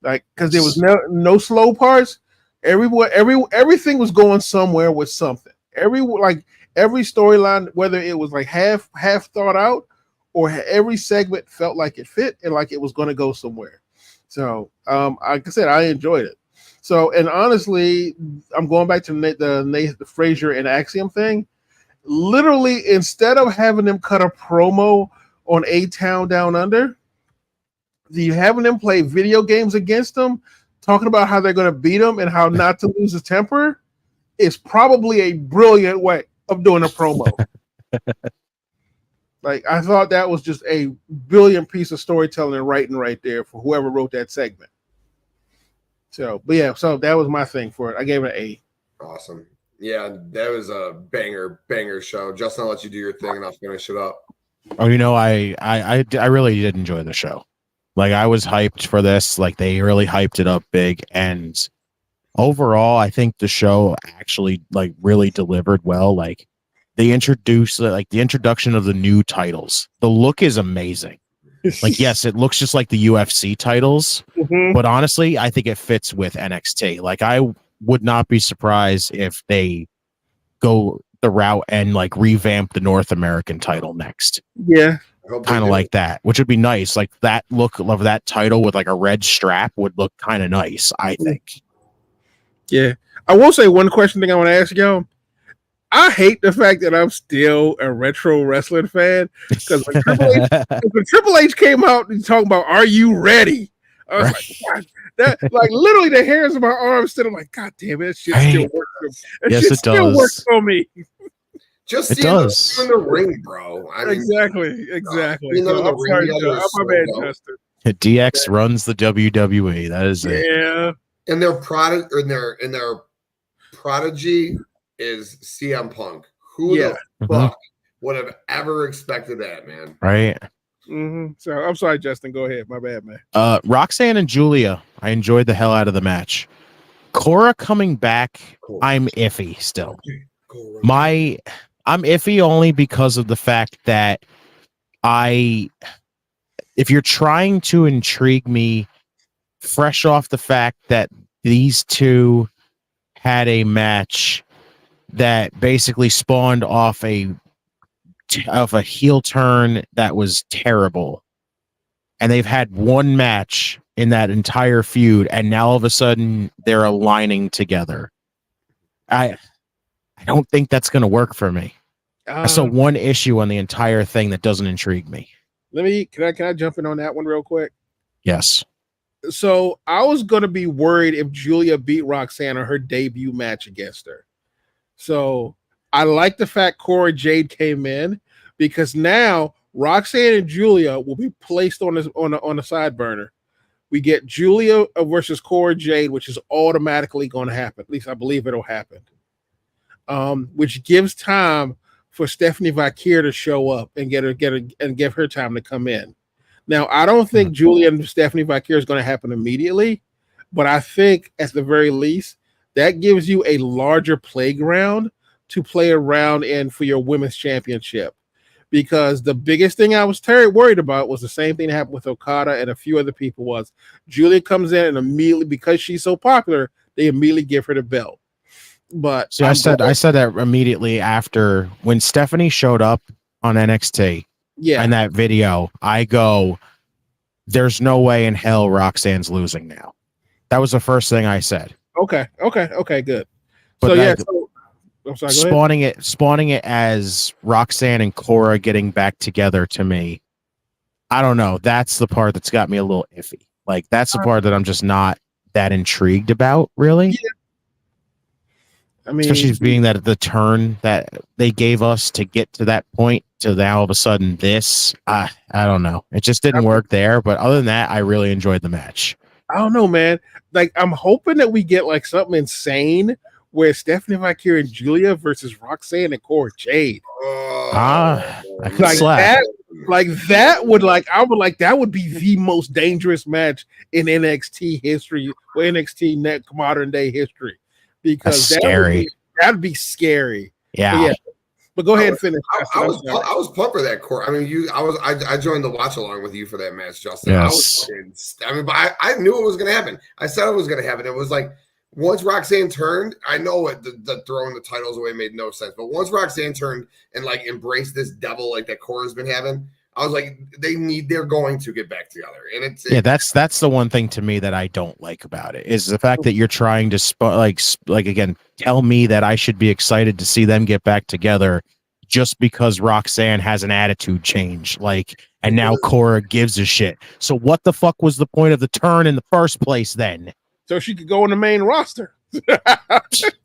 Like, because there was no slow parts. Everything was going somewhere with something. Every storyline, whether it was like half thought out or every segment felt like it fit and like it was going to go somewhere. So, like I said, I enjoyed it. So, and honestly, I'm going back to the Frazier and Axiom thing. Literally, instead of having them cut a promo on A-Town Down Under, having them play video games against them, talking about how they're going to beat them and how not to lose his temper, is probably a brilliant way of doing a promo. Like, I thought that was just a brilliant piece of storytelling and writing right there for whoever wrote that segment. So, but yeah, so that was my thing for it. I gave it an A. Awesome. Yeah, that was a banger show. Justin, I'll let you do your thing and I'll finish it up. Oh, I really did enjoy the show. Like, I was hyped for this. Like, they really hyped it up big. And overall, I think the show actually, like, really delivered well. Like, they introduced, like, the introduction of the new titles. The look is amazing. Like, yes, it looks just like the UFC titles. Mm-hmm. But honestly, I think it fits with NXT. Like, I would not be surprised if they go the route and, like, revamp the North American title next. Yeah. Kind of like that, which would be nice. Like, that look of that title with like a red strap would look kind of nice, I think. Yeah. I will say one thing I want to ask y'all. I hate the fact that I'm still a retro wrestling fan, because when Triple H came out and talking about, are you ready? I was like, God, that like literally the hairs of my arms stood. I'm like, God damn it, that shit still works. That Yes, shit it still does. works for me. Just It seeing them does. in the ring, bro. I mean, Exactly. seeing them in the I'm ring sorry, together Joe. is My so bad, dope. Justin. DX runs the WWE. That is it. Yeah. And their product or their prodigy is CM Punk. Who the fuck would have ever expected that, man? Right. So I'm sorry, Justin. Go ahead. My bad, man. Roxanne and Julia, I enjoyed the hell out of the match. Cora coming back, I'm iffy still. I'm iffy only because of the fact that if you're trying to intrigue me fresh off the fact that these two had a match that basically spawned off a heel turn that was terrible, and they've had one match in that entire feud, and now all of a sudden they're aligning together. I don't think that's going to work for me. That's the one issue on the entire thing that doesn't intrigue me. Can I jump in on that one real quick? Yes. So I was gonna be worried if Julia beat Roxanne on her debut match against her. So I like the fact Cora Jade came in, because now Roxanne and Julia will be placed on the side burner. We get Julia versus Cora Jade, which is automatically going to happen. At least I believe it'll happen. Which gives time for Stephanie Vaquer to show up and give her time to come in. Now, I don't think Julia and Stephanie Vaquer is going to happen immediately, but I think at the very least that gives you a larger playground to play around in for your women's championship. Because the biggest thing I was terribly worried about was the same thing that happened with Okada and a few other people was Julia comes in and immediately, because she's so popular, they immediately give her the belt. But see, I said that immediately after when Stephanie showed up on NXT. Yeah. In that video, I go, there's no way in hell Roxanne's losing now. That was the first thing I said. Okay, good. But so that, I'm sorry, spawning it as Roxanne and Cora getting back together, to me, I don't know. That's the part that's got me a little iffy. Like, that's the part that I'm just not that intrigued about, really. Yeah. I mean, especially being that the turn that they gave us to get to that point to now all of a sudden this, I don't know. It just didn't work there. But other than that, I really enjoyed the match. I don't know, man. Like, I'm hoping that we get like something insane where Stephanie Vaquer and Julia versus Roxanne and Cora Jade. I could that would be the most dangerous match in NXT history, or NXT net modern day history. Because that'd be scary. Yeah. But go ahead and finish. I was pumped for that, Court. I mean, I joined the watch along with you for that match, Justin. Yes. But I knew it was going to happen. I said it was going to happen. It was like once Roxanne turned, I know the throwing the titles away made no sense. But once Roxanne turned and like embraced this devil like that Cora's been having, I was like, they're going to get back together. And that's the one thing to me that I don't like about it is the fact that you're trying to like again, tell me that I should be excited to see them get back together just because Roxanne has an attitude change. Like, and now Cora gives a shit. So what the fuck was the point of the turn in the first place then? So she could go on the main roster.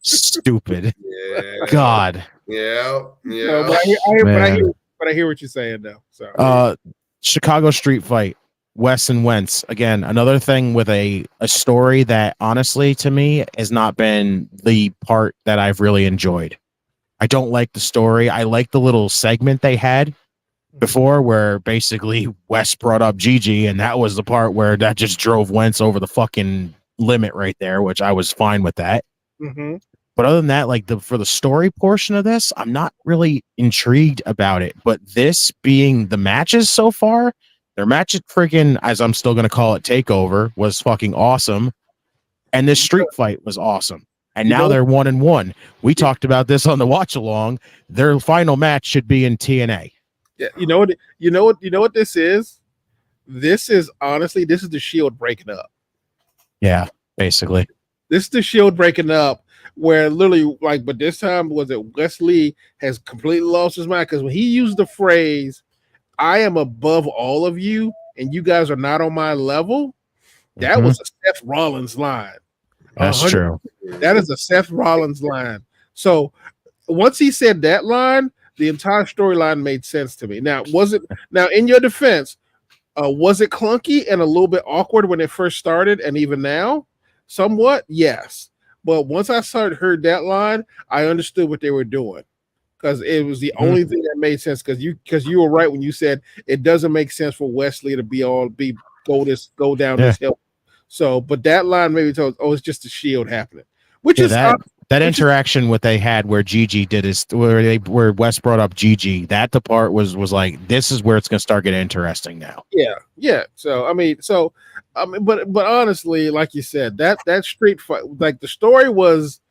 Stupid. Yeah. God. Yeah. No, but I hear what you're saying though. So Chicago Street Fight, Wes and Wentz. Again, another thing with a story that honestly to me has not been the part that I've really enjoyed. I don't like the story. I like the little segment they had before where basically Wes brought up Gigi, and that was the part where that just drove Wentz over the fucking limit right there, which I was fine with that. Mm-hmm. But other than that, like for the story portion of this, I'm not really intrigued about it. But this being the matches so far, their match at freaking, as I'm still going to call it, Takeover, was fucking awesome. And this street fight was awesome. And now they're 1-1. We talked about this on the watch along. Their final match should be in TNA. Yeah, you know what this is? This is the Shield breaking up. Yeah, basically. This is the Shield breaking up. Where literally, like, but this time was it Wesley has completely lost his mind because when he used the phrase, "I am above all of you, and you guys are not on my level," That was a Seth Rollins line. That's true. That is a Seth Rollins line. So once he said that line, the entire storyline made sense to me. Now, in your defense, was it clunky and a little bit awkward when it first started, and even now, somewhat, yes. But once I heard that line, I understood what they were doing because it was the only thing that made sense. Because you were right when you said it doesn't make sense for Wesley to go down this hill. So, but that line maybe told, it's just a Shield happening, which is that interaction what they had where Gigi did is where Wes brought up Gigi. That the part was like, this is where it's going to start getting interesting now. Yeah. So I mean, but honestly, like you said, that street fight, like the story was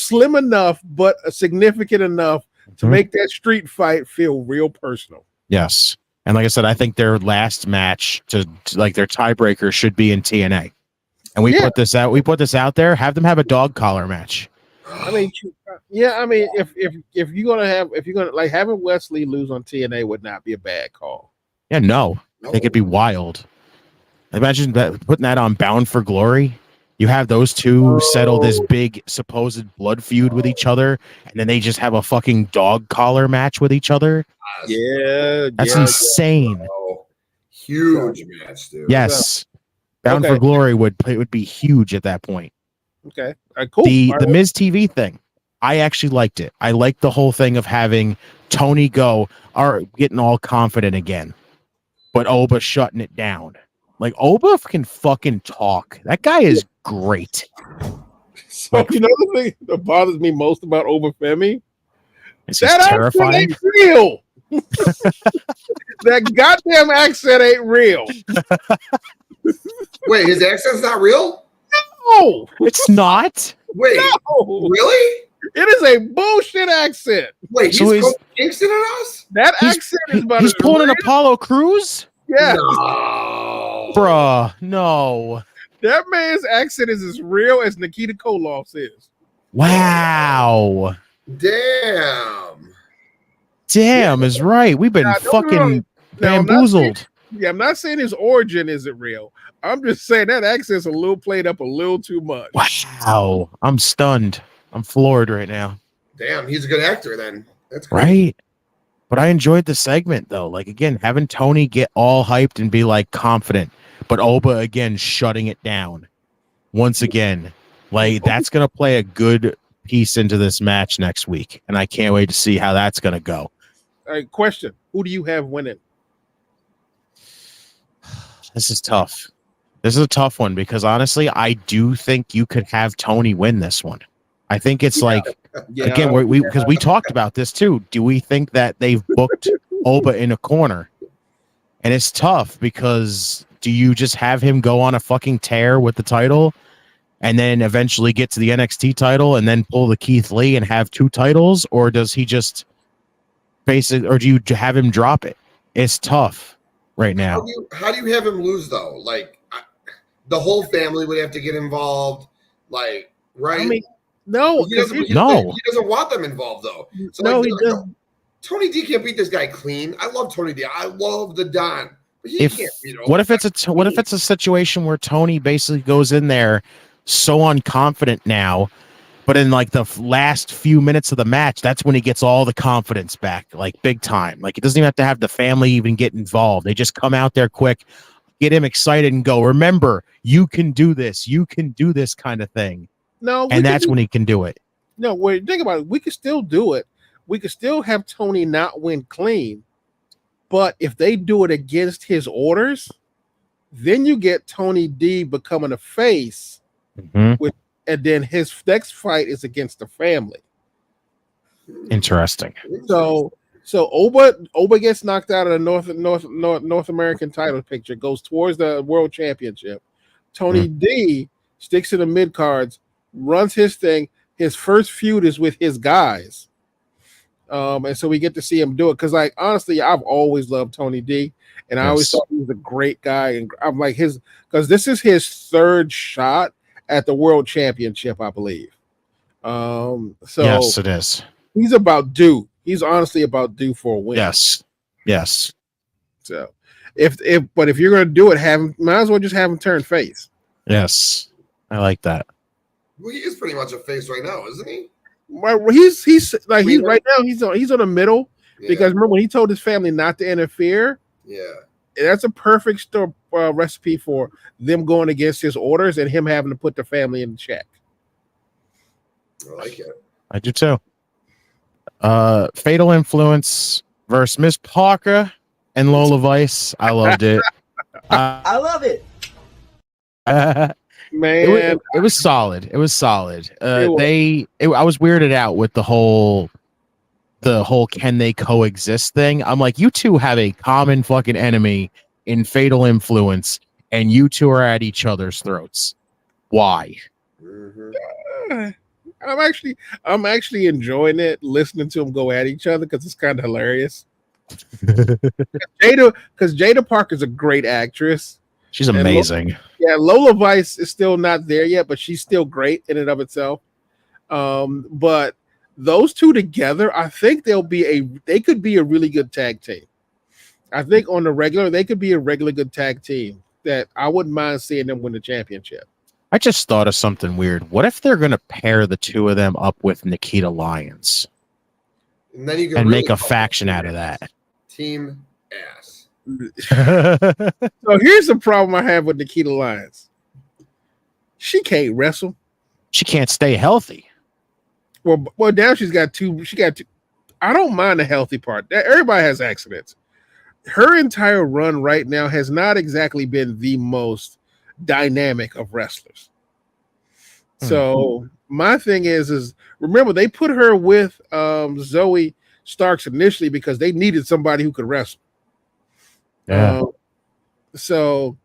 slim enough, but significant enough to make that street fight feel real personal. Yes. And like I said, I think their last match to like their tiebreaker should be in TNA. And we put this out there, have them have a dog collar match. I mean, if you're gonna like having Wesley lose on TNA would not be a bad call. Yeah, no. I think it'd be wild. Imagine putting that on Bound for Glory. You have those two settle this big supposed blood feud with each other, and then they just have a fucking dog collar match with each other. Yeah, that's insane. Huge match, dude. Yes, Bound for Glory would be huge at that point. Okay, cool. The Miz TV thing, I actually liked it. I liked the whole thing of having Tony getting all confident again, but Oba shutting it down. Like Oba can fucking talk. That guy is great. So you know the thing that bothers me most about Oba Femi? That terrifying. Ain't real. That goddamn accent ain't real. Wait, his accent's not real? No, it's not. Wait, really? It is a bullshit accent. Wait, he's Kingston on us? That accent is about he's pulling an Apollo Crews? Yeah. No. Bruh, no. That man's accent is as real as Nikita Koloff's is. Wow. Damn is right. We've been fucking bamboozled. I'm not saying his origin isn't real. I'm just saying that accent's a little played up a little too much. Wow. I'm stunned. I'm floored right now. Damn, he's a good actor then. That's great. Right. But I enjoyed the segment though. Like again, having Tony get all hyped and be like confident, but Oba again shutting it down. Once again, like that's gonna play a good piece into this match next week, and I can't wait to see how that's gonna go. All right, question: who do you have winning? This is tough. This is a tough one because honestly, I do think you could have Tony win this one. I think it's again, because we talked about this too. Do we think that they've booked Oba in a corner? And it's tough because do you just have him go on a fucking tear with the title and then eventually get to the NXT title and then pull the Keith Lee and have two titles? Or does he just or do you have him drop it? It's tough right now. How do you have him lose though? Like the whole family would have to get involved. Like, right? I mean, no, he doesn't want them involved though. So no, he doesn't. Tony D can't beat this guy clean. I love Tony D. I love the Don. But he can't beat him. What if it's a situation where Tony basically goes in there so unconfident now, but in like the last few minutes of the match, that's when he gets all the confidence back, like big time. Like it doesn't even have to have the family even get involved. They just come out there quick, get him excited and go, remember, you can do this kind of thing. No, and that's when he can do it. No, wait, think about it. We could still do it. We could still have Tony not win clean. But if they do it against his orders, then you get Tony D becoming a face, and then his next fight is against the family. Interesting. So Oba gets knocked out of the North American title picture, goes towards the World Championship. Tony D sticks in the mid cards, runs his thing. His first feud is with his guys. And so we get to see him do it. Because, like, honestly, I've always loved Tony D. And I always thought he was a great guy. And I'm like because this is his third shot at the World Championship, I believe. So yes, it is. He's about due. He's honestly about due for a win. Yes. So, But if you're gonna do it, might as well just have him turn face. Yes, I like that. Well, he is pretty much a face right now, isn't he? Well, he's right now he's on the middle because remember when he told his family not to interfere. Yeah, that's a perfect recipe for them going against his orders and him having to put the family in check. I like it. I do too. Fatal Influence versus Miss Parker and Lola Vice. I loved it. I love it. Man, it was solid. It was solid. I was weirded out with the whole can they coexist thing. I'm like, you two have a common fucking enemy in Fatal Influence, and you two are at each other's throats. Why? Mm-hmm. I'm actually enjoying it, listening to them go at each other because it's kind of hilarious. Jada Parker's a great actress. She's amazing. Lola Vice is still not there yet, but she's still great in and of itself. But those two together, I think they could be a really good tag team. I think on the regular, they could be a regular good tag team that I wouldn't mind seeing them win the championship. I just thought of something weird. What if they're going to pair the two of them up with Nikita Lyons? And then you can really make a faction out of that. Team ass. So here's the problem I have with Nikita Lyons. She can't wrestle. She can't stay healthy. Well, now she got two. I don't mind the healthy part. Everybody has accidents. Her entire run right now has not exactly been the most dynamic of wrestlers. So my thing is remember they put her with Zoe Starks initially because they needed somebody who could wrestle. Yeah. So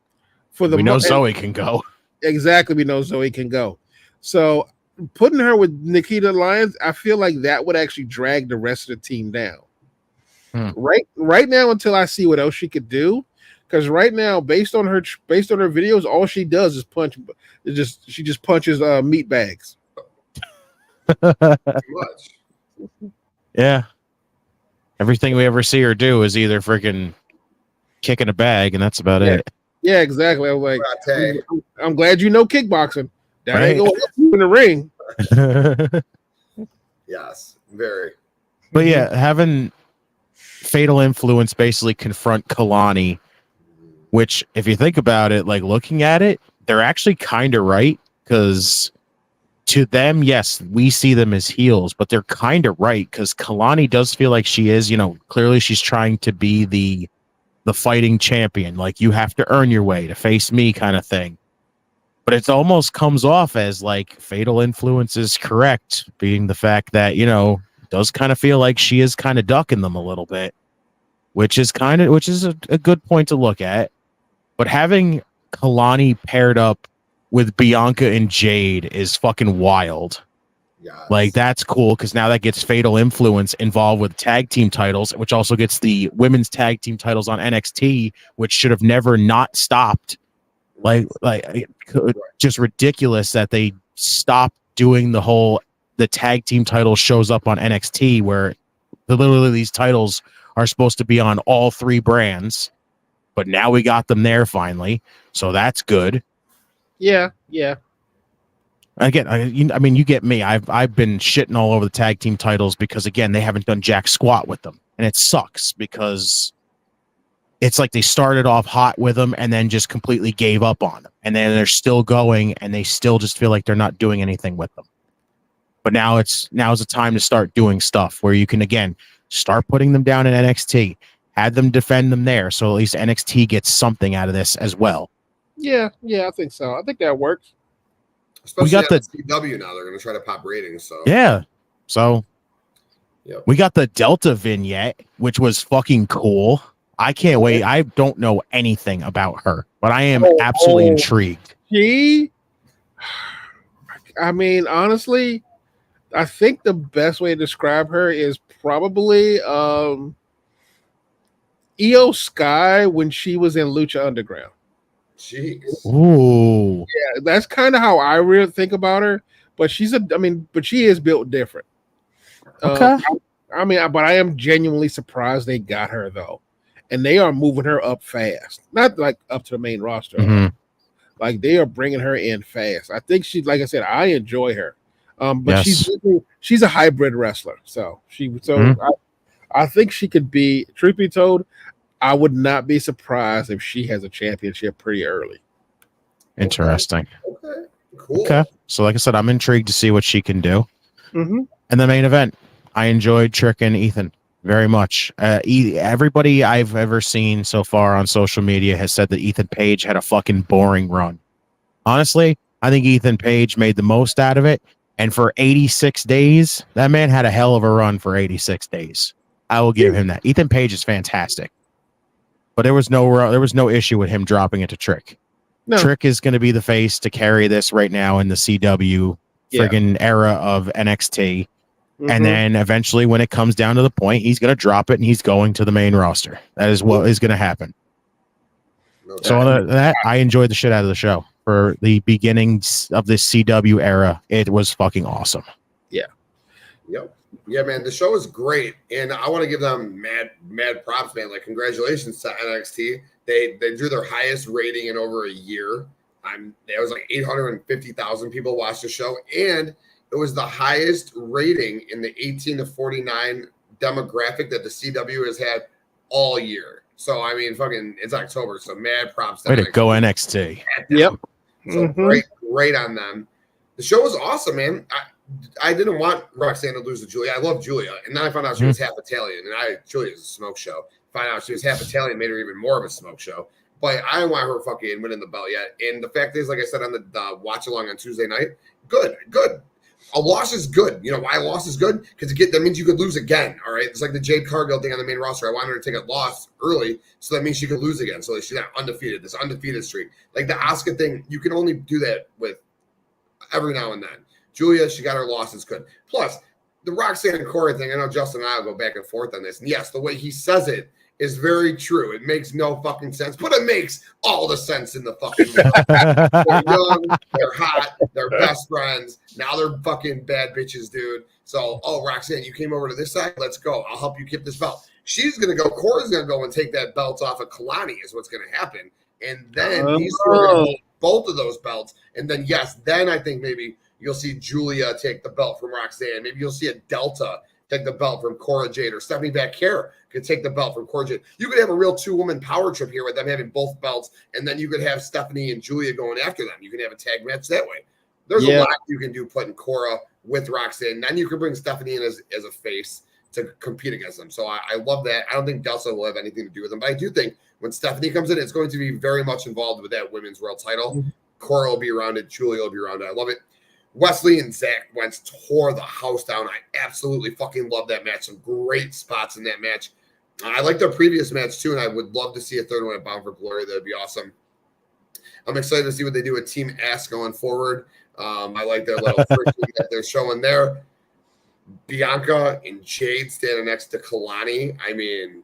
we know Zoe can go. Exactly, we know Zoe can go. So putting her with Nikita Lyons, I feel like that would actually drag the rest of the team down. Right now, until I see what else she could do, because right now, based on her videos, all she does is punch. She just punches meat bags. Much. Yeah. Everything we ever see her do is either freaking kicking a bag, and that's about it. Yeah, exactly. I'm like, I'm glad you know kickboxing. That ain't gonna help you in the ring. Yes, very. But yeah, having Fatal Influence basically confront Kalani, which, if you think about it, like looking at it, they're actually kind of right, because to them, yes, we see them as heels, but they're kind of right, because Kalani does feel like she is, clearly she's trying to be the fighting champion. Like, you have to earn your way to face me kind of thing. But it almost comes off as like Fatal Influence is correct, being the fact that, does kind of feel like she is kind of ducking them a little bit, which is a good point to look at. But having Kalani paired up with Bianca and Jade is fucking wild. Yes. Like, that's cool, because now that gets Fatal Influence involved with tag team titles, which also gets the women's tag team titles on NXT, which should have never not stopped. Like just ridiculous that they stopped doing the tag team title shows up on NXT, where literally these titles are supposed to be on all three brands, but now we got them there finally, so that's good. Yeah. Again, I mean, you get me. I've been shitting all over the tag team titles because, again, they haven't done jack squat with them, and it sucks because it's like they started off hot with them and then just completely gave up on them, and then they're still going, and they still just feel like they're not doing anything with them. But now's the time to start doing stuff where you can, again, start putting them down in NXT, have them defend them there, so at least NXT gets something out of this as well. Yeah, I think so. I think that works. Especially we got the AEW now. They're going to try to pop ratings. So yeah. So yep. We got the Delta vignette, which was fucking cool. I can't wait. I don't know anything about her, but I am absolutely intrigued. I mean, honestly, I think the best way to describe her is probably Io Sky when she was in Lucha Underground. Jeez. Ooh. Yeah, that's kind of how I really think about her. But she is built different. Okay. But I am genuinely surprised they got her though. and they are moving her up fast. Not like up to the main roster. Mhm. Like they are bringing her in fast. I think she's, like I said, I enjoy her. But Yes. she's a hybrid wrestler. I think she could be, truth be told, I would not be surprised if she has a championship pretty early. Interesting. Okay. Cool. Okay. So, like I said, I'm intrigued to see what she can do. Mm-hmm. And the main event, I enjoyed Trick and Ethan very much. Everybody I've ever seen so far on social media has said that Ethan Page had a fucking boring run. Honestly, I think Ethan Page made the most out of it. And for 86 days, that man had a hell of a run for 86 days. I will give him that. Ethan Page is fantastic. But there was no issue with him dropping it to Trick. No. Trick is going to be the face to carry this right now in the CW friggin' era of NXT. Mm-hmm. And then eventually when it comes down to the point, he's going to drop it and he's going to the main roster. That is what is going to happen. So other than that, I enjoyed the shit out of the show. For the beginnings of this CW era, it was fucking awesome. Yeah. Yep. Yeah, man, the show is great, and I want to give them mad props, man. Like, congratulations to NXT. They drew their highest rating in over a year. There was like 850,000 people watched the show, and it was the highest rating in the 18 to 49 demographic that the CW has had all year. So I mean, fucking, it's October, so mad props to Way to go, NXT. Yep. So great on them. The show was awesome, man. I didn't want Roxanne to lose to Julia. I love Julia. And then I found out she was half Italian. And Julia is a smoke show. Find out she was half Italian made her even more of a smoke show. But I don't want her fucking winning the belt yet. And the fact is, like I said on the watch along on Tuesday night, good. A loss is good. You know why a loss is good? Because that means you could lose again. All right. It's like the Jade Cargill thing on the main roster. I wanted her to take a loss early, so that means she could lose again. So she's not undefeated. This undefeated streak. Like the Asuka thing, you can only do that with every now and then. Julia, she got her losses good. Plus, the Roxanne and Corey thing, I know Justin and I will go back and forth on this. And yes, the way he says it is very true. It makes no fucking sense, but it makes all the sense in the fucking world. They're young, they're hot, they're best friends. Now they're fucking bad bitches, dude. So, Roxanne, you came over to this side? Let's go. I'll help you keep this belt. She's going to go. Corey's going to go and take that belt off of Kalani is what's going to happen. And then these two are going to hold both of those belts. And then, yes, then I think maybe you'll see Julia take the belt from Roxanne. Maybe you'll see a Delta take the belt from Cora Jade, or Stephanie Bacare could take the belt from Cora Jade. You could have a real two-woman power trip here with them having both belts, and then you could have Stephanie and Julia going after them. You can have a tag match that way. There's a lot you can do putting Cora with Roxanne. Then you can bring Stephanie in as a face to compete against them. So I love that. I don't think Delta will have anything to do with them, but I do think when Stephanie comes in, it's going to be very much involved with that women's world title. Cora will be around it. Julia will be around it. I love it. Wesley and Zach Wentz tore the house down. I absolutely fucking love that match. Some great spots in that match. I like their previous match too, and I would love to see a third one at Bound for Glory. That would be awesome. I'm excited to see what they do with Team S going forward. I like their little friction that they're showing there. Bianca and Jade standing next to Kalani. I mean,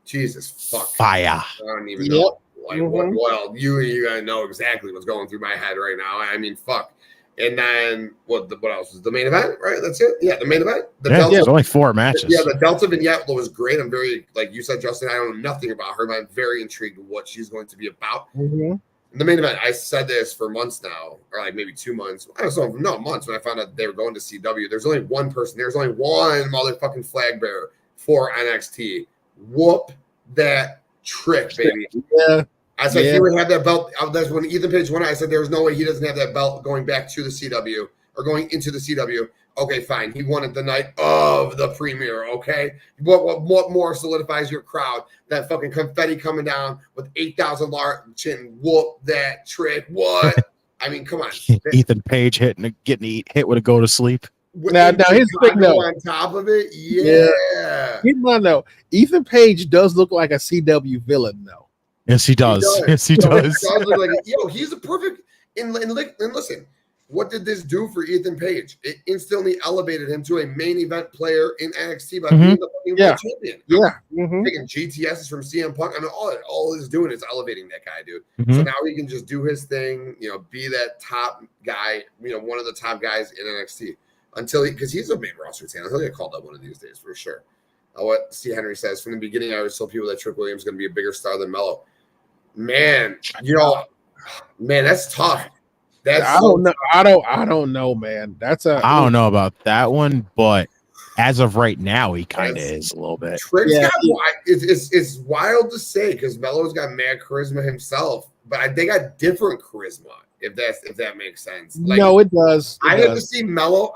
Jesus fuck. Fire. I don't even know. Like, well, you gotta know exactly what's going through my head right now. I mean, fuck. And then what else is the main event, right? That's it. Yeah, the main event. There's only 4 matches. Yeah, the Delta vignette was great. I'm very, like you said, Justin, I don't know nothing about her, but I'm very intrigued with what she's going to be about. The main event, I said this for months now, or like maybe 2 months. I don't know, no, months when I found out they were going to CW. There's only one person. There's only one motherfucking flag bearer for NXT. Whoop that trick, baby. Yeah. I said he would have that belt. That's when Ethan Page won. I said there's no way he doesn't have that belt going back to the CW or going into the CW. Okay, fine. He won it the night of the premiere. Okay, what more solidifies your crowd? That fucking confetti coming down with 8,000 large chin. Whoop that trick. What? I mean, come on. Ethan Page getting hit with a go to sleep. Now his thing though. On top of it, yeah. Here's mine though. Ethan Page does look like a CW villain though. Yes, he does. Yes, he does. He's a perfect. And listen, what did this do for Ethan Page? It instantly elevated him to a main event player in NXT by being the fucking world champion. Yeah. Taking GTSs from CM Punk. I mean, all it's doing is elevating that guy, dude. So now he can just do his thing, be that top guy, one of the top guys in NXT because he's a main roster talent. He'll get called up one of these days for sure. What C. Henry says, from the beginning, I always told people that Trick Williams is going to be a bigger star than Melo. Man, that's tough. I don't know. I don't know, man. I don't know about that one, but as of right now, he kind of is a little bit. Trick's got it's wild to say because Melo's got mad charisma himself, but they got different charisma. If that makes sense. Like, no, it does. I have to see Melo.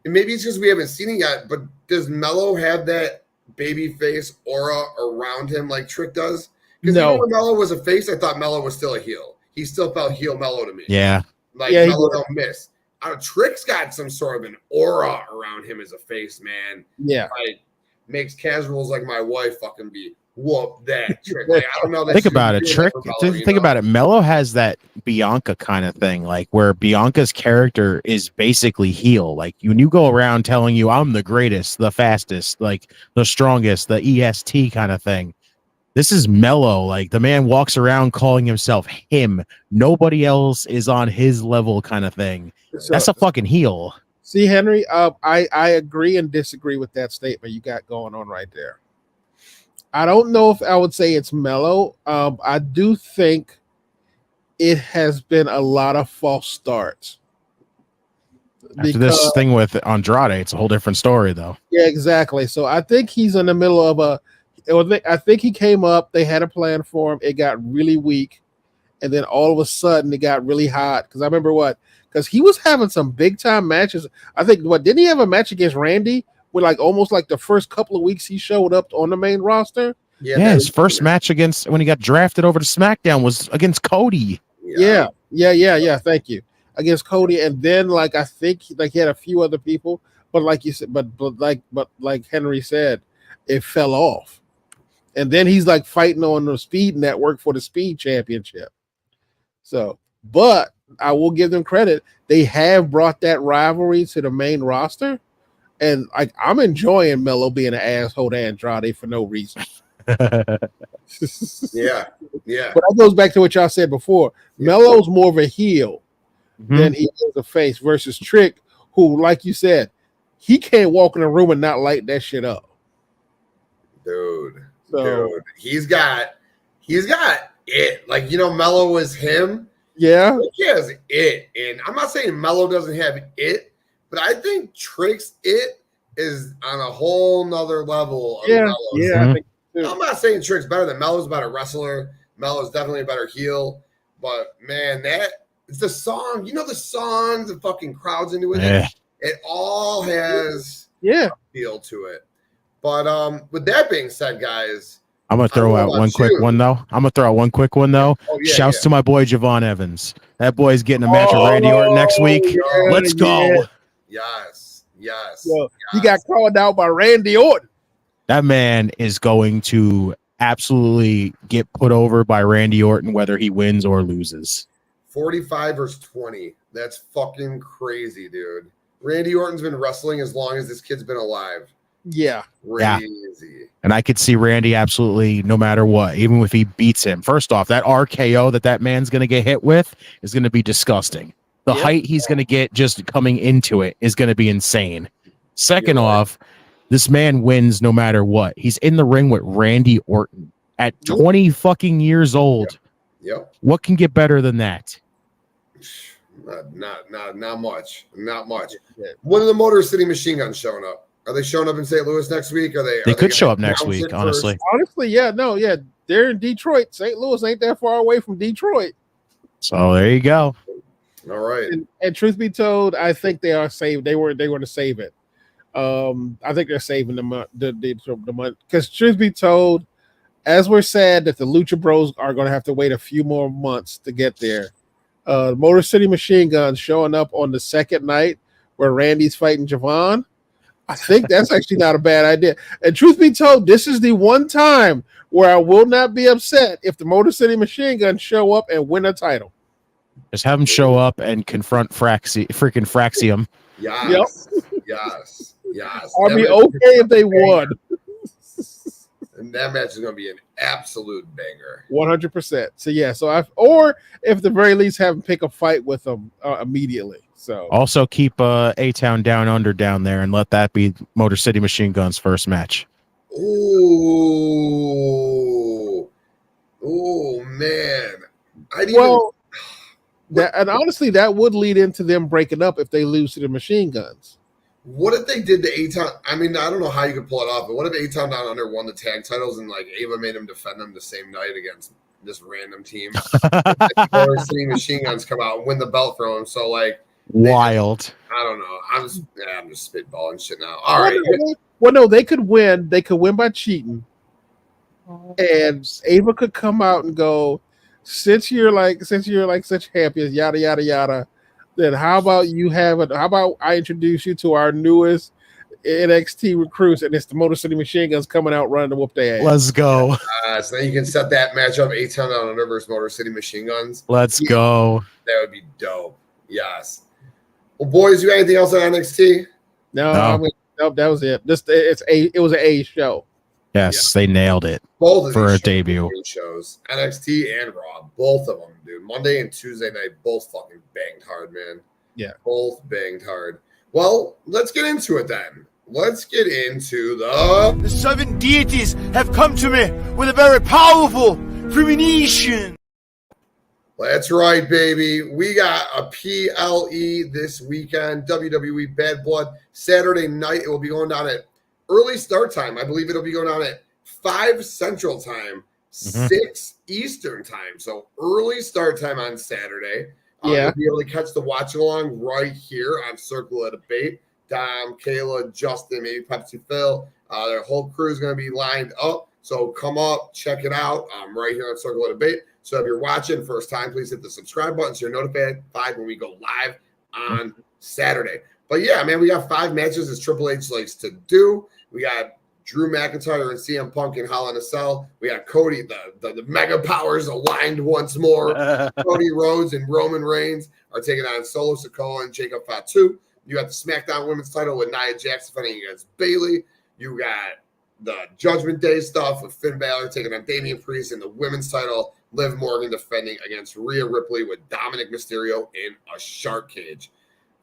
Maybe it's just we haven't seen it yet, but does Melo have that baby face aura around him like Trick does? Because when Melo was a face, I thought Melo was still a heel. He still felt heel Melo to me. Yeah. Like Melo don't miss. Trick's got some sort of an aura around him as a face, man. Yeah. Like makes casuals like my wife fucking be whoop that Trick. Like, I don't know. Think about it, Trick. Think about it. Melo has that Bianca kind of thing, like where Bianca's character is basically heel. Like when you go around telling you I'm the greatest, the fastest, like the strongest, the EST kind of thing. This is Melo. Like the man walks around calling himself him. Nobody else is on his level kind of thing. That's a fucking heel. See, Henry, I agree and disagree with that statement you got going on right there. I don't know if I would say it's Melo. I do think it has been a lot of false starts. After this thing with Andrade, it's a whole different story, though. Yeah, exactly. So I think he's in the middle of I think he came up. They had a plan for him. It got really weak, and then all of a sudden it got really hot. Because I remember because he was having some big time matches. I think didn't he have a match against Randy? With almost the first couple of weeks he showed up on the main roster. Yeah, his first match against when he got drafted over to SmackDown was against Cody. Yeah. Thank you. Against Cody, and then I think he had a few other people, but like you said, but like Henry said, it fell off, and then he's fighting on the Speed Network for the Speed Championship. So, but I will give them credit; they have brought that rivalry to the main roster. And I'm enjoying Melo being an asshole to Andrade for no reason. Yeah. But that goes back to what y'all said before. Melo's more of a heel than he is a face versus Trick, who, like you said, he can't walk in a room and not light that shit up. Dude. He's got it. Melo was him. Yeah. He has it. And I'm not saying Melo doesn't have it. But I think Trick's it is on a whole nother level. I think too. I'm not saying Trick's better than Melo's a better wrestler. Melo's definitely a better heel. But man, it's the song. The songs, the fucking crowds into it. Yeah. It all has feel to it. But with that being said, guys, I'm gonna throw out one quick one though. Shouts to my boy Javon Evans. That boy's getting a match with Randy Orton next week. Let's go. Yes. So he got called out by Randy Orton. That man is going to absolutely get put over by Randy Orton, whether he wins or loses. 45 versus 20. That's fucking crazy, dude. Randy Orton's been wrestling as long as this kid's been alive. Yeah. Crazy. And I could see Randy absolutely no matter what, even if he beats him. First off, that RKO that man's going to get hit with is going to be disgusting. The height he's going to get just coming into it is going to be insane. Second off, this man wins no matter what. He's in the ring with Randy Orton at 20 fucking years old. Yep. What can get better than that? Not much. Not much. When are the Motor City Machine Guns showing up? Are they showing up in St. Louis next week? They could show up next week, honestly. Honestly, yeah. They're in Detroit. St. Louis ain't that far away from Detroit. So there you go. All right. And truth be told, I think they are saved. They were to save it. I think they're saving the month because truth be told, as we're sad that the Lucha Bros are going to have to wait a few more months to get there. Motor City Machine Guns showing up on the second night where Randy's fighting Javon. I think that's actually not a bad idea. And truth be told, this is the one time where I will not be upset if the Motor City Machine Guns show up and win a title. Just have him show up and confront freaking Fraxium. Yes. I'll be okay if they won. And that match is going to be an absolute banger. 100%. So or if the very least have him pick a fight with them immediately. So also keep A-Town Down Under down there and let that be Motor City Machine Guns' first match. Ooh. Oh man. And honestly, that would lead into them breaking up if they lose to the Machine Guns. What if they did the A-Town? I mean, I don't know how you could pull it off, but what if A-Town Down Under won the tag titles and like Ava made him defend them the same night against this random team? Or City Machine Guns come out and win the belt from him. So like wild. I don't know. I'm just spitballing shit now. All right. No, they could win. They could win by cheating. And Ava could come out and go, since you're like such champions, yada yada yada. Then how about I introduce you to our newest NXT recruits, and it's the Motor City Machine Guns coming out running to whoop their ass. Let's go. So then you can set that matchup, A-Town Down Under versus Motor City Machine Guns. Let's go. That would be dope. Yes. Well, boys, you got anything else on NXT? No. That was it. It was an A show. Yes, they nailed it. Both for a debut. Shows, NXT and Raw, both of them, dude. Monday and Tuesday night, both fucking banged hard, man. Yeah, both banged hard. Well, let's get into it then. Let's get into the 7 deities have come to me with a very powerful premonition. That's right, baby. We got a PLE this weekend. WWE Bad Blood Saturday night. It will be going down at early start time. I believe it'll be going on at 5 Central Time, 6 Eastern Time. So early start time on Saturday. You'll be able to catch the watch along right here on Circle of Debate. Dom, Kayla, Justin, maybe Pepsi Phil. Their whole crew is going to be lined up. So come up, check it out right here on Circle of Debate. So if you're watching first time, please hit the subscribe button so you're notified when we go live on Saturday. But yeah, man, we got 5 matches as Triple H likes to do. We got Drew McIntyre and CM Punk in Hell in a Cell. We got Cody, the mega powers aligned once more. Cody Rhodes and Roman Reigns are taking on Solo Sikoa and Jacob Fatu. You got the SmackDown Women's title with Nia Jax defending against Bayley. You got the Judgment Day stuff with Finn Balor taking on Damian Priest, and the women's title, Liv Morgan defending against Rhea Ripley with Dominic Mysterio in a shark cage.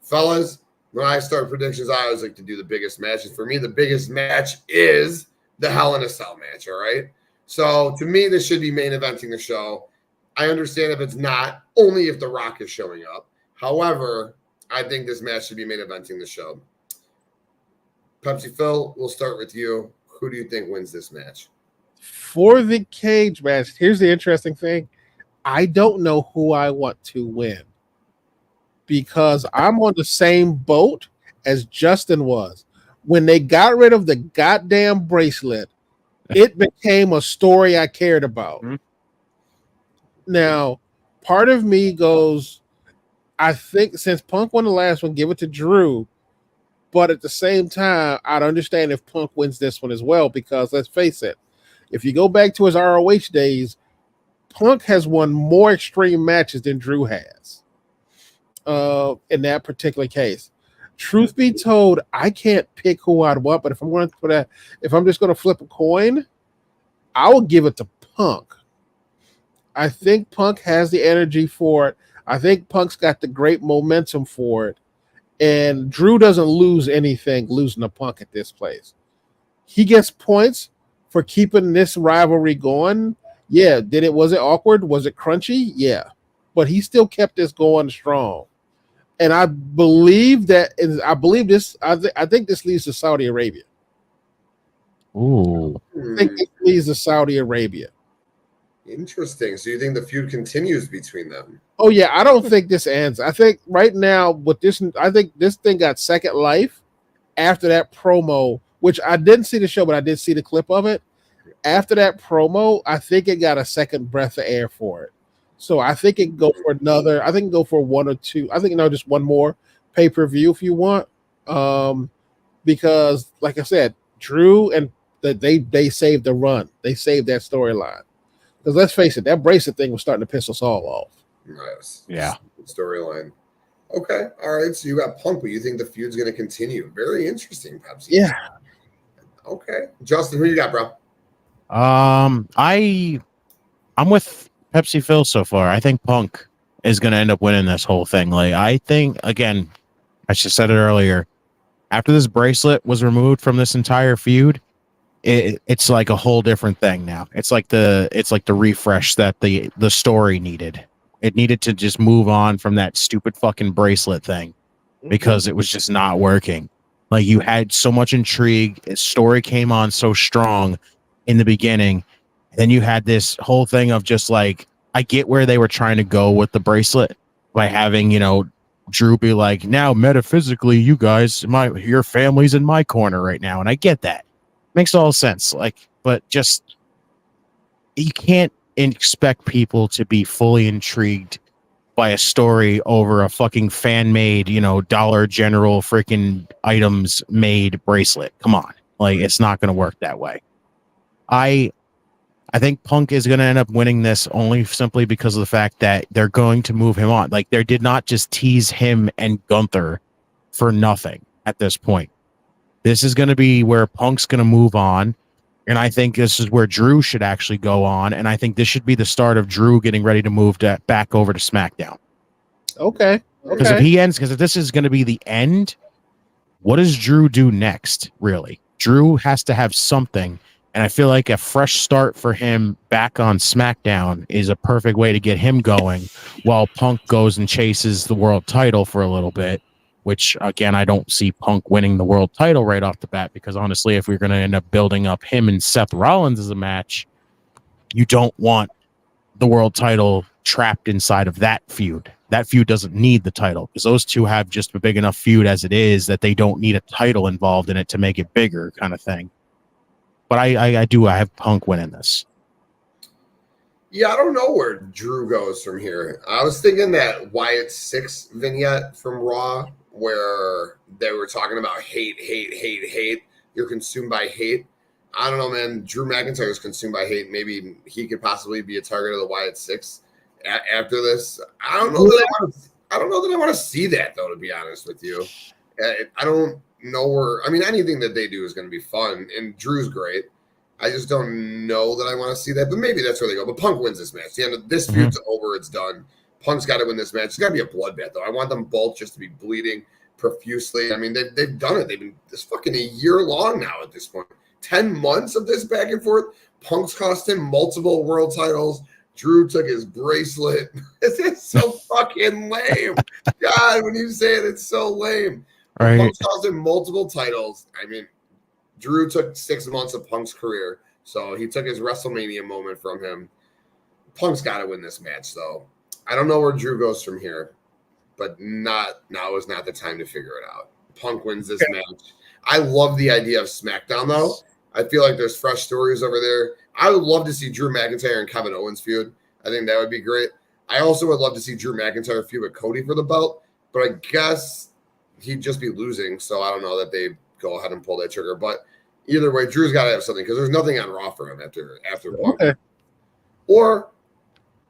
Fellas, when I start predictions, I always like to do the biggest matches. For me, the biggest match is the Hell in a Cell match, all right? So to me, this should be main eventing the show. I understand if it's not, only if The Rock is showing up. However, I think this match should be main eventing the show. Pepsi Phil, we'll start with you. Who do you think wins this match? For the cage match, here's the interesting thing. I don't know who I want to win because I'm on the same boat as Justin was. When they got rid of the goddamn bracelet, it became a story I cared about. Now, part of me goes, I think since Punk won the last one, give it to Drew. But at the same time, I'd understand if Punk wins this one as well, because let's face it, if you go back to his ROH days, Punk has won more extreme matches than Drew has in that particular case. Truth be told, I can't pick who I'd want, but if I'm just going to flip a coin, I will give it to Punk. I think Punk has the energy for it. I think Punk's got the great momentum for it. And Drew doesn't lose anything losing to Punk at this place. He gets points for keeping this rivalry going. Yeah, was it awkward? Was it crunchy? Yeah. But he still kept this going strong. And I believe this. I think this leads to Saudi Arabia. Ooh. I think this leads to Saudi Arabia. Interesting. So you think the feud continues between them? Oh yeah, I don't think this ends. I think right now with this, I think this thing got second life after that promo, which I didn't see the show, but I did see the clip of it. After that promo, I think it got a second breath of air for it. So I think it can go for another. I think it can go for one or two. I think just one more pay-per-view if you want, because like I said, Drew and they saved the run. They saved that storyline. Because let's face it, that bracelet thing was starting to piss us all off. Nice. Yeah. Storyline. Okay. All right. So you got Punk, but you think the feud's going to continue. Very interesting, Pepsi. Yeah. Okay. Justin, who you got, bro? I'm with Pepsi Phil so far. I think Punk is going to end up winning this whole thing. Like, I think, again, I just said it earlier, after this bracelet was removed from this entire feud, it's like a whole different thing now. It's like the refresh that the story needed. It needed to just move on from that stupid fucking bracelet thing because it was just not working. Like, you had so much intrigue, story came on so strong in the beginning, and then you had this whole thing of just like, I get where they were trying to go with the bracelet by having, Drew be like, now metaphysically, you guys, your family's in my corner right now, and I get that. Makes all sense. Like, but just, you can't expect people to be fully intrigued by a story over a fucking fan-made, Dollar General freaking items made bracelet. Come on. Like, it's not going to work that way. I think Punk is going to end up winning this only simply because of the fact that they're going to move him on. Like, they did not just tease him and Gunther for nothing at this point. This is going to be where Punk's going to move on. And I think this is where Drew should actually go on. And I think this should be the start of Drew getting ready to move back over to SmackDown. Okay. Because if this is going to be the end, what does Drew do next, really? Drew has to have something. And I feel like a fresh start for him back on SmackDown is a perfect way to get him going while Punk goes and chases the world title for a little bit. Which, again, I don't see Punk winning the world title right off the bat, because honestly, if we're going to end up building up him and Seth Rollins as a match, you don't want the world title trapped inside of that feud. That feud doesn't need the title, because those two have just a big enough feud as it is that they don't need a title involved in it to make it bigger, kind of thing. But I have Punk winning this. Yeah, I don't know where Drew goes from here. I was thinking that Wyatt 6 vignette from Raw, where they were talking about hate. You're consumed by hate. I don't know, man. Drew McIntyre is consumed by hate. Maybe he could possibly be a target of the Wyatt 6 after this. I don't know that I want to see that, though, to be honest with you. I don't know where. I mean, anything that they do is going to be fun, and Drew's great. I just don't know that I want to see that, but maybe that's where they go. But Punk wins this match. The end of this feud's over. It's done. Punk's got to win this match. It's got to be a bloodbath, though. I want them both just to be bleeding profusely. I mean, they've done it. They've been this fucking a year long now at this point. 10 months of this back and forth. Punk's cost him multiple world titles. Drew took his bracelet. It's so fucking lame. God, when you say it, it's so lame. Right. Punk's cost him multiple titles. I mean, Drew took 6 months of Punk's career, so he took his WrestleMania moment from him. Punk's got to win this match, though. I don't know where Drew goes from here, but now is not the time to figure it out. Punk wins this match. I love the idea of SmackDown, though. I feel like there's fresh stories over there. I would love to see Drew McIntyre and Kevin Owens feud. I think that would be great. I also would love to see Drew McIntyre feud with Cody for the belt, but I guess he'd just be losing, so I don't know that they go ahead and pull that trigger. But either way, Drew's got to have something, because there's nothing on Raw for him after Punk. Okay. Or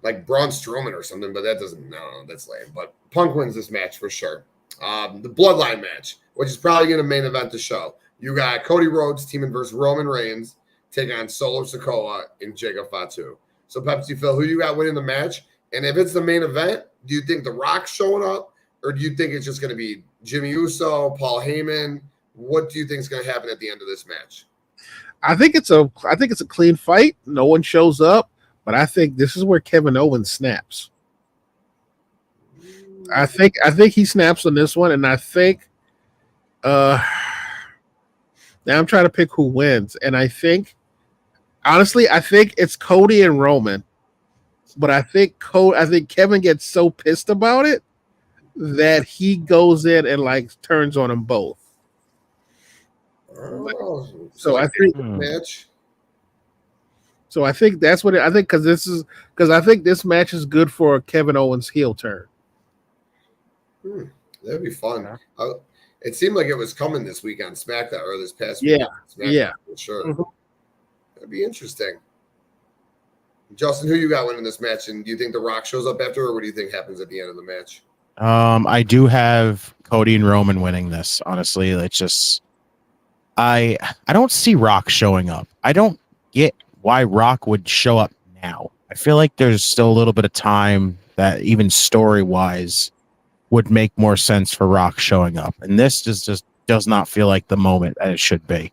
like Braun Strowman or something, but that doesn't, no, that's lame. But Punk wins this match for sure. The Bloodline match, which is probably going to main event the show. You got Cody Rhodes teaming versus Roman Reigns, taking on Solo Sikoa and Jacob Fatu. So Pepsi Phil, who you got winning the match? And if it's the main event, do you think The Rock's showing up, or do you think it's just going to be Jimmy Uso, Paul Heyman? What do you think is going to happen at the end of this match? I think it's a clean fight. No one shows up, but I think this is where Kevin Owens snaps. I think he snaps on this one, and I think now I'm trying to pick who wins, and I think honestly, I think it's Cody and Roman, but I think Kevin gets so pissed about it that he goes in and like turns on them both. So I think match. So I think that's what I think, because I think this match is good for a Kevin Owens heel turn. That'd be fun. It seemed like it was coming this week on SmackDown, or this past week. Yeah, for sure. Mm-hmm. That'd be interesting. Justin, who you got winning this match, and do you think The Rock shows up after, or what do you think happens at the end of the match? I do have Cody and Roman winning this. Honestly, it's just I don't see Rock showing up. I don't get why Rock would show up now. I feel like there's still a little bit of time that even story-wise would make more sense for Rock showing up. And this just does not feel like the moment that it should be.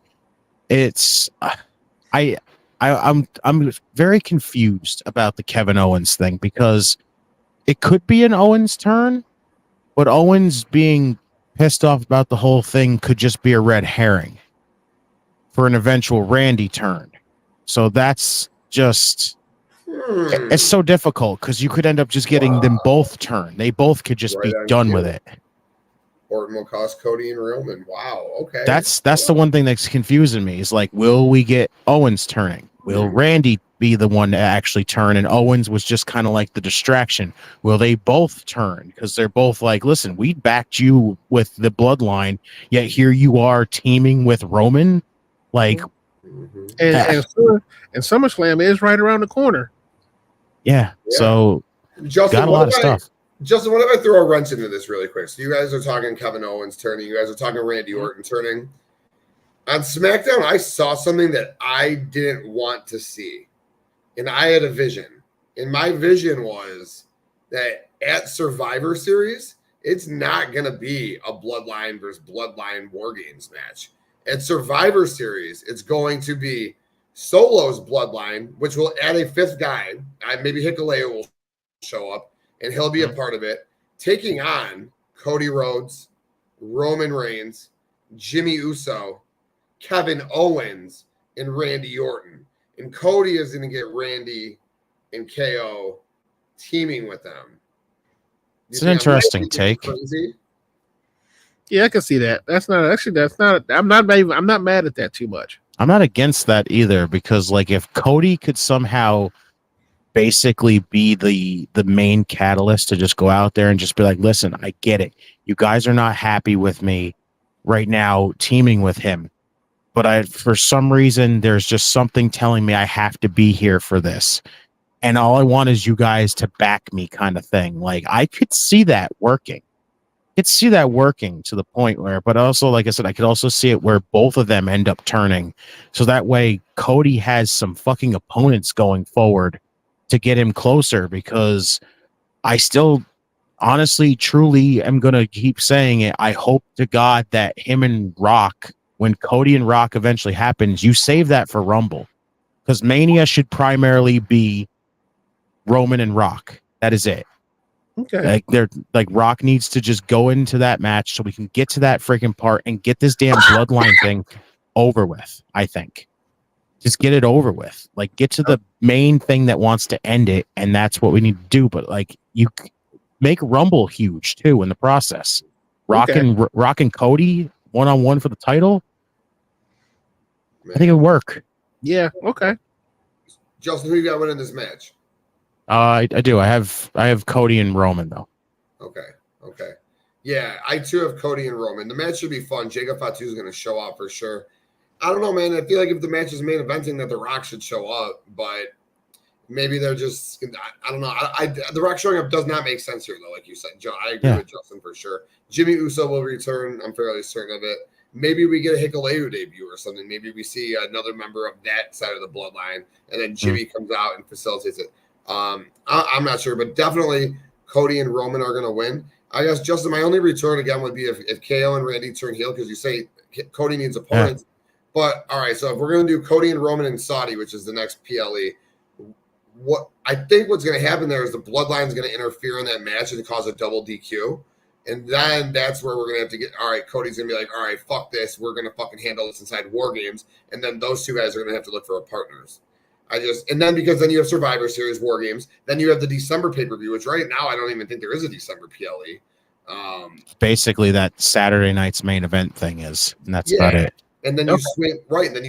it's I'm very confused about the Kevin Owens thing because it could be an Owens turn, but Owens being pissed off about the whole thing could just be a red herring for an eventual Randy turn. So that's just it's so difficult because you could end up just getting them both turn. They both could just be done with it. Orton will cost Cody and Roman. Wow. Okay. That's the one thing that's confusing me. Is like, will we get Owens turning? Will Randy be the one to actually turn? And Owens was just kind of like the distraction. Will they both turn? Because they're both like, listen, we backed you with the bloodline, yet here you are teaming with Roman. Like, and SummerSlam is right around the corner. Yeah. So Justin, got a lot of stuff. Justin, what if I throw a wrench into this really quick? So you guys are talking Kevin Owens turning. You guys are talking Randy Orton turning. On SmackDown, I saw something that I didn't want to see. And I had a vision. And my vision was that at Survivor Series, it's not going to be a Bloodline versus Bloodline War Games match. At Survivor Series, it's going to be Solo's Bloodline, which will add a fifth guy. Maybe Hikuleo will show up, and he'll be a part of it, taking on Cody Rhodes, Roman Reigns, Jimmy Uso, Kevin Owens, and Randy Orton. And Cody is going to get Randy and KO teaming with them. It's an interesting take. Crazy? Yeah, I can see that. That's not. I'm not mad at that too much. I'm not against that either because, like, if Cody could somehow basically be the main catalyst to just go out there and just be like, listen, I get it. You guys are not happy with me right now teaming with him. But for some reason, there's just something telling me I have to be here for this. And all I want is you guys to back me kind of thing. Like, I could see that working. Could see that working to the point where, but also, like I said, I could also see it where both of them end up turning. So that way Cody has some fucking opponents going forward to get him closer, because I still honestly, truly am going to keep saying it. I hope to God that him and Rock, when Cody and Rock eventually happens, you save that for Rumble, because Mania should primarily be Roman and Rock. That is it. Okay. Like Rock needs to just go into that match so we can get to that freaking part and get this damn bloodline thing over with. I think just get it over with. Like, get to the main thing that wants to end it, and that's what we need to do. But like, you make Rumble huge too in the process. Rock and Cody 1-on-1 for the title. I think it would work. Yeah. Okay. Justin, who you got winning this match? I do. I have Cody and Roman though. Okay. Yeah, I too have Cody and Roman. The match should be fun. Jacob Fatu is going to show up for sure. I don't know, man. I feel like if the match is main eventing, that The Rock should show up, but maybe they're just. I don't know. The Rock showing up does not make sense here, though. Like you said, Joe, I agree with Justin for sure. Jimmy Uso will return. I'm fairly certain of it. Maybe we get a Hikuleo debut or something. Maybe we see another member of that side of the bloodline, and then Jimmy comes out and facilitates it. I'm not sure, but definitely Cody and Roman are going to win. I guess, Justin, my only return again would be if KO and Randy turn heel, because you say Cody needs opponents. But all right, so if we're going to do Cody and Roman and Saudi, which is the next PLE, what I think what's going to happen there is the bloodline is going to interfere in that match and cause a double DQ. And then that's where we're going to have to get, all right, Cody's going to be like, all right, fuck this. We're going to fucking handle this inside War Games. And then those two guys are going to have to look for partners. And then because then you have Survivor Series War Games, then you have the December pay-per-view, which right now I don't even think there is a December PLE. Basically that Saturday night's main event thing is, and that's about it. And then you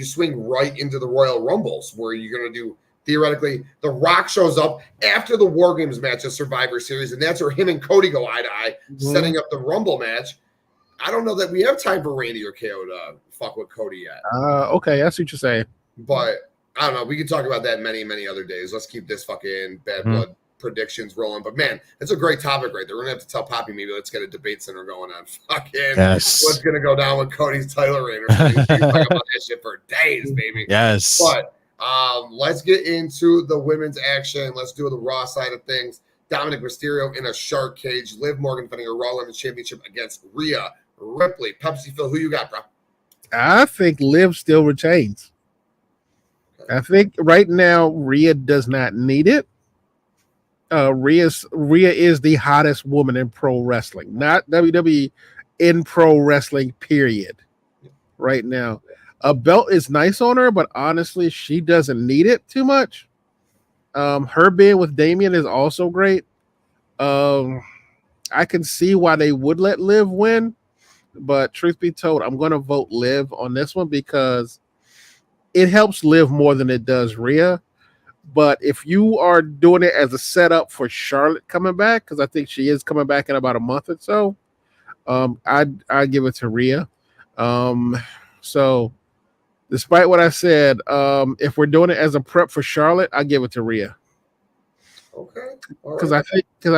swing right into the Royal Rumbles, where you're going to do, theoretically, The Rock shows up after the War Games match of Survivor Series, and that's where him and Cody go eye to eye, setting up the Rumble match. I don't know that we have time for Randy or KO to fuck with Cody yet. Okay, I see what you're saying. But I don't know. We could talk about that many, many other days. Let's keep this fucking bad blood predictions rolling. But man, it's a great topic right there. We're gonna have to tell Poppy maybe let's get a debate center going on fucking what's gonna go down with Cody's title reign. Or something. We can talk about that shit for days, baby. Yes. But let's get into the women's action. Let's do the Raw side of things. Dominic Mysterio in a shark cage. Liv Morgan defending her Raw Women's Championship against Rhea Ripley. Pepsi Phil, who you got, bro? I think Liv still retains. I think right now Rhea does not need it. Rhea is the hottest woman in pro wrestling, not WWE, in pro wrestling, period. Right now, a belt is nice on her, but honestly, she doesn't need it too much. Her being with Damian is also great. I can see why they would let Liv win, but truth be told, I'm going to vote Liv on this one because it helps Liv more than it does Rhea. But if you are doing it as a setup for Charlotte coming back, because I think she is coming back in about a month or so, I'd give it to Rhea. So despite what I said, if we're doing it as a prep for Charlotte, I give it to Rhea. Okay. Because I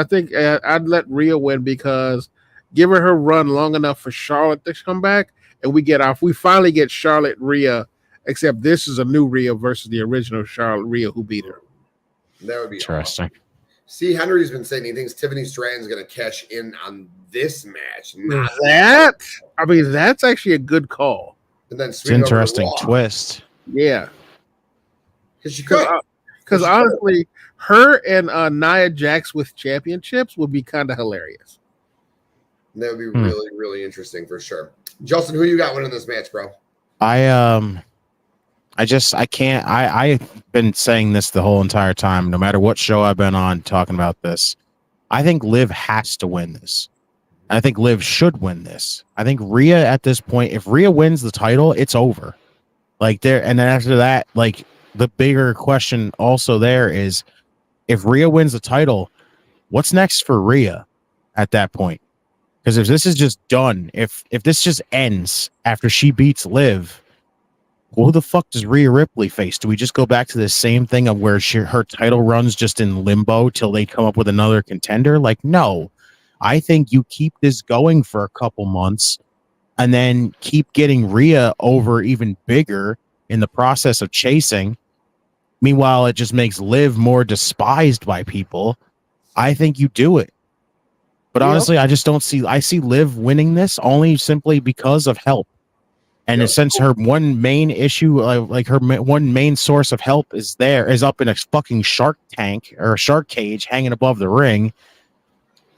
think I'd let Rhea win because giving her run long enough for Charlotte to come back, and we finally get Charlotte Rhea, except this is a new Rhea versus the original Charlotte Rhea who beat her. That would be interesting. Awesome. See, Henry's been saying he thinks Tiffany Stratton's going to cash in on this match. That's actually a good call. And then it's an interesting twist. Yeah. Because honestly, her and Nia Jax with championships would be kind of hilarious. That would be really, really interesting for sure. Justin, who you got winning this match, bro? I've been saying this the whole entire time, no matter what show I've been on talking about this. I think Liv has to win this. I think Liv should win this. I think Rhea at this point, if Rhea wins the title, it's over. And then after that, the bigger question also there is, if Rhea wins the title, what's next for Rhea at that point? Because if this is just done, if this just ends after she beats Liv, who the fuck does Rhea Ripley face? Do we just go back to the same thing of where her title runs just in limbo till they come up with another contender? No. I think you keep this going for a couple months and then keep getting Rhea over even bigger in the process of chasing. Meanwhile, it just makes Liv more despised by people. I think you do it. But honestly, I see Liv winning this only simply because of help. And since her one main issue, her one main source of help is up in a fucking shark tank or a shark cage hanging above the ring,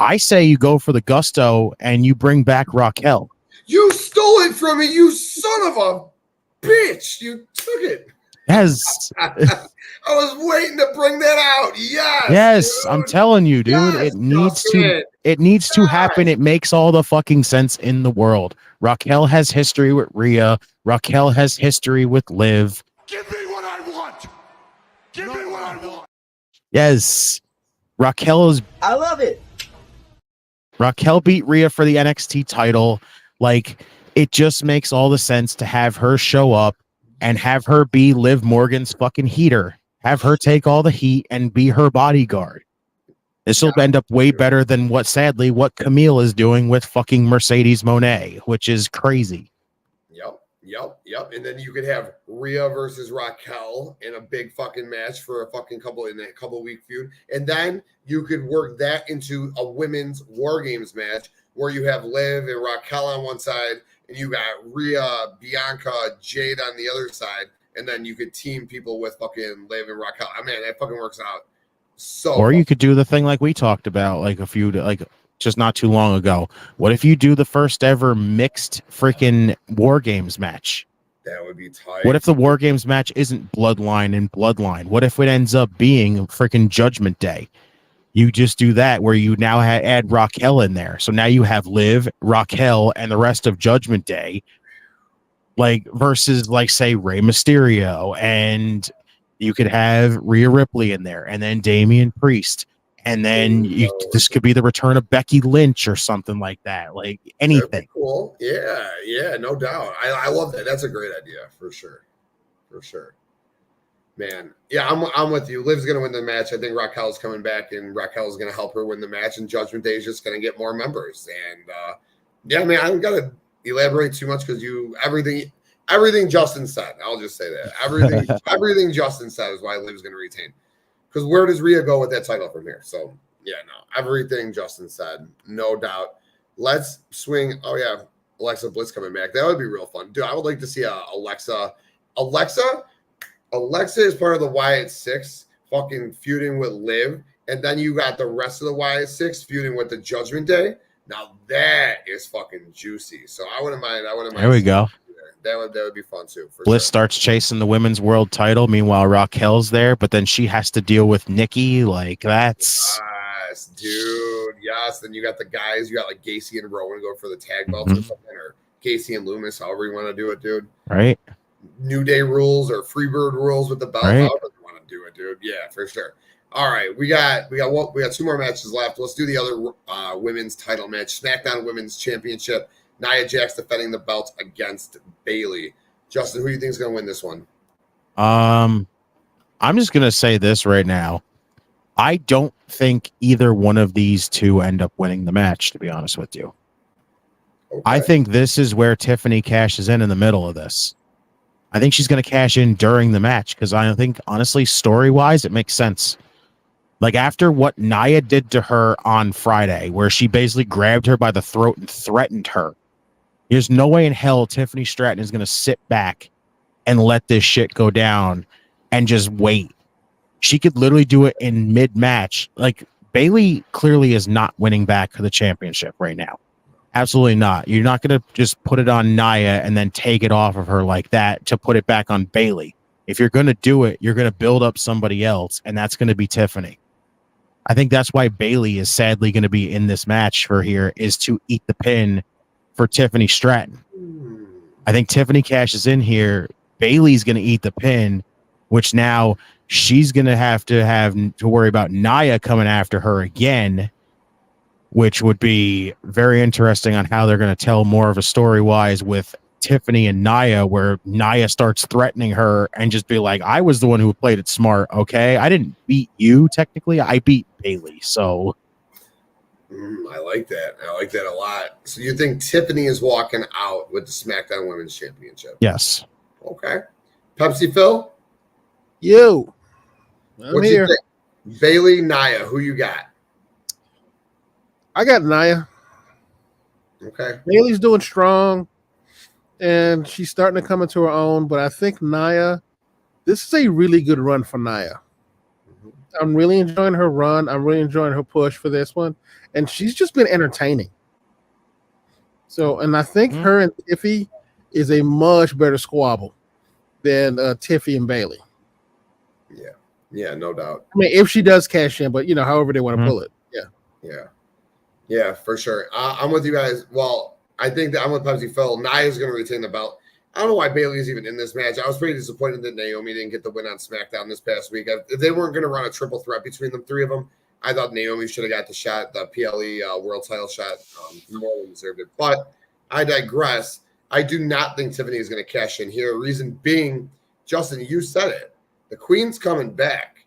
I say you go for the gusto and you bring back Raquel. You stole it from me, you son of a bitch! You took it. Yes. I was waiting to bring that out. Yes, dude. I'm telling you, dude. It needs to happen. It makes all the fucking sense in the world. Raquel has history with Rhea. Raquel has history with Liv. Give me what I want. Give me what I want. Yes. I love it. Raquel beat Rhea for the NXT title. It just makes all the sense to have her show up and have her be Liv Morgan's fucking heater. Have her take all the heat and be her bodyguard. This will end up way better than what Camille is doing with fucking Mercedes Moné, which is crazy. Yep. And then you could have Rhea versus Raquel in a big fucking match for a fucking couple week feud. And then you could work that into a women's War Games match where you have Liv and Raquel on one side and you got Rhea, Bianca, Jade on the other side. And then you could team people with fucking Liv and Raquel. I mean, that fucking works out. Or you could do the thing like we talked about just not too long ago. What if you do the first ever mixed freaking War Games match? That would be tight. What if the War Games match isn't Bloodline and Bloodline? What if it ends up being freaking Judgment Day? You just do that where you now add Raquel in there. So now you have Liv, Raquel, and the rest of Judgment Day, versus say Rey Mysterio, and you could have Rhea Ripley in there, and then Damian Priest. And then this could be the return of Becky Lynch or something like that. Anything. Cool. Yeah, no doubt. I love that. That's a great idea for sure. Man. Yeah, I'm with you. Liv's gonna win the match. I think Raquel's coming back and Raquel's gonna help her win the match, and Judgment Day is just gonna get more members. And yeah, man, I don't gotta elaborate too much because everything Justin said. I'll just say that. Everything Justin said is why Liv's gonna retain. Because where does Rhea go with that title from here? So, yeah, no. Everything Justin said, no doubt. Let's swing. Oh, yeah. Alexa Bliss coming back. That would be real fun. Dude, I would like to see Alexa. Alexa is part of the Wyatt Six fucking feuding with Liv. And then you got the rest of the Wyatt Six feuding with the Judgment Day. Now that is fucking juicy. So I wouldn't mind. There we go. That would be fun too. Bliss starts chasing the women's world title. Meanwhile, Raquel's there, but then she has to deal with Nikki. Like that's yes, dude. Yes. Then you got the guys. You got like Gacy and Rowan go for the tag belts or something, or Gacy and Loomis, however you want to do it, dude. Right. New Day rules or Freebird rules with the belt. Right. However you want to do it, dude. Yeah, for sure. All right, we got 2 more matches left. Let's do the other women's title match. SmackDown Women's Championship. Nia Jax defending the belt against Bayley. Justin, who do you think is going to win this one? I'm just gonna say this right now. I don't think either one of these two end up winning the match, to be honest with you. Okay. I think this is where Tiffany cashes in the middle of this. I think she's going to cash in during the match because I think, honestly, story-wise, it makes sense. Like after what Nia did to her on Friday, where she basically grabbed her by the throat and threatened her, there's no way in hell Tiffany Stratton is going to sit back and let this shit go down and just wait. She could literally do it in mid-match. Like Bayley clearly is not winning back for the championship right now. Absolutely not. You're not going to just put it on Nia and then take it off of her like that to put it back on Bayley. If you're going to do it, you're going to build up somebody else, and that's going to be Tiffany. I think that's why Bayley is sadly going to be in this match for here, is to eat the pin for Tiffany Stratton. I think Tiffany cashes in here. Bayley's going to eat the pin, which now she's going to have to worry about Nia coming after her again, which would be very interesting on how they're going to tell more of a story-wise with Tiffany and Nia, where Nia starts threatening her and just be like, I was the one who played it smart, okay? I didn't beat you, technically. I beat Bayley, so... I like that. I like that a lot. So you think Tiffany is walking out with the SmackDown Women's Championship? Yes. Okay. Pepsi Phil? You. I'm here. Bayley, Nia, who you got? I got Nia. Okay. Bayley's doing strong, and she's starting to come into her own, but I think Nia, this is a really good run for Nia. I'm really enjoying her run. I'm really enjoying her push for this one, and she's just been entertaining. So, and I think her and Tiffy is a much better squabble than Tiffy and Bayley. Yeah. Yeah, no doubt. I mean, if she does cash in, but, you know, however they want to pull it. Yeah. Yeah. Yeah, for sure. I'm with you guys. Well, I think that I'm with Pepsi Phil. Nia is going to retain the belt. I don't know why Bayley is even in this match. I was pretty disappointed that Naomi didn't get the win on SmackDown this past week. If they weren't going to run a triple threat between the three of them, I thought Naomi should have got the shot, the PLE world title shot. More than deserved it. But I digress. I do not think Tiffany is going to cash in here. Reason being, Justin, you said it. The Queen's coming back.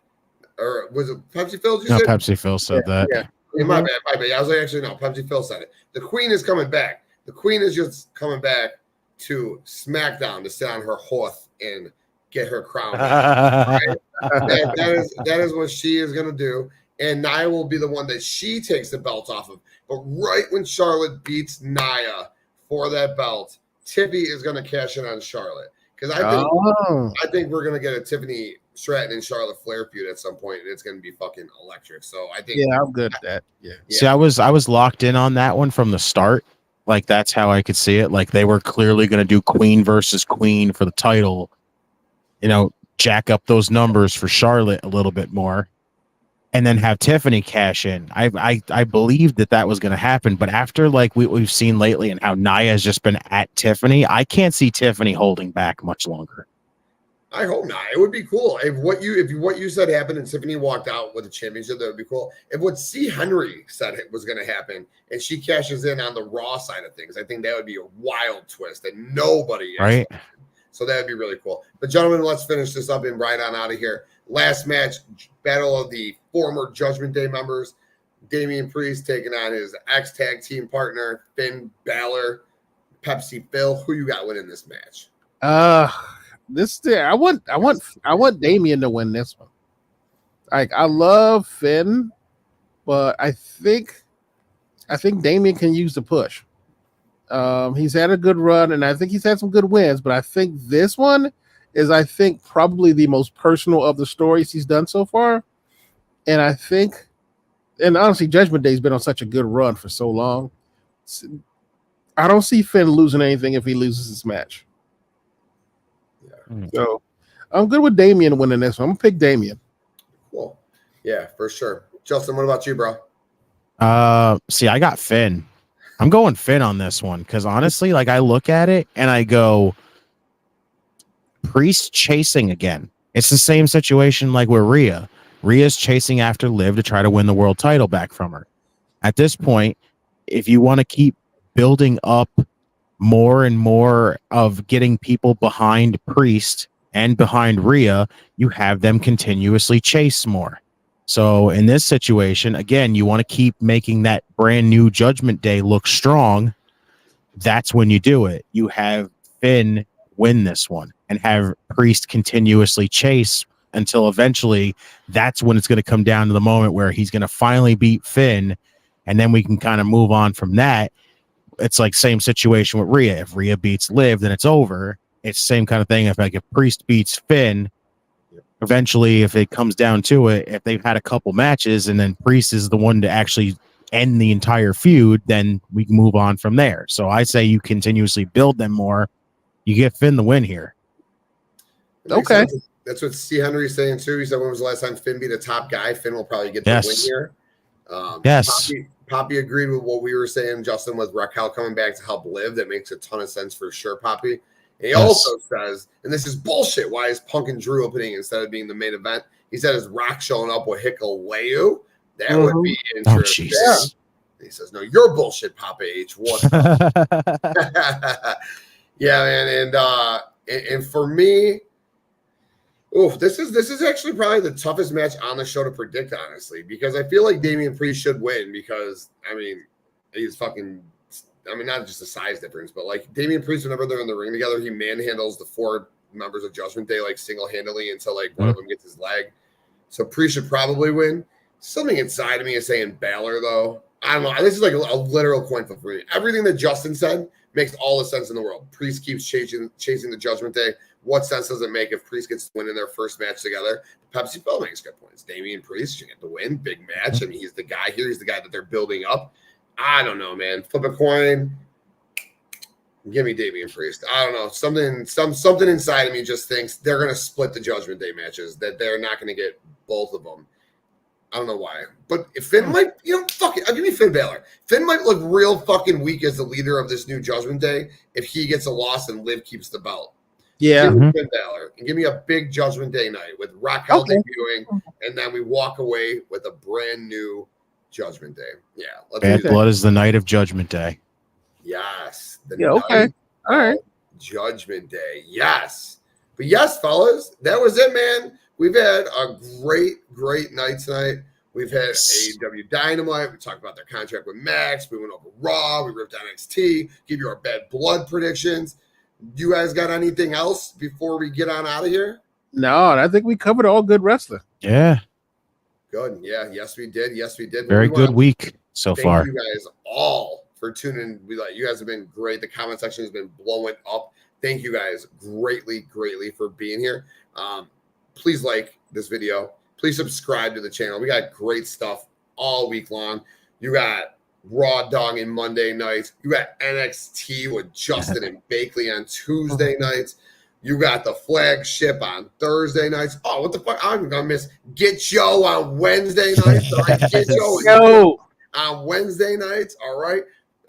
Or was it Pepsi Phil? No, Pepsi Phil said that. Yeah. My bad. I was like, actually, no, Pepsi Phil said it. The Queen is coming back. The Queen is just coming back to SmackDown to sit on her horse and get her crown. Right? that is what she is going to do. And Nia will be the one that she takes the belt off of. But right when Charlotte beats Nia for that belt, Tiffy is going to cash in on Charlotte. Because I think we're going to get a Tiffany Stratton and Charlotte Flair feud at some point, and it's going to be fucking electric. So I think, yeah, I'm good at that. Yeah. See, I was locked in on that one from the start. Like that's how I could see it. Like they were clearly going to do Queen versus Queen for the title. You know, jack up those numbers for Charlotte a little bit more, and then have Tiffany cash in. I believed that was going to happen, but after like we've seen lately and how Nia has just been at Tiffany, I can't see Tiffany holding back much longer. I hope not. It would be cool if what you said happened and Tiffany walked out with a championship. That would be cool. If what C. Henry said it was going to happen and she cashes in on the Raw side of things, I think that would be a wild twist that nobody right. So that would be really cool. But gentlemen, let's finish this up and ride on out of here. Last match, battle of the former Judgment Day members. Damian Priest taking on his ex-tag team partner Finn Balor. Pepsi Phil, who you got winning this match? I want Damian to win this one. Like I love Finn, but I think Damian can use the push. He's had a good run, and I think he's had some good wins. But I think this one is, probably the most personal of the stories he's done so far. And I think, and honestly, Judgment Day's been on such a good run for so long. I don't see Finn losing anything if he loses this match. Yeah. So I'm good with Damian winning this one. I'm gonna pick Damian. Cool. Yeah, for sure. Justin, what about you, bro? See, I got Finn. I'm going Finn on this one because honestly, like I look at it and I go, Priest chasing again. It's the same situation like with Rhea. Rhea's chasing after Liv to try to win the world title back from her. At this point, if you want to keep building up more and more of getting people behind Priest and behind Rhea, you have them continuously chase more. So in this situation, again, you want to keep making that brand new Judgment Day look strong. That's when you do it. You have Finn win this one and have Priest continuously chase until eventually that's when it's going to come down to the moment where he's going to finally beat Finn. And then we can kind of move on from that. It's like same situation with Rhea. If Rhea beats Liv, then it's over. It's the same kind of thing. If Priest beats Finn, eventually, if it comes down to it, if they've had a couple matches and then Priest is the one to actually end the entire feud, then we can move on from there. So I say you continuously build them more. You get Finn the win here. Okay. That's what C. Henry's saying too. He said, when was the last time Finn beat a top guy? Finn will probably get the win here. Yes. Poppy agreed with what we were saying, Justin, with Raquel coming back to help Liv. That makes a ton of sense for sure, Poppy. And he also says, and this is bullshit, why is Punk and Drew opening instead of being the main event? He said, is Rock showing up with Hikuleu? That would be interesting. He says, no, you're bullshit, Papa H. What? Yeah, man. And for me, this is actually probably the toughest match on the show to predict, honestly, because I feel like Damian Priest should win because, I mean, he's fucking, I mean, not just a size difference, but like Damian Priest, whenever they're in the ring together, he manhandles the 4 members of Judgment Day like single-handedly until like one of them gets his leg. So Priest should probably win. Something inside of me is saying Balor, though. I don't know. This is like a literal coin flip for me. Everything that Justin said makes all the sense in the world. Priest keeps chasing the Judgment Day. What sense does it make if Priest gets to win in their first match together? Pepsi Phil makes good points. Damian Priest should get the win. Big match. I mean, he's the guy here. He's the guy that they're building up. I don't know, man. Flip a coin. Give me Damian Priest. I don't know. Something inside of me just thinks they're going to split the Judgment Day matches, that they're not going to get both of them. I don't know why. But if Finn might, fuck it. I'll give me Finn Balor. Finn might look real fucking weak as the leader of this new Judgment Day if he gets a loss and Liv keeps the belt. Yeah. Give me Finn Balor and give me a big Judgment Day night with Raquel debuting, and then we walk away with a brand new Judgment Day. Yeah. Bad Blood is the night of Judgment Day. Yes. Okay. All right. Judgment Day. Yes. But yes, fellas, that was it, man. We've had a great night tonight. We've had AEW Dynamite. We talked about their contract with Max. We went over Raw. We ripped NXT. Give you our Bad Blood predictions. You guys got anything else before we get on out of here? No, I think we covered all good wrestling. Yeah. Good. Yeah. Yes, we did. Very good week so far. Thank you guys all for tuning in. You guys have been great. The comment section has been blowing up. Thank you guys greatly for being here. Please like this video. Please subscribe to the channel. We got great stuff all week long. You got Raw Dog and Monday nights. You got NXT with Justin and Bakley on Tuesday nights. You got the flagship on Thursday nights. Oh, what the fuck? I'm gonna miss GETCHO on Wednesday nights. All right, GETCHO on Wednesday nights. All right.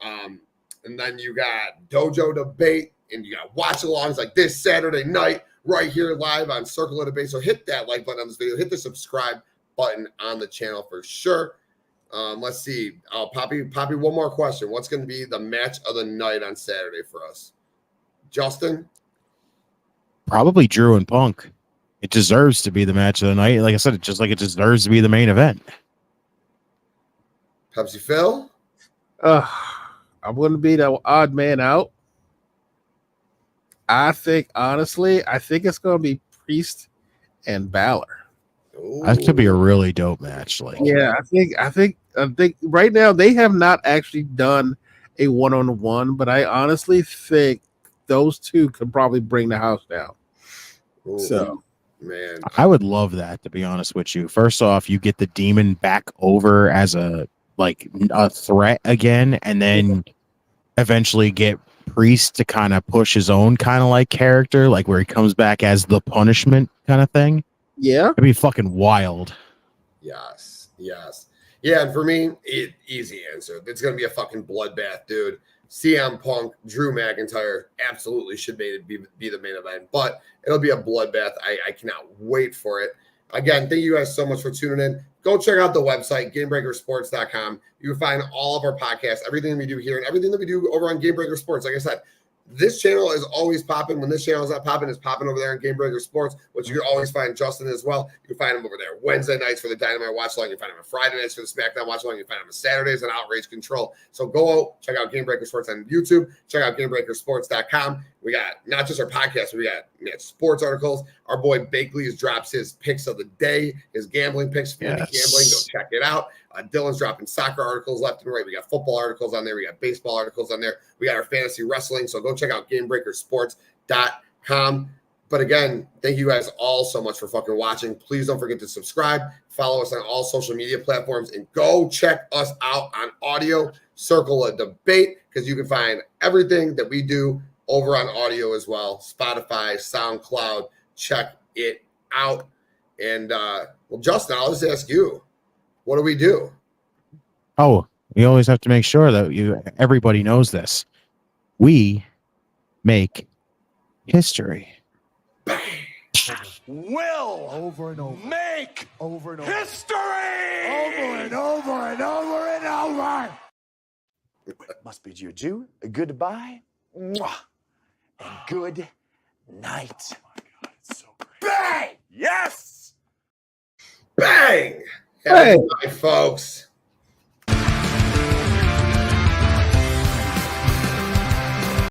And then you got Dojo Debate, and you got watch alongs like this Saturday night right here live on Circle of Debate. So hit that like button on this video. Hit the subscribe button on the channel for sure. Let's see. Poppy, one more question. What's going to be the match of the night on Saturday for us? Justin? Probably Drew and Punk. It deserves to be the match of the night. Like I said, it deserves to be the main event. Pepsi Phil? I'm going to be the odd man out. I think it's going to be Priest and Balor. Ooh. That could be a really dope match. I think right now they have not actually done a one-on-one, but I honestly think those two could probably bring the house down. Ooh, So, man, I would love that, to be honest with you. First off, you get the demon back over as a threat again, and then eventually get Priest to kind of push his own kind of like character, like where he comes back as the punishment kind of thing. yeah. It'd be fucking wild. yes. Yeah, and for me, easy answer. It's going to be a fucking bloodbath, dude. CM Punk, Drew McIntyre absolutely should be the main event, but it'll be a bloodbath. I cannot wait for it. Again, thank you guys so much for tuning in. Go check out the website, GameBreakerSports.com. You can find all of our podcasts, everything we do here, and everything that we do over on Game Breaker Sports. Like I said, this channel is always popping. When this channel is not popping, it's popping over there on Game Breaker Sports, which you can always find Justin as well. You can find him over there Wednesday nights for the Dynamite Watch Along. You can find him on Friday nights for the SmackDown Watch Along. You can find him on Saturdays on Outrage Control. So go out, check out Game Breaker Sports on YouTube. Check out GameBreakerSports.com. We got not just our podcast, we got sports articles. Our boy Bakley drops his picks of the day, his gambling picks. If you're into gambling, go check it out. Dylan's dropping soccer articles left and right. We got football articles on there. We got baseball articles on there. We got our fantasy wrestling. So go check out GameBreakerSports.com. But again, thank you guys all so much for fucking watching. Please don't forget to subscribe. Follow us on all social media platforms. And go check us out on audio. Circle a Debate, because you can find everything that we do over on audio as well. Spotify, SoundCloud. Check it out. And, well, Justin, I'll just ask you. What do we do? Oh, we always have to make sure that everybody knows this. We make history. Will Over and over. make Over and over. history. Over and over and over and over. Must bid you adieu, a goodbye, mwah, and good night. Oh my God, it's so great. Bang! Yes. Bang! Hey. Have a good night, folks.